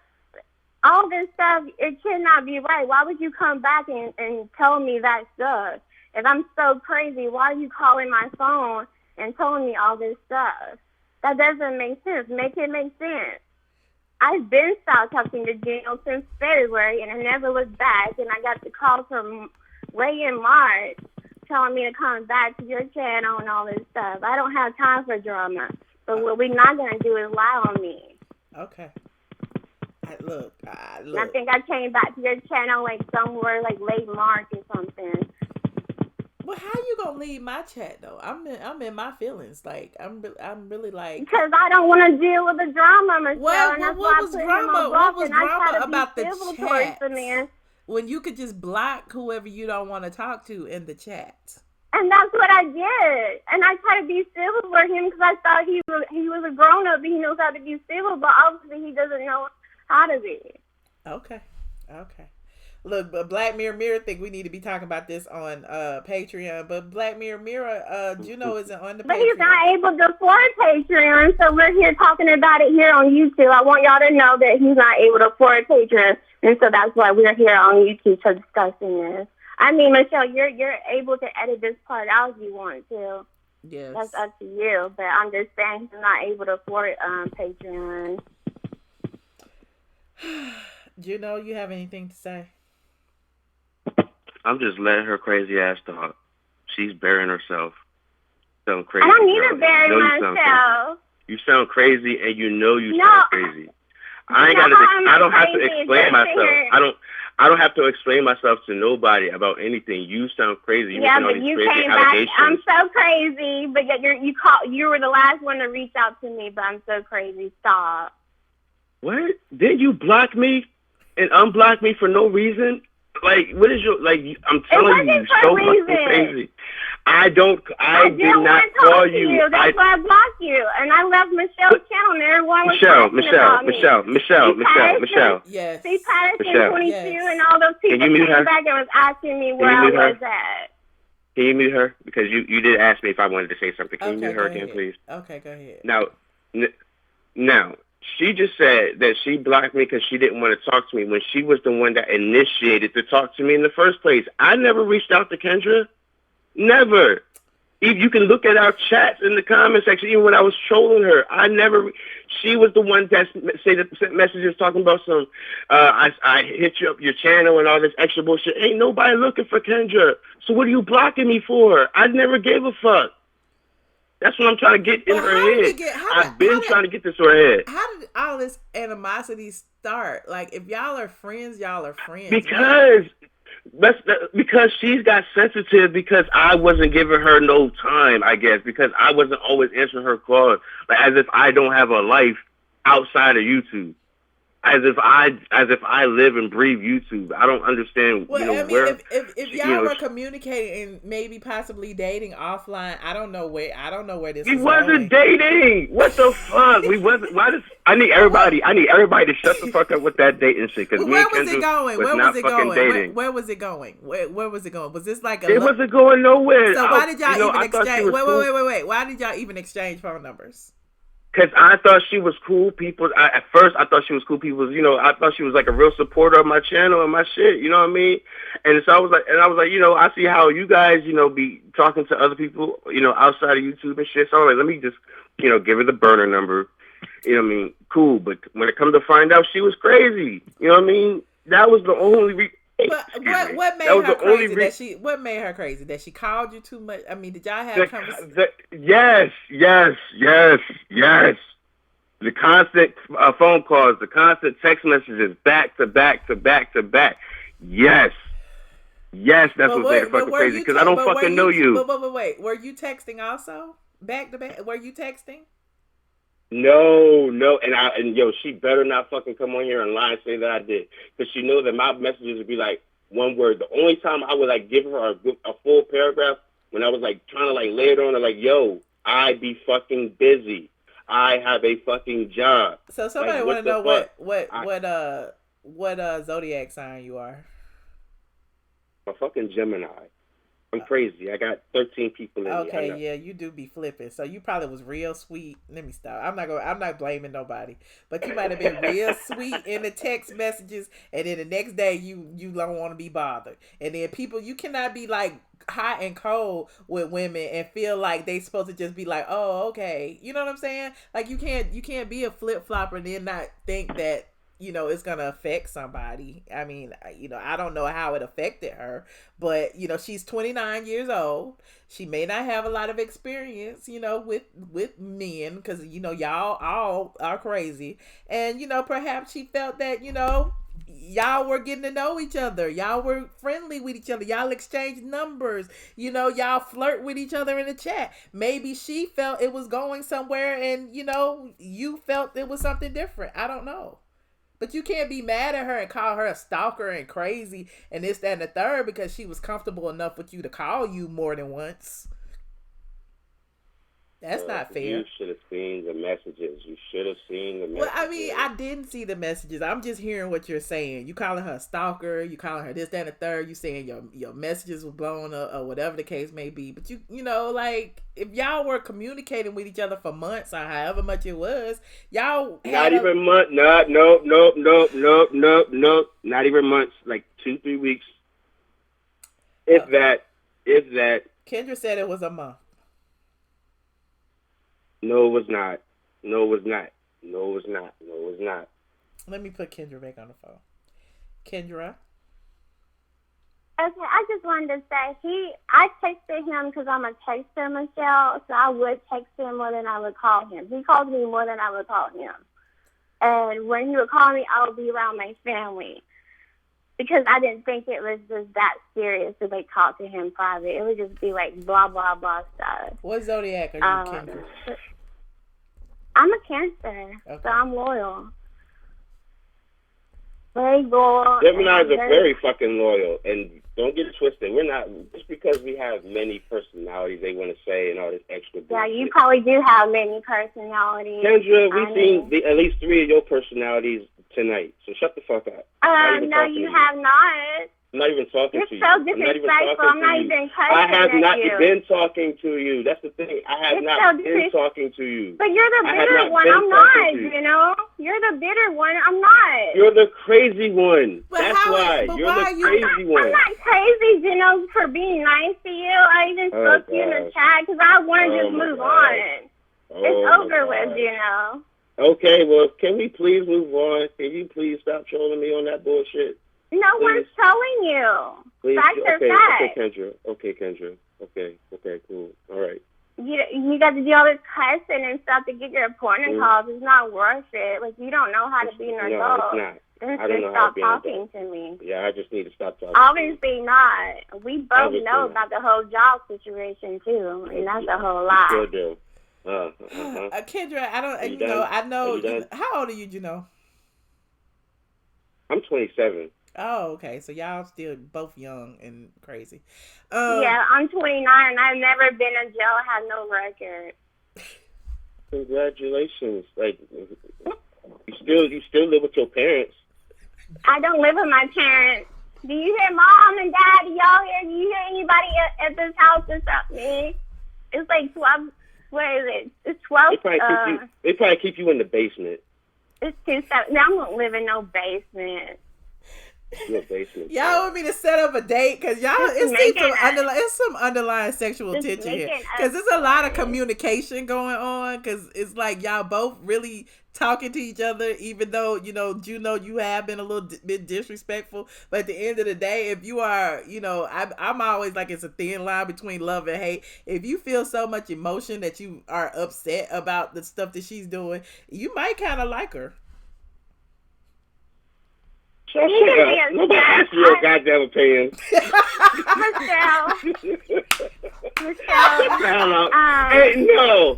Speaker 10: all this stuff, it cannot be right. Why would you come back and tell me that stuff? If I'm so crazy, why are you calling my phone and telling me all this stuff? That doesn't make sense. Make it make sense. I've been stopped talking to Gino since February, and I never looked back. And I got the call from way in March telling me to come back to your channel and all this stuff. I don't have time for drama. But what we're not going to do is lie on me.
Speaker 2: Okay. Look.
Speaker 10: I think I came back to your channel like somewhere like late March or something.
Speaker 2: Well, how you gonna leave my chat though? I'm in my feelings. Like I'm really like
Speaker 10: because I don't want to deal with the drama, Michelle.
Speaker 2: What was drama? What was drama about the chat? When you could just block whoever you don't want to talk to in the chat.
Speaker 10: And that's what I did. And I tried to be civil for him because I thought he was a grown up and he knows how to be civil, but obviously he doesn't know how to be. Okay.
Speaker 2: Look, but Black Mirror think we need to be talking about this on Patreon. But Black Mirror, Juno isn't on the Patreon.
Speaker 10: But he's not able to afford Patreon, so we're here talking about it here on YouTube. I want y'all to know that he's not able to afford Patreon, and so that's why we're here on YouTube to discussing this. I mean, Michelle, you're able to edit this part out if you want to.
Speaker 2: Yes.
Speaker 10: That's up to you. But I'm just saying he's not able to afford Patreon.
Speaker 2: Juno, you have anything to say?
Speaker 12: I'm just letting her crazy ass talk. She's burying herself. Sound crazy.
Speaker 10: I don't need to bury myself.
Speaker 12: You sound crazy, and you know you sound crazy. I don't have to explain myself. I don't have to explain myself to nobody about anything. You sound crazy.
Speaker 10: Yeah, but you came back. I'm so crazy, but you were the last one to reach out to me. But I'm so crazy. Stop.
Speaker 12: What? Did you block me and unblock me for no reason? Like, what is your, like, I'm telling you, so fucking crazy. I did not call you.
Speaker 10: That's why I blocked you. And I left Michelle's channel and everyone was
Speaker 12: Michelle.
Speaker 2: Yes.
Speaker 10: See, Patterson 22 and all those people came back and was asking me where I was at.
Speaker 12: Can you mute her? Because you did ask me if I wanted to say something. Can you mute her again, please?
Speaker 2: Okay, go ahead.
Speaker 12: Now, she just said that she blocked me because she didn't want to talk to me when she was the one that initiated to talk to me in the first place. I never reached out to Kendra. Never. You can look at our chats in the comment section, even when I was trolling her. She was the one that sent messages talking about some, I hit you up your channel and all this extra bullshit. Ain't nobody looking for Kendra. So what are you blocking me for? I never gave a fuck. That's what I'm trying to get in her head. I've been trying to get this in her head.
Speaker 2: How did all this animosity start? Like, if y'all are friends, y'all are friends.
Speaker 12: Because she's got sensitive because I wasn't giving her no time, I guess, because I wasn't always answering her calls, like, as if I don't have a life outside of YouTube. As if I live and breathe YouTube. I don't understand.
Speaker 2: Well, I mean, if y'all were communicating and maybe possibly dating offline, I don't know where this.
Speaker 12: We wasn't dating. What the fuck? We wasn't. I need everybody to shut the fuck up with that dating shit. Because
Speaker 2: where was it going? Where was it going? Where was it going? Where was it going? Was this like a?
Speaker 12: It wasn't going nowhere.
Speaker 2: So why did y'all even exchange? Wait. Why did y'all even exchange phone numbers?
Speaker 12: Because I thought she was cool people. At first, I thought she was cool people. I thought she was like a real supporter of my channel and my shit. You know what I mean? And so I was like, I see how you guys, be talking to other people, outside of YouTube and shit. So I was like, let me just, give her the burner number. You know what I mean? Cool. But when it comes to find out, she was crazy. You know what I mean? That was the only
Speaker 2: what made her crazy? What made her crazy? That she called you too much? I mean, did y'all have conversations?
Speaker 12: Yes. The constant phone calls, the constant text messages, back to back to back to back. Yes, that's what made her fucking crazy. Because I don't fucking know you.
Speaker 2: But wait, were you texting also? Back to back? Were you texting?
Speaker 12: No, and she better not fucking come on here and lie and say that I did, because she knew that my messages would be like one word. The only time I would like give her a full paragraph when I was like trying to like lay it on her, like, yo, I be fucking busy. I have a fucking job.
Speaker 2: So somebody want to know what zodiac sign you are.
Speaker 12: A fucking Gemini. I'm crazy. I got 13 people in me.
Speaker 2: Okay, yeah, you do be flipping. So you probably was real sweet. Let me stop. I'm not blaming nobody. But you might have been real sweet in the text messages, and then the next day you don't want to be bothered. And then people, you cannot be like hot and cold with women and feel like they supposed to just be like, oh, okay. You know what I'm saying? Like you can't be a flip flopper and then not think that it's going to affect somebody. I mean, I don't know how it affected her, but, she's 29 years old. She may not have a lot of experience, with men, because, y'all all are crazy. And, perhaps she felt that, y'all were getting to know each other. Y'all were friendly with each other. Y'all exchanged numbers. Y'all flirt with each other in the chat. Maybe she felt it was going somewhere and, you felt it was something different. I don't know. But you can't be mad at her and call her a stalker and crazy and this, that, and the third because she was comfortable enough with you to call you more than once. That's not fair.
Speaker 12: You should have seen the messages.
Speaker 2: Well, I mean, I didn't see the messages. I'm just hearing what you're saying. You calling her a stalker. You calling her this, that, and the third. You saying your messages were blown up or whatever the case may be. But like if y'all were communicating with each other for months or however much it was, y'all
Speaker 12: not even months. No. Not even months. Like 2-3 weeks. If that.
Speaker 2: Kendra said it was a month.
Speaker 12: No, it was not.
Speaker 2: Let me put Kendra back on the phone. Kendra?
Speaker 10: Okay, I just wanted to say, I texted him because I'm a texter, Michelle, so I would text him more than I would call him. He calls me more than I would call him. And when he would call me, I would be around my family. Because I didn't think it was just that serious to like talk to him private. It would just be like blah, blah, blah stuff.
Speaker 2: What zodiac are you, Kendra?
Speaker 10: I'm a Cancer, so I'm loyal. Very loyal.
Speaker 12: Geminis are very fucking loyal, and don't get it twisted. We're not, just because we have many personalities they want to say and all this extra bullshit.
Speaker 10: Yeah, you probably do have many personalities.
Speaker 12: Kendra, we've seen at least 3 of your personalities tonight, so shut the fuck up.
Speaker 10: No, you have not.
Speaker 12: I'm not even talking to you.
Speaker 10: You're so disrespectful. I'm not even cussing
Speaker 12: I have not
Speaker 10: at you.
Speaker 12: been talking to you. That's the thing. I have not been talking to you.
Speaker 10: But you're the bitter one. I'm not, You're the bitter one. I'm not.
Speaker 12: You're the crazy one.
Speaker 10: But
Speaker 12: that's why. You're the crazy one.
Speaker 10: I'm not crazy, for being nice to you. I even spoke to you in the chat because I want to just move on. It's over with,
Speaker 12: Okay, well, can we please move on? Can you please stop trolling me on that bullshit?
Speaker 10: No one's trolling you.
Speaker 12: Please.
Speaker 10: Facts are facts.
Speaker 12: Okay, Kendra. Okay, cool. All right.
Speaker 10: You got to do all this cussing and stuff to get your appointment calls. It's not worth it. Like, you don't know how to be an adult.
Speaker 12: No, it's not.
Speaker 10: Then
Speaker 12: I don't know
Speaker 10: stop
Speaker 12: how to be an
Speaker 10: talking to me.
Speaker 12: Yeah, I just need to stop talking.
Speaker 10: Obviously not. We both know about the whole job situation, too. And that's a whole lot.
Speaker 12: Sure do.
Speaker 2: Kendra, I know. How old are you,
Speaker 12: I'm 27.
Speaker 2: Oh, okay. So y'all still both young and crazy.
Speaker 10: Yeah, I'm 29 and I've never been in jail. I have no record.
Speaker 12: Congratulations. Like, you still live with your parents.
Speaker 10: I don't live with my parents. Do you hear Mom and Dad? Do y'all hear? Do you hear anybody at this house except me? It's like 12. what is it? It's 12.
Speaker 12: They probably keep you in the basement.
Speaker 10: It's 2-7. Now I won't live in no basement.
Speaker 12: Your basement.
Speaker 2: Y'all want me to set up a date? Because y'all, it's some underlying sexual tension here. Because there's a lot of communication going on. Because it's like y'all both really talking to each other, even though, you have been a little bit disrespectful. But at the end of the day, if you are, I'm always like, it's a thin line between love and hate. If you feel so much emotion that you are upset about the stuff that she's doing, you might kind of like her.
Speaker 12: Nobody asked your goddamn opinion.
Speaker 10: Michelle.
Speaker 12: Hey, no.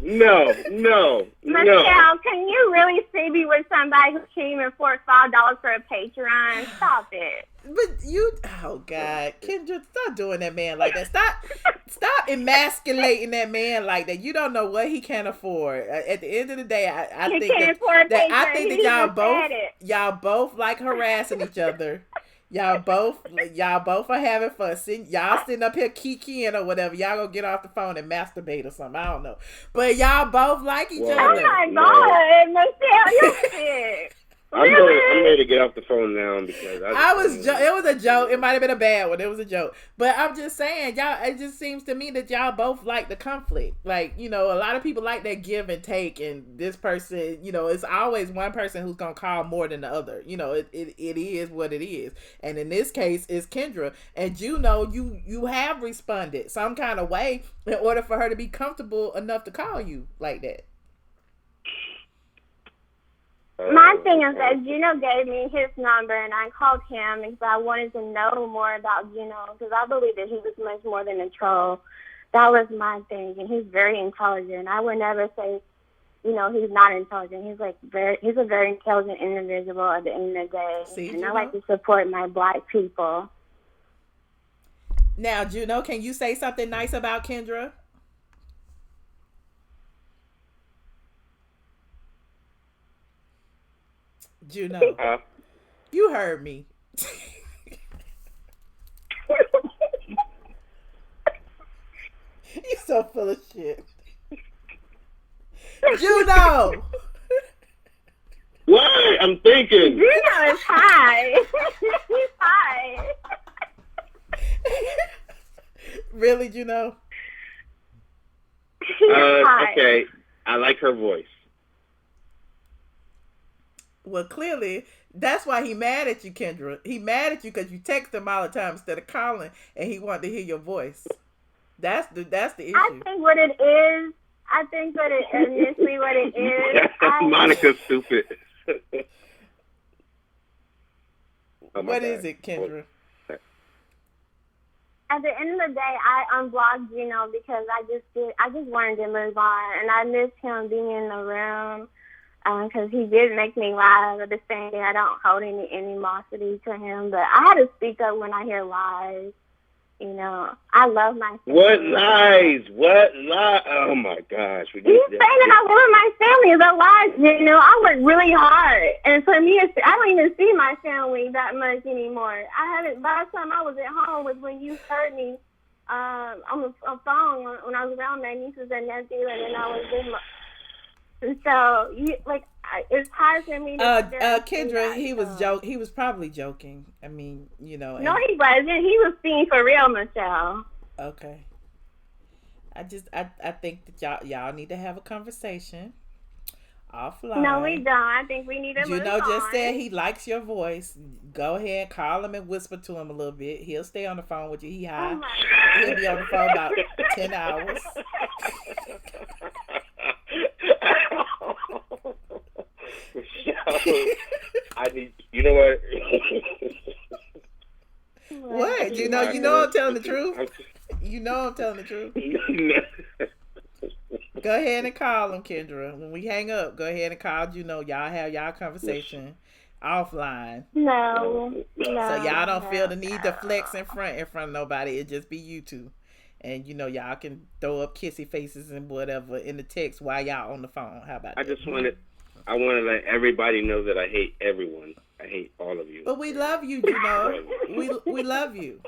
Speaker 10: Michelle, can you really see me with somebody who can't even afford $5 for a Patreon? Stop it.
Speaker 2: But oh God, Kendra, stop doing that man like that. Stop emasculating that man like that. You don't know what he can afford. At the end of the day, I think that y'all both like harassing each other. Y'all both are having fun. Y'all sitting up here kikiing or whatever. Y'all gonna get off the phone and masturbate or something. I don't know. But y'all both like each other.
Speaker 10: Oh my God, Michelle, you're sick.
Speaker 12: I'm ready to get off the phone now because
Speaker 2: it was a joke. It might have been a bad one. It was a joke. But I'm just saying, y'all, it just seems to me that y'all both like the conflict. Like, a lot of people like that give and take, and this person, it's always one person who's gonna call more than the other. It is what it is. And in this case, it's Kendra. And you have responded some kind of way in order for her to be comfortable enough to call you like that.
Speaker 10: My thing is that Gino gave me his number, and I called him because I wanted to know more about Gino, because I believe that he was much more than a troll. That was my thing, and he's very intelligent. I would never say, he's not intelligent. He's a very intelligent individual at the end of the day, and I like to support my Black people.
Speaker 2: Now, Juno, can you say something nice about Kendra? Juno, you heard me. You so full of shit. Juno!
Speaker 12: What? I'm thinking.
Speaker 10: Juno is high. He's high.
Speaker 2: Really, Juno?
Speaker 12: Okay. I like her voice.
Speaker 2: Well, clearly, that's why he mad at you, Kendra. He mad at you because you text him all the time instead of calling, and he wanted to hear your voice. That's the issue.
Speaker 10: I think what it is, initially what it is.
Speaker 12: Monica's stupid.
Speaker 2: What is it, Kendra?
Speaker 10: At the end of the day, I unblocked Gino because I just wanted to move on, and I missed him being in the room. Because he did make me laugh. At the same day, I don't hold any animosity to him, but I had to speak up when I hear lies. I love my family.
Speaker 12: What lies? What lie? Oh my gosh!
Speaker 10: He's saying that I love my family. Is that lies? I work really hard, and for me, I don't even see my family that much anymore. I haven't. Last time I was at home was when you heard me on the phone when I was around my nieces and nephews, and then I was in my. So, it's hard for me to...
Speaker 2: Kendra, he was probably joking. I mean, No,
Speaker 10: he wasn't. He was being for real, Michelle.
Speaker 2: Okay. I think that y'all need to have a conversation offline.
Speaker 10: No, we don't. I think we need to move on.
Speaker 2: Just said he likes your voice. Go ahead, call him and whisper to him a little bit. He'll stay on the phone with you. He'll be on the phone about 10 hours.
Speaker 12: You know what?
Speaker 2: What? You know I'm telling the truth? I'm telling the truth. Go ahead and call him, Kendra. When we hang up, go ahead and call Y'all have y'all conversation offline.
Speaker 10: No.
Speaker 2: So y'all don't feel the need to flex in front of nobody. It just be you two. And y'all can throw up kissy faces and whatever in the text while y'all on the phone. How about that?
Speaker 12: I want to let everybody know that I hate everyone. I hate all of you.
Speaker 2: But we love you, we love you.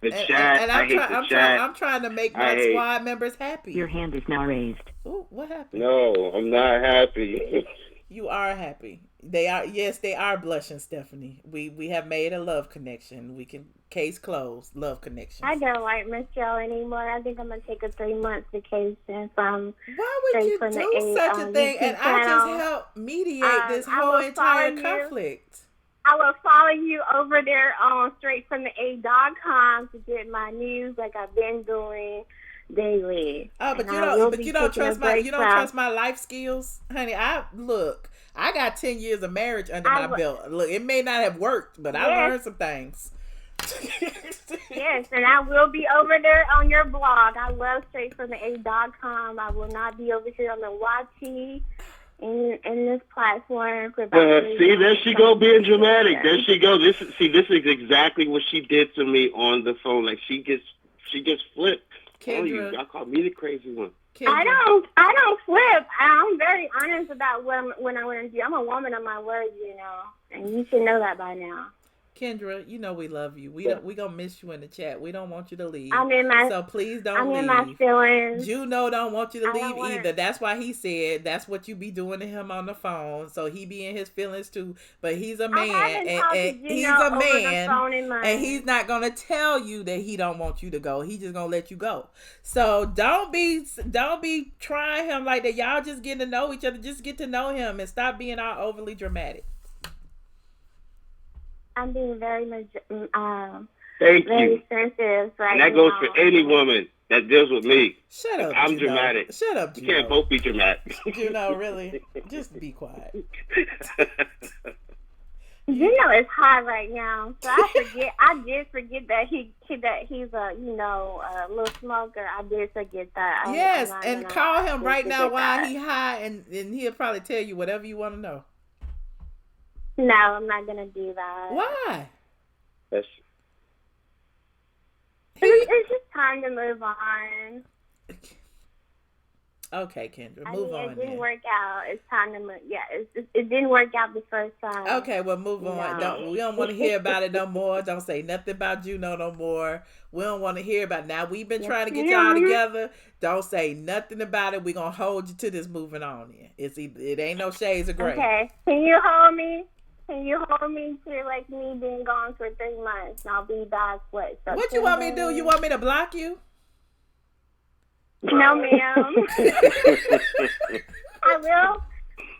Speaker 12: The chat. I'm
Speaker 2: trying to make my squad members happy.
Speaker 9: Your hand is now raised.
Speaker 2: Ooh, what happened?
Speaker 12: No, I'm not happy.
Speaker 2: You are happy. They are. Yes, they are blushing, Stephanie. We have made a love connection. We can case closed. Love connection.
Speaker 10: I don't like Michelle anymore. I think I'm gonna take a 3-month vacation from.
Speaker 2: Why would you do such a thing? And I just help mediate this whole entire conflict.
Speaker 10: I will follow you over there on straightfromtheA.com to get my news like I've been doing daily.
Speaker 2: Oh, but you don't trust my life skills, honey. I got 10 years of marriage under my belt. Look, it may not have worked, but I learned some things.
Speaker 10: Yes, and I will be over there on your blog. I love straightfromtheA.com. I will not be over here on the YT in this platform.
Speaker 12: See, there she go being dramatic. There she go. This is exactly what she did to me on the phone. Like she gets flipped. Y'all call me the crazy one.
Speaker 10: I don't flip. I'm very honest about when I want to do. I'm a woman of my word, and you should know that by now.
Speaker 2: Kendra, we love you. We gonna miss you in the chat. We don't want you to leave. So please don't leave.
Speaker 10: I'm in my feelings.
Speaker 2: Juno don't want you to leave either. That's why he said that's what you be doing to him on the phone. So he be in his feelings too. But he's a man, and he's a man, and he's not gonna tell you that he don't want you to go. He's just gonna let you go. So don't be trying him like that. Y'all just getting to know each other. Just get to know him and stop being all overly dramatic.
Speaker 10: I'm being very
Speaker 12: very
Speaker 10: sensitive right
Speaker 12: and that goes for any woman that deals with me.
Speaker 2: Shut up.
Speaker 12: I'm dramatic.
Speaker 2: Shut up,
Speaker 12: You can't both be dramatic.
Speaker 2: Really? Just be quiet.
Speaker 10: It's hot right now, so I did forget that he's a little smoker. I did forget that.
Speaker 2: Yes, and call him right now while he high, and he'll probably tell you whatever you want to know.
Speaker 10: No, I'm not gonna do that.
Speaker 2: Why?
Speaker 10: It's just time to move on.
Speaker 2: Okay, Kendra, move on.
Speaker 10: It didn't work out. It's time to move. Yeah, it didn't work out the first time.
Speaker 2: Okay, well, move on. We don't want to hear about it no more. Don't say nothing about Juno no more. We don't want to hear about it. Now, we've been trying to get y'all together. Don't say nothing about it. We're going to hold you to this moving on. It ain't no shades of gray.
Speaker 10: Okay. Can you hold me? Can you hold me to like me being gone for 3 months and I'll be back? What
Speaker 2: you want me to do? You want me to block you?
Speaker 10: No, ma'am.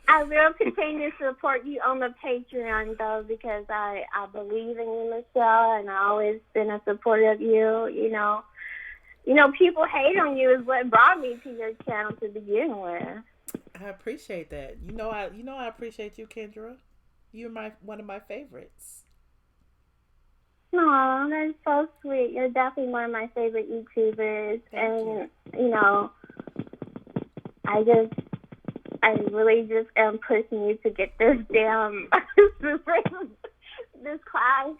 Speaker 10: I will continue to support you on the Patreon though, because I believe in you, Michelle, and I always been a supporter of you. People hate on you is what brought me to your channel to begin with.
Speaker 2: I appreciate that. I appreciate you, Kendra. You're one of my favorites.
Speaker 10: No, that's so sweet. You're definitely one of my favorite YouTubers. Thank you. I really just am pushing you to get this damn this class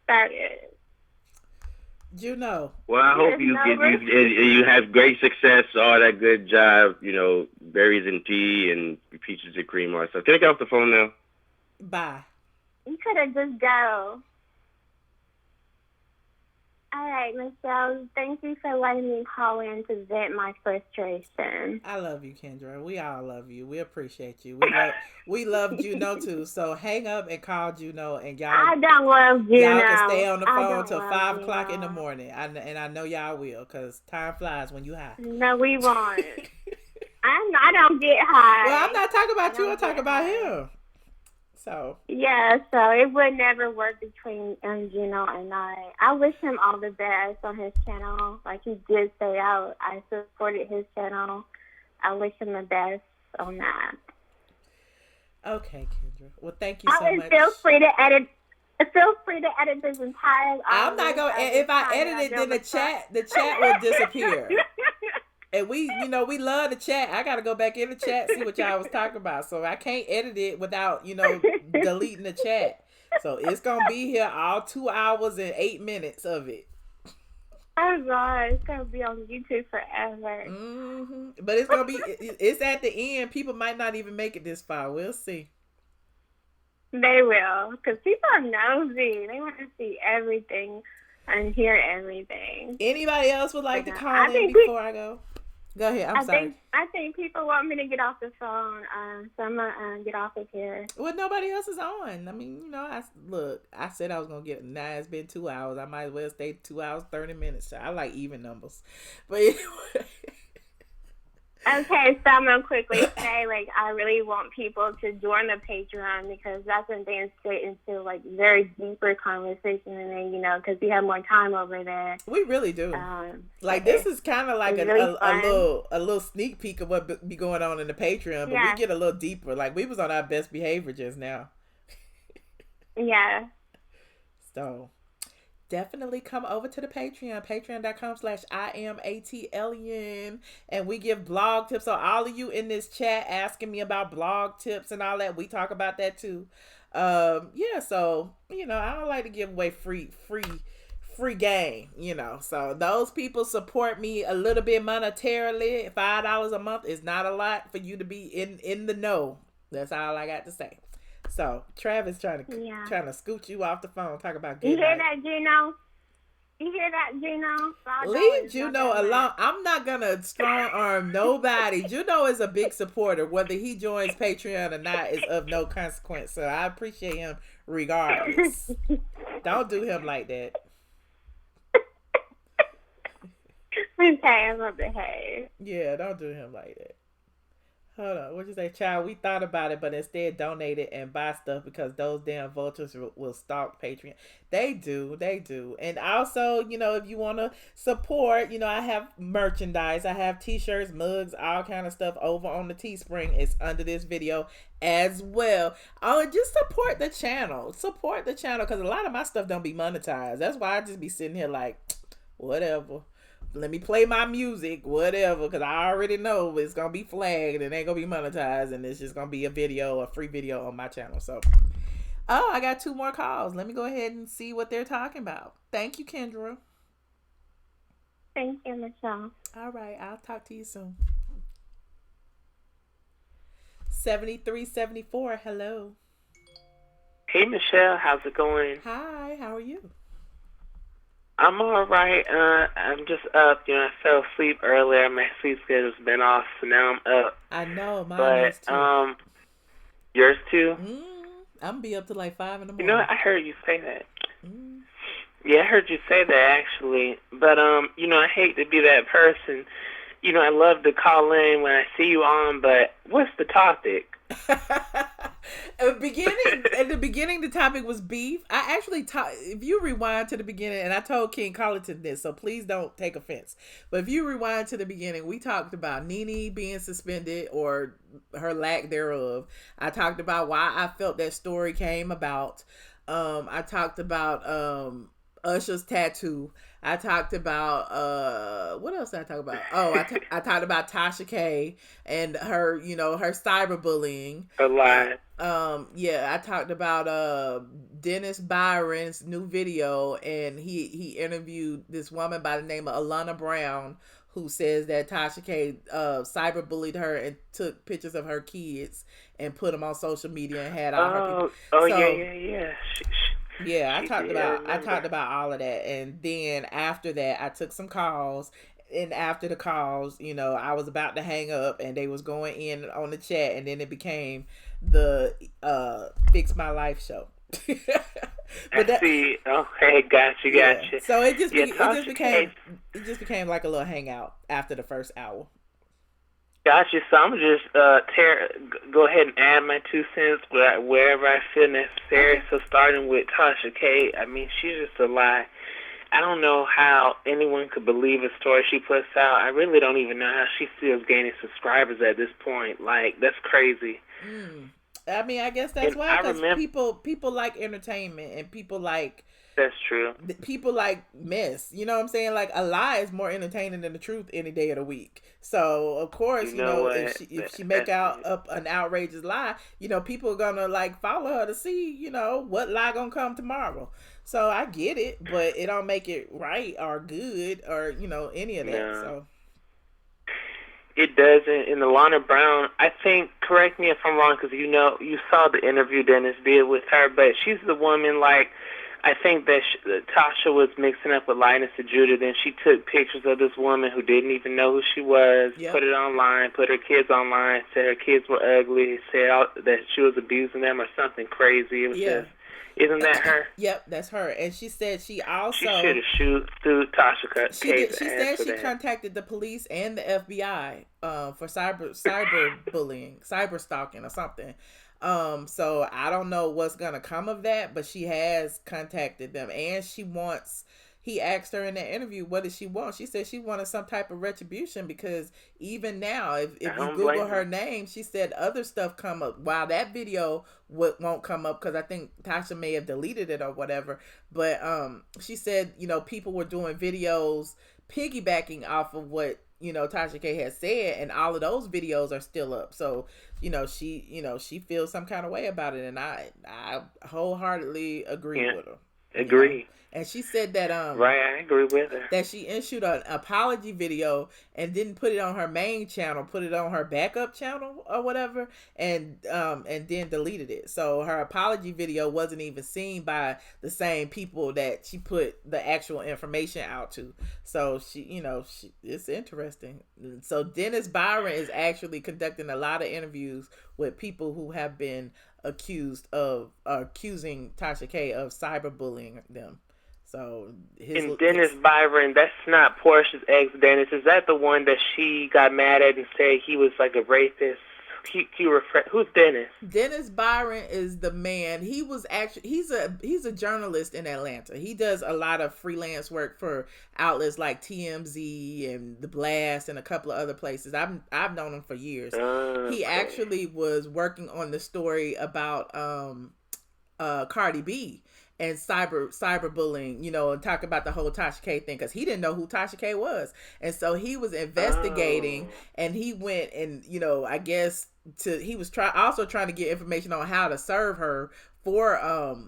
Speaker 10: started.
Speaker 12: Well, I hope you have great success, all that good job, berries and tea and peaches and cream or stuff. Can I get off the phone now?
Speaker 2: Bye.
Speaker 10: You could have just go. All right, Michelle, thank you for letting me call in to vent my frustration.
Speaker 2: I love you, Kendra. We all love you. We appreciate you. We love Juno too. So hang up and call Juno, and y'all.
Speaker 10: I don't love Juno.
Speaker 2: Y'all can stay on the phone till 5 o'clock in the morning. And I know y'all will, because time flies when you high.
Speaker 10: No, we won't. I don't get high.
Speaker 2: Well, I'm not talking about you. I'm talking about him. So
Speaker 10: it would never work between Juno and I. I wish him all the best on his channel. Like he did say, I supported his channel. I wish him the best on that.
Speaker 2: Okay, Kendra. Well, thank you so much.
Speaker 10: Feel free to edit this entire.
Speaker 2: I'm not gonna. If I edit it, then the chat will disappear. And we love the chat. I got to go back in the chat, see what y'all was talking about. So I can't edit it without, deleting the chat. So it's going to be here all 2 hours and 8 minutes of it.
Speaker 10: Oh, God. It's going to be on YouTube forever.
Speaker 2: Mm-hmm. But it's going to be, it's at the end. People might not even make it this far. We'll see.
Speaker 10: They will. Because people are nosy. They want to see everything and hear everything.
Speaker 2: Anybody else would like to call in before I go? Go ahead. I'm sorry.
Speaker 10: I think people want me to get off the phone, so I'm gonna get off of here.
Speaker 2: Well, nobody else is on. I mean, you know, I said I was gonna get. Now it's been 2 hours. I might as well stay 2 hours 30 minutes. So I like even numbers, but anyway.
Speaker 10: Okay, so I'm gonna quickly say, like, I really want people to join the Patreon because that's when they get into like very deeper conversation, and then because we have more time over there.
Speaker 2: We really do. Like this is kind of like a little sneak peek of what be going on in the Patreon, but we get a little deeper. Like we was on our best behavior just now.
Speaker 10: Yeah.
Speaker 2: So. Definitely come over to the Patreon, patreon.com/iamATLien, and we give blog tips. So all of you in this chat asking me about blog tips and all that, we talk about that too. So I don't like to give away free game, So those people support me a little bit monetarily. $5 a month is not a lot for you to be in the know. That's all I got to say. So Travis trying to scoot you off the phone, talk about good
Speaker 10: You hear
Speaker 2: night.
Speaker 10: that, Gino? You hear that, Gino?
Speaker 2: Leave Juno alone. I'm not gonna strong arm nobody. Juno is a big supporter. Whether he joins Patreon or not is of no consequence. So I appreciate him regardless. Don't do him like that.
Speaker 10: Okay, I'm gonna behave.
Speaker 2: Yeah, don't do him like that. Hold on, what'd you say, child? We thought about it, but instead donated and buy stuff because those damn vultures will stalk Patreon. They do. And also, if you want to support, I have merchandise. I have t-shirts, mugs, all kind of stuff over on the Teespring. It's under this video as well. Oh, and just support the channel. Because a lot of my stuff don't be monetized. That's why I just be sitting here like, whatever. Let me play my music, whatever, because I already know it's going to be flagged and ain't going to be monetized, and it's just going to be a free video on my channel. So, I got 2 more calls. Let me go ahead and see what they're talking about. Thank you, Kendra.
Speaker 10: Thank you, Michelle.
Speaker 2: All right, I'll talk to you soon. 7374, hello.
Speaker 13: Hey, Michelle, how's it going?
Speaker 2: Hi, how are you?
Speaker 13: I'm all right. I'm just up. I fell asleep earlier. My sleep schedule's been off, so now I'm up.
Speaker 2: I know, mine is too.
Speaker 13: Yours too?
Speaker 2: I'm gonna be up to like 5 in the morning.
Speaker 13: You know what? I heard you say that. Yeah, I heard you say that actually. But I hate to be that person. I love to call in when I see you on, but what's the topic?
Speaker 2: At the beginning, the topic was beef. I actually if you rewind to the beginning, and I told King Carlton this, so please don't take offense. But if you rewind to the beginning, we talked about Nene being suspended or her lack thereof. I talked about why I felt that story came about. I talked about Usher's tattoo. I talked about what else did I talk about? Oh, I talked about Tasha K and her, her cyberbullying.
Speaker 13: A lie.
Speaker 2: I talked about Dennis Byron's new video, and he interviewed this woman by the name of Alana Brown, who says that Tasha K cyberbullied her and took pictures of her kids and put them on social media and had all her people.
Speaker 13: Yeah.
Speaker 2: Yeah, I talked about all of that, and then after that, I took some calls, and after the calls, I was about to hang up, and they was going in on the chat, and then it became the Fix My Life show.
Speaker 13: See. Okay, gotcha.
Speaker 2: So it just became like a little hangout after the first hour.
Speaker 13: Gotcha. So I'm just go ahead and add my 2 cents wherever I feel necessary. Okay. So starting with Tasha K, I mean, she's just a lie. I don't know how anyone could believe a story she puts out. I really don't even know how she still gaining subscribers at this point. Like, that's crazy.
Speaker 2: I mean, I guess that's why, because people like entertainment, and people like...
Speaker 13: That's true.
Speaker 2: People like mess. You know what I'm saying? Like, a lie is more entertaining than the truth any day of the week. So, of course, if she make out up an outrageous lie, people are gonna like follow her to see, what lie gonna come tomorrow. So I get it, but it don't make it right or good or any of that.
Speaker 13: No.
Speaker 2: So
Speaker 13: it doesn't. And Alana Brown, I think, correct me if I'm wrong, because you saw the interview Dennis did with her, but she's the woman like. I think that Tasha was mixing up with Linus and Judah. Then she took pictures of this woman who didn't even know who she was, put it online, put her kids online, said her kids were ugly, said that she was abusing them or something crazy. It was just, isn't that her?
Speaker 2: Yep, that's her. And she said she also...
Speaker 13: She should have sued Tasha.
Speaker 2: She said she contacted the police and the FBI for cyberbullying, cyber stalking or something. So I don't know what's gonna come of that, but she has contacted them, and he asked her in that interview, what did she want? She said she wanted some type of retribution, because even now, if you Google her name, she said other stuff come up. While that video won't come up, because I think Tasha may have deleted it or whatever, but she said, people were doing videos piggybacking off of what Tasha K has said, and all of those videos are still up. So, she feels some kind of way about it, and I wholeheartedly agree with her.
Speaker 13: Agree.
Speaker 2: And she said that
Speaker 13: right, I agree with her.
Speaker 2: That she issued an apology video and didn't put it on her main channel, put it on her backup channel or whatever, and then deleted it. So her apology video wasn't even seen by the same people that she put the actual information out to. So she it's interesting. So Dennis Byron is actually conducting a lot of interviews with people who have been accusing Tasha K of cyberbullying them. So
Speaker 13: and Dennis Byron, that's not Porsha's ex. Dennis, is that the one that she got mad at and said he was like a rapist? Who's Dennis?
Speaker 2: Dennis Byron is the man. He was actually he's a journalist in Atlanta. He does a lot of freelance work for outlets like TMZ and The Blast and a couple of other places. I've known him for years. He actually was working on the story about Cardi B and cyberbullying, and talk about the whole Tasha K thing, because he didn't know who Tasha K was. And so he was investigating, and he went and, I guess he was also trying to get information on how to serve her for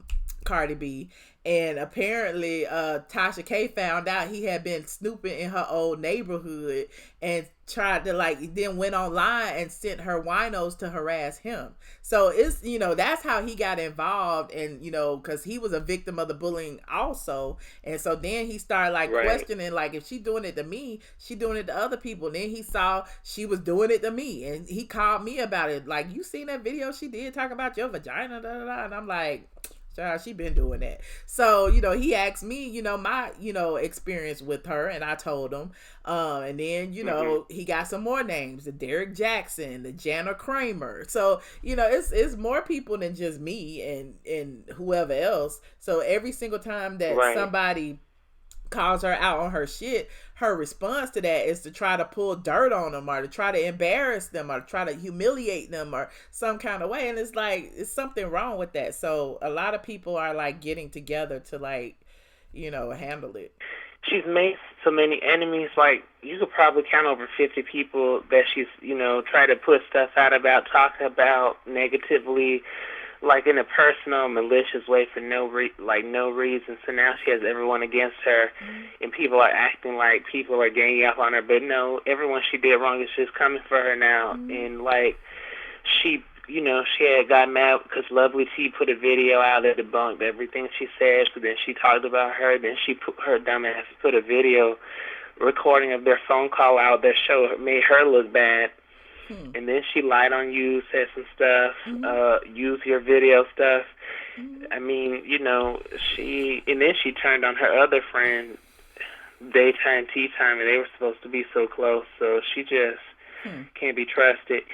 Speaker 2: Cardi B. And apparently Tasha K found out he had been snooping in her old neighborhood and tried to then went online and sent her winos to harass him. So it's, that's how he got involved, and, because he was a victim of the bullying also. And so then he started questioning, if she doing it to me, she doing it to other people. And then he saw she was doing it to me, and he called me about it. You seen that video she did talk about your vagina, da, da, da. And I'm like, child, she been doing that. So, he asked me, my, experience with her, and I told him. And then, he got some more names, the Derek Jackson, the Jana Kramer. So, it's more people than just me and whoever else. So every single time that somebody calls her out on her shit, her response to that is to try to pull dirt on them, or to try to embarrass them, or to try to humiliate them, or some kind of way. And it's something wrong with that. So a lot of people are getting together to handle it.
Speaker 13: She's made so many enemies. You could probably count over 50 people that she's try to put stuff out about, talk about negatively, in a personal, malicious way for no reason. So now she has everyone against her, and people are acting like people are ganging up on her. But no, everyone she did wrong is just coming for her now. And she had got mad because Lovely T put a video out that debunked everything she said. So then she talked about her. Then her dumbass put a video recording of their phone call out that made her look bad. And then she lied on you, said some stuff, used your video stuff. I mean, and then she turned on her other friend, Daytime, Tea Time, and they were supposed to be so close. So she just can't be trusted.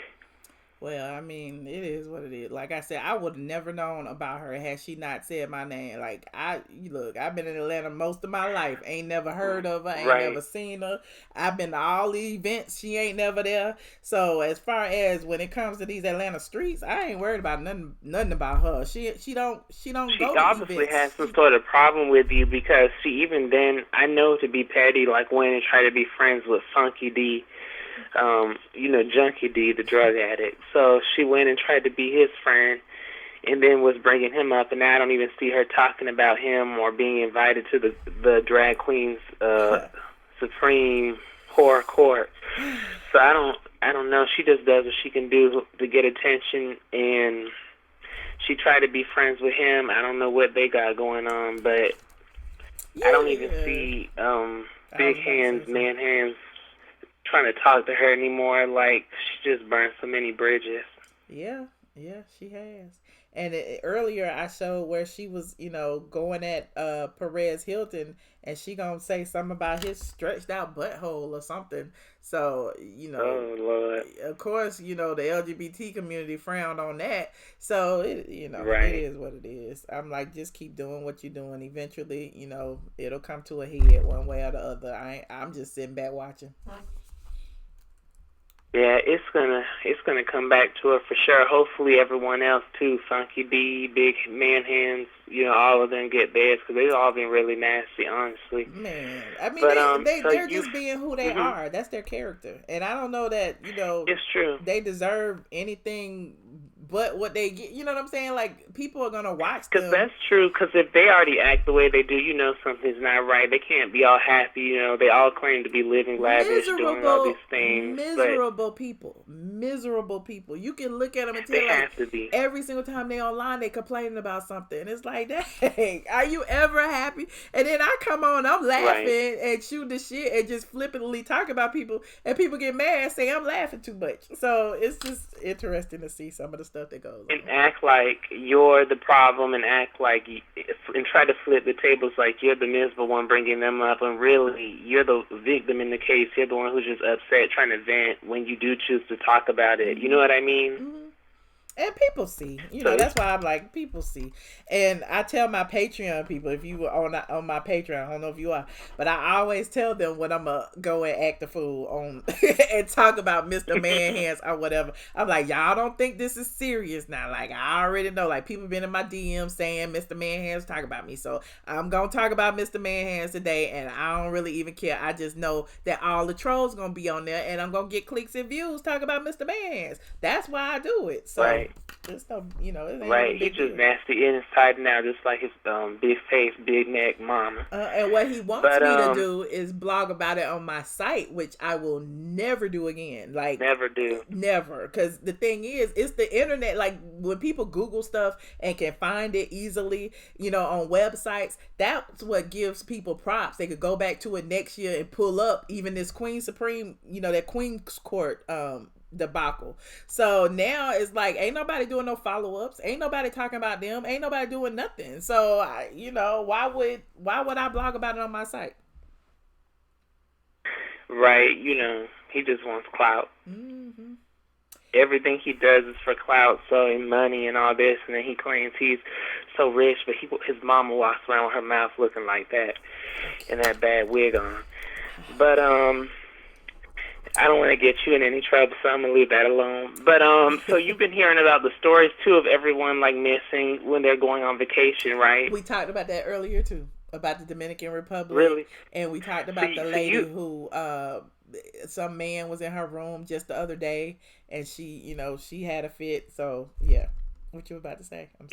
Speaker 2: Well, I mean, it is what it is. Like I said, I would have never known about her had she not said my name. I've been in Atlanta most of my life. Ain't never heard of her. Ain't never seen her. I've been to all the events. She ain't never there. So as far as when it comes to these Atlanta streets, I ain't worried about nothing about her. She don't go to events. She
Speaker 13: obviously has some sort of problem with you, because she, even then, I know to be petty, went and tried to be friends with Funky D. Junkie D, the drug addict. So she went and tried to be his friend, and then was bringing him up, and now I don't even see her talking about him or being invited to the drag queen's Supreme Horror Court. So I don't know. She just does what she can do to get attention, and she tried to be friends with him. I don't know what they got going on, but I don't even see big hands, man hands trying to talk to her anymore. Like, she just burned so many bridges.
Speaker 2: Yeah, she has. And earlier I showed where she was, going at Perez Hilton, and she gonna say something about his stretched out butthole or something. So,
Speaker 13: oh Lord,
Speaker 2: of course, the LGBT community frowned on that. So
Speaker 13: right.
Speaker 2: It is what it is. I'm like, just keep doing what you're doing. Eventually, it'll come to a head one way or the other. I'm just sitting back watching.
Speaker 13: Yeah, it's gonna come back to her for sure. Hopefully, everyone else too, Funky D, Big Man Hands, all of them get theirs because they've all been really nasty, honestly.
Speaker 2: Man, I mean, they're just being who they are. That's their character, and I don't know that
Speaker 13: it's true.
Speaker 2: They deserve anything but what they get. You know what I'm saying? Like, people are gonna watch them.
Speaker 13: Because that's true. Because if they already act the way they do, something's not right. They can't be all happy. They all claim to be living lavish, doing all these things.
Speaker 2: Miserable people. You can look at them and tell
Speaker 13: they have to be.
Speaker 2: Every single time they online, they complaining about something. It's like, dang, are you ever happy? And then I come on, I'm laughing and shoot the shit and just flippantly talk about people, and people get mad and say I'm laughing too much. So it's just interesting to see some of the stuff that goes on.
Speaker 13: And act like you're the problem, and act like and try to flip the tables like you're the miserable one bringing them up, and really you're the victim in the case. You're the one who's just upset trying to vent when you do choose to talk about it. You know what I mean?
Speaker 2: Mm-hmm. And people see, that's why I'm like, people see. And I tell my Patreon people, if you were on my Patreon, I don't know if you are, but I always tell them when I'm going to go and act a fool on and talk about Mr. Man Hands or whatever. I'm like, y'all don't think this is serious now. Like, I already know, like, people been in my DM saying Mr. Man Hands talk about me. So I'm going to talk about Mr. Man Hands today, and I don't really even care. I just know that all the trolls going to be on there, and I'm going to get clicks and views talking about Mr. Man Hands. That's why I do it. So.
Speaker 13: Right.
Speaker 2: It's no, it ain't
Speaker 13: right. He's just nasty inside now, just like his big face, big neck mama.
Speaker 2: And what he wants me to do is blog about it on my site, which I will never do again. Like,
Speaker 13: never do.
Speaker 2: Never. Because the thing is, it's the internet. Like, when people Google stuff and can find it easily, on websites, that's what gives people props. They could go back to it next year and pull up even this Queen Supreme, that Queen's Court debacle. So now it's like, ain't nobody doing no follow-ups, ain't nobody talking about them, ain't nobody doing nothing. So why would I blog about it on my site?
Speaker 13: Right. He just wants clout. Mm-hmm. Everything he does is for clout, so and money and all this, and then he claims he's so rich, but his mama walks around with her mouth looking like that and that bad wig on. But I don't want to get you in any trouble, so I'm going to leave that alone. But, so you've been hearing about the stories, too, of everyone, like, missing when they're going on vacation, right?
Speaker 2: We talked about that earlier, too, about the Dominican Republic.
Speaker 13: Really?
Speaker 2: And we talked about the lady who, some man was in her room just the other day, and she, she had a fit. So, yeah. What you were about to say?
Speaker 13: I'm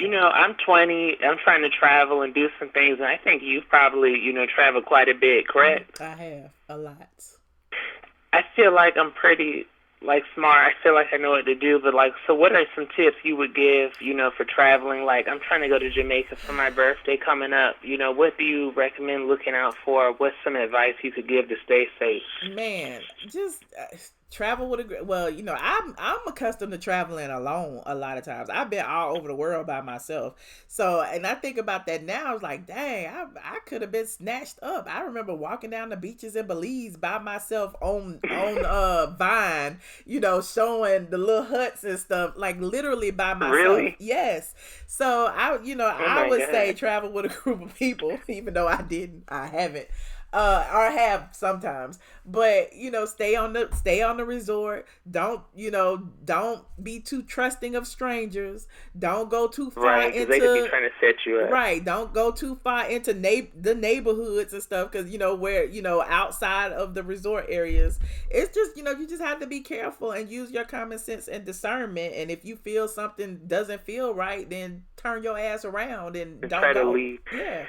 Speaker 13: 20. I'm trying to travel and do some things, and I think you've probably, traveled quite a bit, correct?
Speaker 2: I have. A lot.
Speaker 13: I feel like I'm pretty, smart. I feel like I know what to do, but, so what are some tips you would give, for traveling? Like, I'm trying to go to Jamaica for my birthday coming up. What do you recommend looking out for? What's some advice you could give to stay safe?
Speaker 2: Man, just travel with I'm accustomed to traveling alone a lot of times. I've been all over the world by myself. So, and I think about that now. I was like, dang, I could have been snatched up. I remember walking down the beaches in Belize by myself on Vine, showing the little huts and stuff, like literally by myself.
Speaker 13: Really?
Speaker 2: Yes. So I would say travel with a group of people, even though I haven't. Or have sometimes, but stay on the resort. Don't be too trusting of strangers. Don't go too far into.
Speaker 13: They could be trying to set you up.
Speaker 2: Right. Don't go too far into the neighborhoods and stuff, because where outside of the resort areas, it's just you just have to be careful and use your common sense and discernment. And if you feel something doesn't feel right, then turn your ass around and don't
Speaker 13: try to
Speaker 2: go.
Speaker 13: leave.
Speaker 2: Yeah.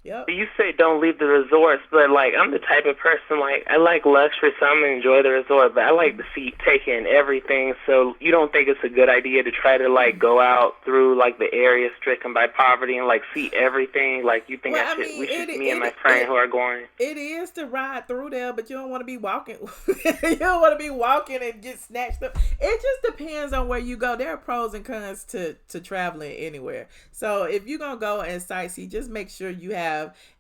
Speaker 2: Yep.
Speaker 13: You say don't leave the resorts, but like I'm the type of person like I like luxury, so I'm gonna enjoy the resort, but I like to take in everything. So you don't think it's a good idea to try to like go out through like the area stricken by poverty and like see everything? Like you think me and my friend who are going.
Speaker 2: It is to ride through there, but you don't want to be walking. You don't want to be walking and get snatched up. It just depends on where you go. There are pros and cons to traveling anywhere. So if you're gonna go and sightsee, just make sure you have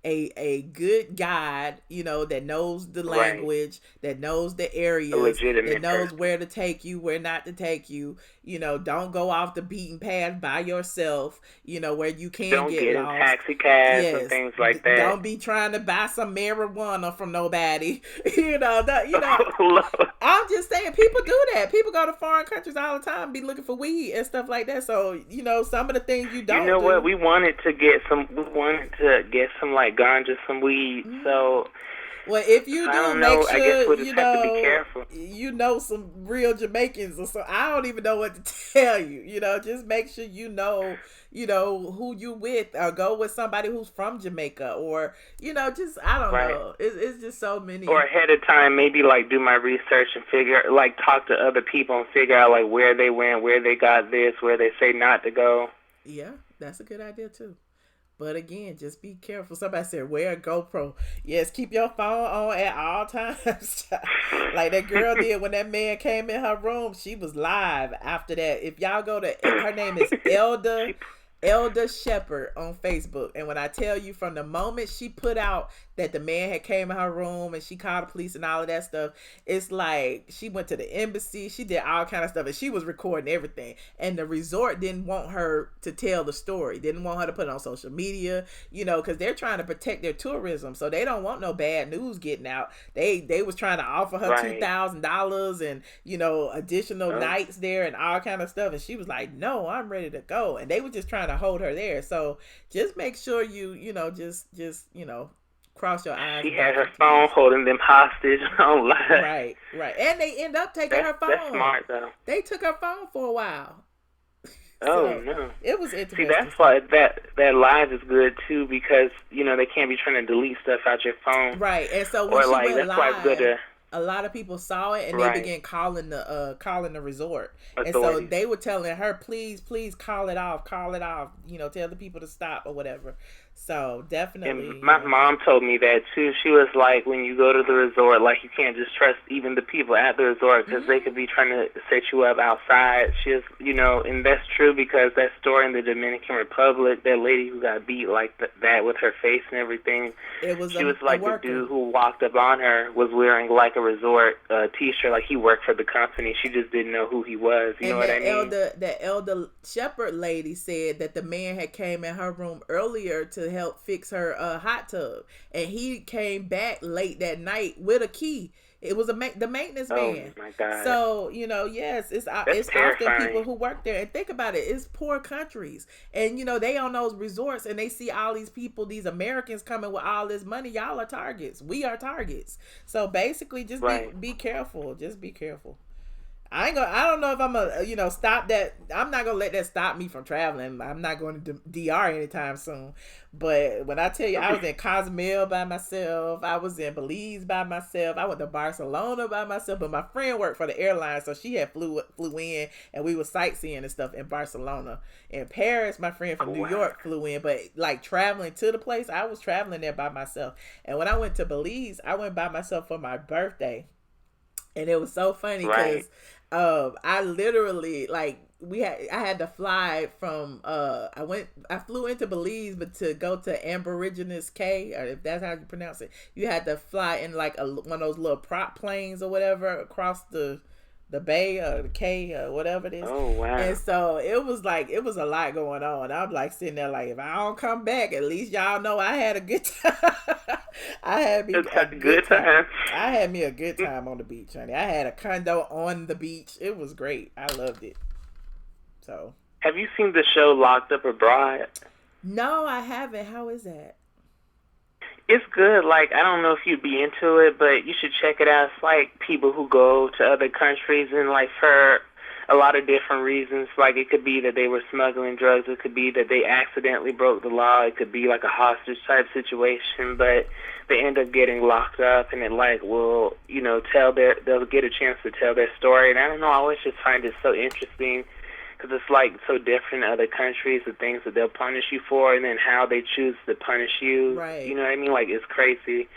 Speaker 2: a good guide, you know, that knows the language, that knows the areas, that knows where to take you, where not to take you. You know, don't go off the beaten path by yourself, you know, where you can
Speaker 13: don't
Speaker 2: get
Speaker 13: lost.
Speaker 2: In
Speaker 13: taxi cabs and things like that.
Speaker 2: Don't be trying to buy some marijuana from nobody. I'm just saying, people do that. People go to foreign countries all the time, be looking for weed and stuff like that. So, you know, some of the things you don't
Speaker 13: You know
Speaker 2: do.
Speaker 13: what? We wanted to get some like ganja, some weed. So,
Speaker 2: well, if you do, make sure
Speaker 13: I guess we'll just have to be careful.
Speaker 2: You know some real Jamaicans or so. I don't even know what to tell you. You know, just make sure you know who you with, or go with somebody who's from Jamaica, or I don't know. It's just so many.
Speaker 13: Or ahead of time, maybe like do my research and talk to other people and figure out like where they went, where they got this, where they say not to go.
Speaker 2: Yeah, that's a good idea too. But again, just be careful. Somebody said, wear a GoPro. Yes, keep your phone on at all times. Like that girl did when that man came in her room. She was live after that. If y'all go to, her name is Elder Shepherd on Facebook. And when I tell you, from the moment she put out that the man had came in her room and she called the police and all of that stuff, it's like she went to the embassy, she did all kind of stuff, and she was recording everything. And the resort didn't want her to tell the story, didn't want her to put it on social media, because they're trying to protect their tourism, so they don't want no bad news getting out. They was trying to offer her $2,000 and additional nights there and all kind of stuff, and she was like, no, I'm ready to go. And they were just trying to hold her there. So just make sure you cross your eyes.
Speaker 13: She had her phone holding them hostage online.
Speaker 2: Right. And they end up taking her phone.
Speaker 13: That's smart, though.
Speaker 2: They took her phone for a while.
Speaker 13: No.
Speaker 2: It was interesting.
Speaker 13: See, that's why that live is good, too, because, they can't be trying to delete stuff out your phone.
Speaker 2: Right. And so when she went live,
Speaker 13: why it's good to...
Speaker 2: a lot of people saw it, and they began calling the resort. And so they were telling her, please call it off, tell the people to stop or whatever. So definitely.
Speaker 13: And my mom told me that too. She was like, when you go to the resort, like you can't just trust even the people at the resort, because they could be trying to set you up outside. She was, and that's true, because that story in the Dominican Republic, that lady who got beat like that with her face and everything, she was like the dude who walked up on her was wearing like a resort t-shirt, like he worked for the company. She just didn't know who he was. You know what I mean?
Speaker 2: The Elder Shepherd lady said that the man had came in her room earlier to help fix her hot tub, and he came back late that night with a key. It was the maintenance man.
Speaker 13: Oh my God!
Speaker 2: So yes, it's often people who work there. And think about it, it's poor countries, and they on those resorts, and they see all these people, these Americans coming with all this money. Y'all are targets. We are targets. So basically, just be careful. Just be careful. I don't know if I'm gonna, stop that. I'm not gonna let that stop me from traveling. I'm not going to DR anytime soon. But when I tell you, I was in Cozumel by myself. I was in Belize by myself. I went to Barcelona by myself. But my friend worked for the airline, so she had flew in, and we were sightseeing and stuff in Barcelona. In Paris, my friend from New York flew in. But like traveling to the place, I was traveling there by myself. And when I went to Belize, I went by myself for my birthday. And it was so funny because I literally I had to fly from I flew into Belize, but to go to Aborigines Cay, or if that's how you pronounce it, you had to fly in like one of those little prop planes or whatever across the bay or the Cay or whatever it is.
Speaker 13: Oh wow!
Speaker 2: And so it was a lot going on. I'm like sitting there like, if I don't come back, at least y'all know I had a good time. I had me a good time. I had me a good time on the beach, honey. I had a condo on the beach. It was great. I loved it. So,
Speaker 13: have you seen the show Locked Up Abroad?
Speaker 2: No, I haven't. How is that?
Speaker 13: It's good. Like, I don't know if you'd be into it, but you should check it out. It's like people who go to other countries, and like for a lot of different reasons. Like, it could be that they were smuggling drugs. It could be that they accidentally broke the law. It could be like a hostage type situation, but they end up getting locked up, and then, like, will, you know, they'll get a chance to tell their story. And I don't know, I always just find it so interesting, because it's like so different in other countries, the things that they'll punish you for, and then how they choose to punish you.
Speaker 2: Right.
Speaker 13: You know what I mean? Like, it's crazy.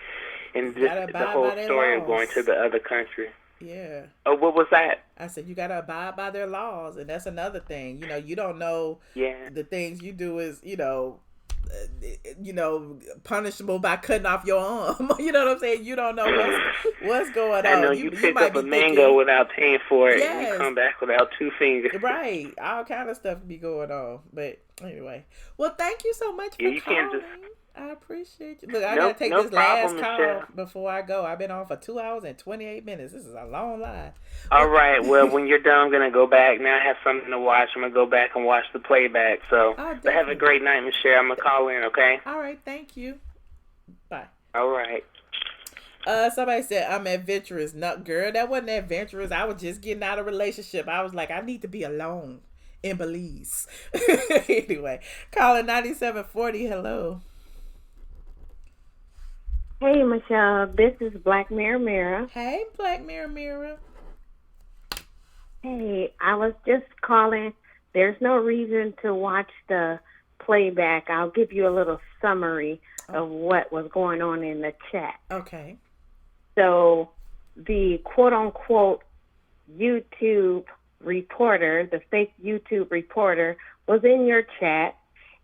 Speaker 13: And just the whole story of going to the other country.
Speaker 2: Yeah.
Speaker 13: Oh, what was that?
Speaker 2: I said you gotta abide by their laws, and that's another thing. You know, you don't know.
Speaker 13: Yeah.
Speaker 2: The things you do is, you know, punishable by cutting off your arm. You know what I'm saying? You don't know what's going on.
Speaker 13: I know you pick up a mango without paying for it, and you come back without 2 fingers.
Speaker 2: Right. All kind of stuff be going on. But anyway, well, thank you so much for calling.
Speaker 13: Can't just.
Speaker 2: I appreciate you. Look, I gotta take this last call before I go. I've been on for 2 hours and 28 minutes. This is a long line.
Speaker 13: All right. Well, when you're done, I'm gonna go back. Now I have something to watch. I'm gonna go back and watch the playback. So, but have a great night, Michelle. I'm gonna call in. Okay.
Speaker 2: All right. Thank you. Bye.
Speaker 13: All right.
Speaker 2: Somebody said I'm adventurous. No, girl, that wasn't adventurous. I was just getting out of a relationship. I was like, I need to be alone in Belize. Anyway, calling 9740. Hello.
Speaker 14: Hey, Michelle. This is Black Mirror Mirror.
Speaker 2: Hey, Black Mirror Mirror.
Speaker 14: Hey, I was just calling. There's no reason to watch the playback. I'll give you a little summary of what was going on in the chat.
Speaker 2: Okay.
Speaker 14: So the quote-unquote YouTube reporter, the fake YouTube reporter, was in your chat,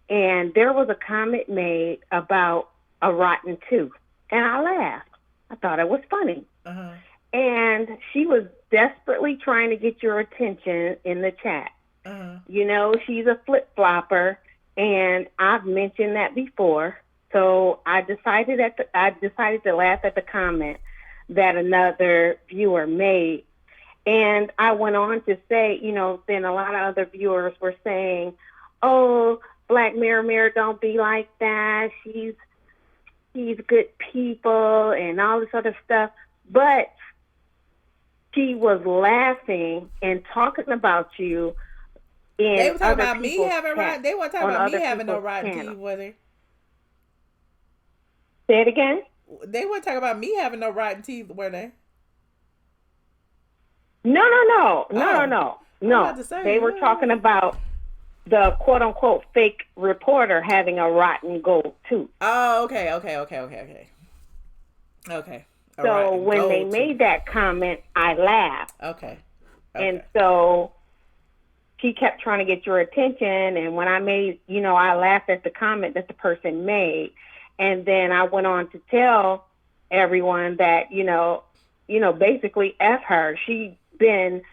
Speaker 14: and there was a comment made about a rotten tooth. And I laughed. I thought it was funny.
Speaker 2: Uh-huh.
Speaker 14: And she was desperately trying to get your attention in the chat.
Speaker 2: Uh-huh.
Speaker 14: You know, she's a flip-flopper, and I've mentioned that before. So I decided to laugh at the comment that another viewer made. And I went on to say, you know, then a lot of other viewers were saying, oh, Black Mirror Mirror, don't be like that. She's good people and all this other stuff. But she was laughing and talking about you in
Speaker 2: they were talking
Speaker 14: other
Speaker 2: about me having
Speaker 14: chat,
Speaker 2: they weren't talking about me having no
Speaker 14: people's
Speaker 2: rotten
Speaker 14: channel.
Speaker 2: teeth, were they?
Speaker 14: Say it again?
Speaker 2: They weren't talking about me having no rotten teeth, were they?
Speaker 14: No. They were talking about the quote-unquote fake reporter having a rotten gold tooth.
Speaker 2: Oh, okay.
Speaker 14: So when they made that comment, I laughed.
Speaker 2: Okay.
Speaker 14: And so she kept trying to get your attention, and when I made, you know, I laughed at the comment that the person made, and then I went on to tell everyone that, you know, basically F her. She'd been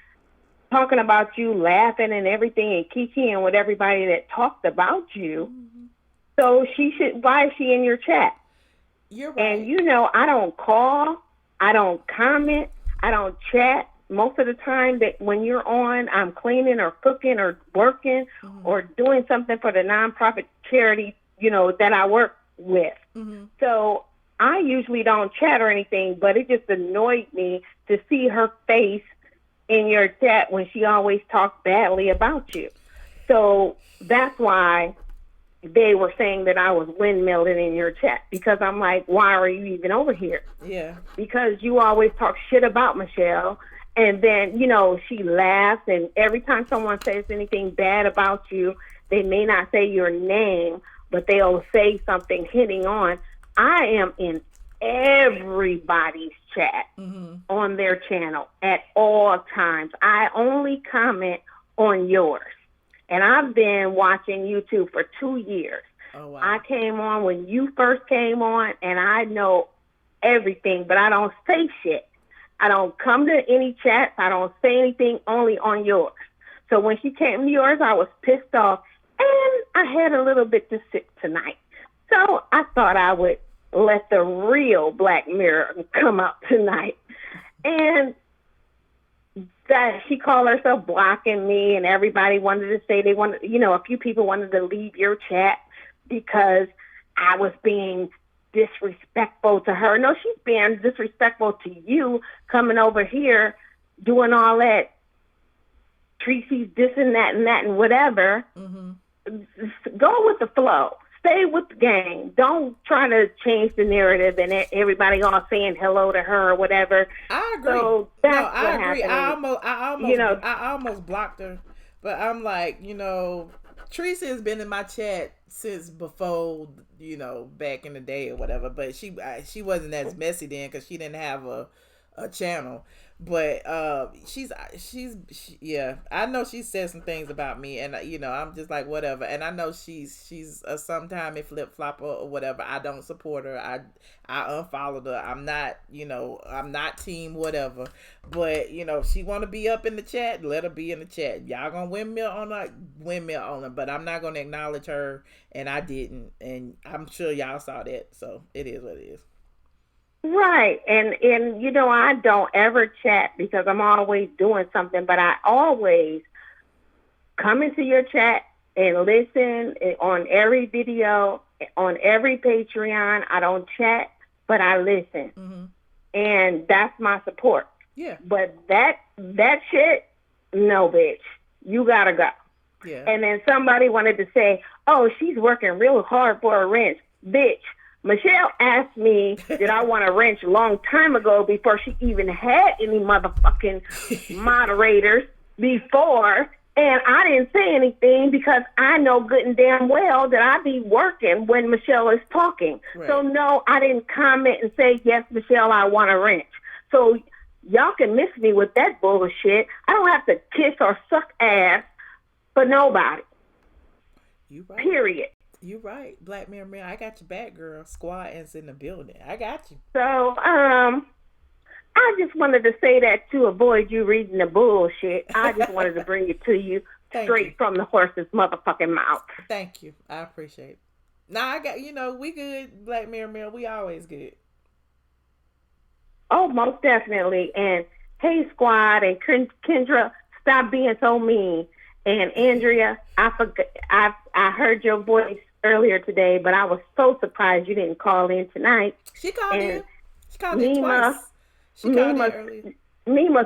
Speaker 14: talking about you, laughing and everything, and kikiing with everybody that talked about you. Mm-hmm. So why is she in your chat?
Speaker 2: You're right.
Speaker 14: And, you know, I don't call, I don't comment, I don't chat. Most of the time that when you're on, I'm cleaning or cooking or working or doing something for the nonprofit charity, you know, that I work with. Mm-hmm. So I usually don't chat or anything, but it just annoyed me to see her face in your chat when she always talked badly about you. So that's why they were saying that I was windmilling in your chat, because I'm like, why are you even over here?
Speaker 2: Yeah.
Speaker 14: Because you always talk shit about Michelle, and then, you know, she laughs, and every time someone says anything bad about you, they may not say your name, but they'll say something hitting on. I am in everybody's chat on their channel at all times. I only comment on yours. And I've been watching YouTube for 2 years.
Speaker 2: Oh, wow.
Speaker 14: I came on when you first came on, and I know everything, but I don't say shit. I don't come to any chats. I don't say anything, only on yours. So when she came to yours, I was pissed off, and I had a little bit to sip tonight. So I thought I would let the real Black Mirror come out tonight. And that she called herself blocking me, and everybody wanted to say they wanted, you know, a few people wanted to leave your chat because I was being disrespectful to her. No, she's being disrespectful to you, coming over here doing all that Tracy's this and that and whatever. Go with the flow. Stay with the game. Don't try to change the narrative and everybody all saying hello to her or whatever.
Speaker 2: I agree.
Speaker 14: So that's
Speaker 2: no, I agree.
Speaker 14: happened.
Speaker 2: I almost blocked her, but I'm like, Teresa has been in my chat since before, back in the day or whatever. But she wasn't as messy then because she didn't have a channel. But yeah, I know she said some things about me, and I'm just like whatever. And I know she's a sometime flip flopper or whatever. I don't support her. I unfollowed her. I'm not I'm not team whatever. But she want to be up in the chat, let her be in the chat. Y'all gonna windmill on her, but I'm not gonna acknowledge her, and I didn't, and I'm sure y'all saw that. So it is what it is.
Speaker 14: Right. And I don't ever chat because I'm always doing something, but I always come into your chat and listen on every video, on every Patreon. I don't chat, but I listen. And that's my support.
Speaker 2: Yeah.
Speaker 14: But that shit, no, bitch. You gotta go.
Speaker 2: Yeah.
Speaker 14: And then somebody wanted to say, oh, she's working real hard for a wrench. Bitch. Michelle asked me, did I want a wrench a long time ago before she even had any motherfucking moderators before. And I didn't say anything because I know good and damn well that I be working when Michelle is talking. Right. So no, I didn't comment and say, yes, Michelle, I want a wrench. So y'all can miss me with that bullshit. I don't have to kiss or suck ass for nobody.
Speaker 2: You right.
Speaker 14: Period.
Speaker 2: You right, Black Mirror. I got your back, girl. Squad is in the building. I got you.
Speaker 14: So, I just wanted to say that to avoid you reading the bullshit. I just wanted to bring it to you straight from the horse's motherfucking mouth.
Speaker 2: Thank you. I appreciate it. Now I got, we good, Black Mirror. We always good.
Speaker 14: Oh, most definitely. And hey, Squad and Kendra, stop being so mean. And Andrea, I heard your voice earlier today, but I was so surprised you didn't call in tonight.
Speaker 2: She called in. She called in twice. She called in earlier.
Speaker 14: Nima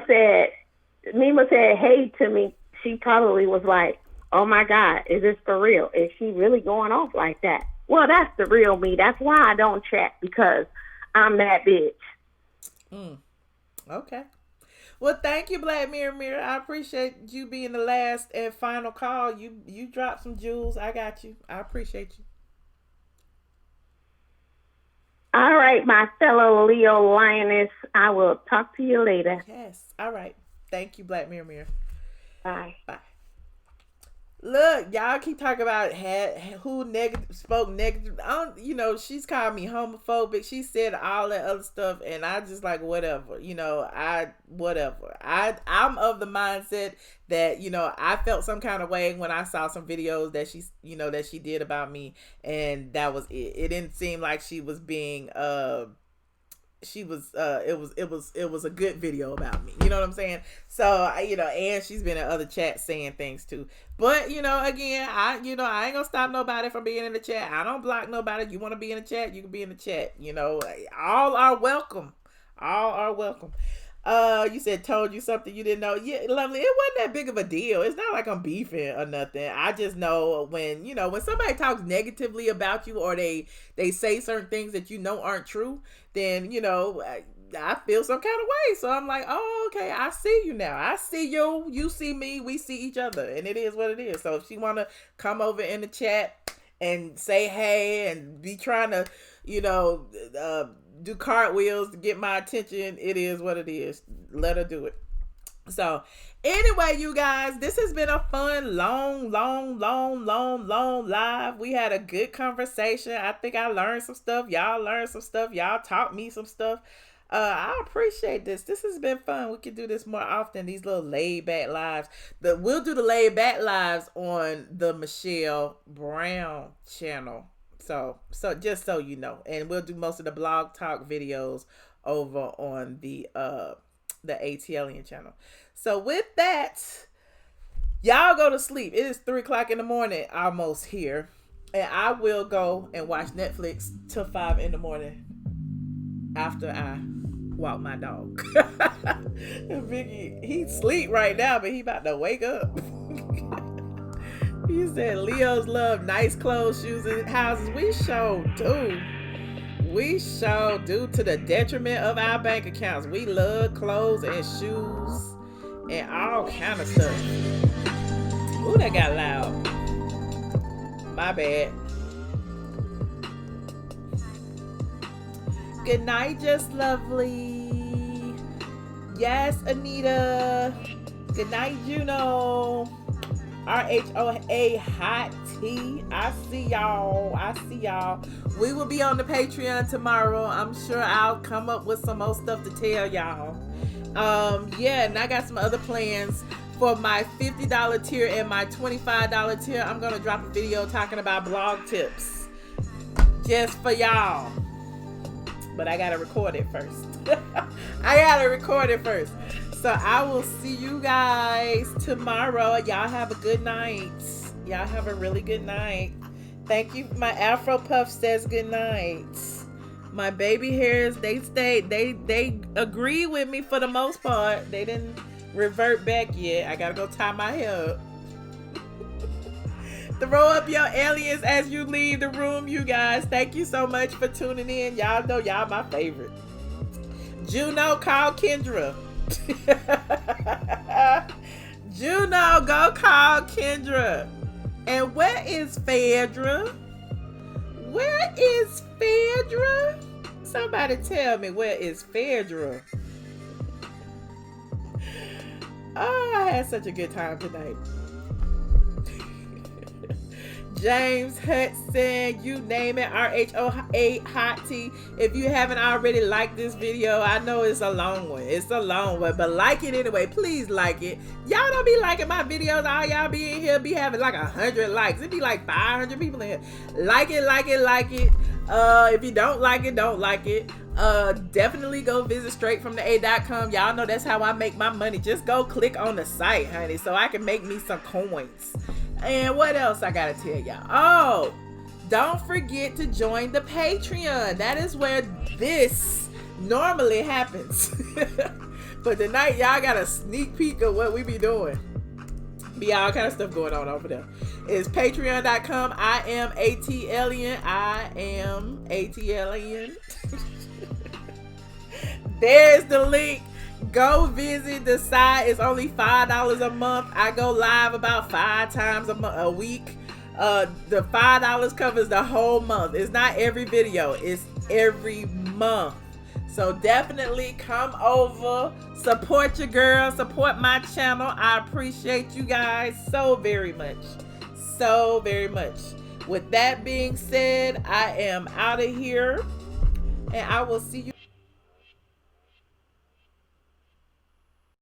Speaker 14: said hey to me. She probably was like, oh my God, is this for real? Is she really going off like that? Well, that's the real me. That's why I don't chat, because I'm that bitch.
Speaker 2: Okay. Well, thank you, Black Mirror. I appreciate you being the last and final call. You dropped some jewels. I got you. I appreciate you.
Speaker 14: All right, my fellow Leo lioness. I will talk to you later.
Speaker 2: Yes. All right. Thank you, Black Mirror.
Speaker 14: Bye.
Speaker 2: Bye. Look, y'all keep talking about who spoke negative. She's called me homophobic. She said all that other stuff, and I just like whatever. Whatever. I'm of the mindset that I felt some kind of way when I saw some videos that she did about me, and that was it. It didn't seem like she was being it was a good video about me. You know what I'm saying? So, and she's been in other chats saying things too. But, again, I ain't gonna stop nobody from being in the chat. I don't block nobody. You want to be in the chat, you can be in the chat. All are welcome. All are welcome. You said told you something you didn't know. Yeah, lovely. It wasn't that big of a deal. It's not like I'm beefing or nothing. I just know when somebody talks negatively about you, or they say certain things that aren't true, then I feel some kind of way. So I'm like, oh, okay, I see you now. I see you. You see me. We see each other, and it is what it is. So if she wanna come over in the chat and say hey and be trying to, do cartwheels to get my attention, it is what it is. Let her do it. So anyway, you guys, this has been a fun, long live. We had a good conversation. I think I learned some stuff. Y'all learned some stuff. Y'all taught me some stuff. I appreciate this. This has been fun. We can do this more often, these little laid back lives. We'll do the laid back lives on the Michelle Brown channel. So just so you know, and we'll do most of the blog talk videos over on the ATLien channel. So with that, y'all go to sleep. It is 3:00 in the morning, almost here, and I will go and watch Netflix till 5 in the morning after I walk my dog. Vicky, he sleep right now, but he about to wake up. He said Leos love nice clothes, shoes, and houses. We sure do. We sure do, to the detriment of our bank accounts. We love clothes and shoes and all kind of stuff. Ooh, that got loud. My bad. Good night, Just Lovely. Yes, Anita. Good night, Juno. RHOA Hot Tea. I see y'all. We will be on the Patreon tomorrow. I'm sure I'll come up with some more stuff to tell y'all. Yeah, and I got some other plans for my $50 tier and my $25 tier. I'm gonna drop a video talking about blog tips just for y'all. But I gotta record it first. So I will see you guys tomorrow. Y'all have a good night. Y'all have a really good night. Thank you. My Afro Puff says good night. My baby hairs, they stayed. They agree with me for the most part. They didn't revert back yet. I gotta go tie my hair up. Throw up your aliens as you leave the room, you guys. Thank you so much for tuning in. Y'all know y'all my favorite. Juno, call Kendra. Juno, go call Kendra. And where is Phaedra? Somebody tell me, where is Phaedra? Oh, I had such a good time tonight. James Hudson, you name it, RHOA Hot Tea. If you haven't already liked this video, I know it's a long one, but like it anyway. Please like it. Y'all don't be liking my videos. All y'all be in here be having like 100 likes. It'd be like 500 people in here. Like it. If you don't like it, don't like it. Definitely go visit straightfromtheA.com. Y'all know that's how I make my money. Just go click on the site, honey, so I can make me some coins. And what else I gotta tell y'all? Oh, don't forget to join the Patreon. That is where this normally happens. But tonight, y'all got a sneak peek of what we be doing. Be all kind of stuff going on over there. It's patreon.com. iamATLien. iamATLien. There's the link. Go visit the site. It's only $5 a month. I go live about 5 times a week. The $5 covers the whole month. It's not every video. It's every month. So definitely come over. Support your girl. Support my channel. I appreciate you guys so very much. So very much. With that being said, I am out of here. And I will see you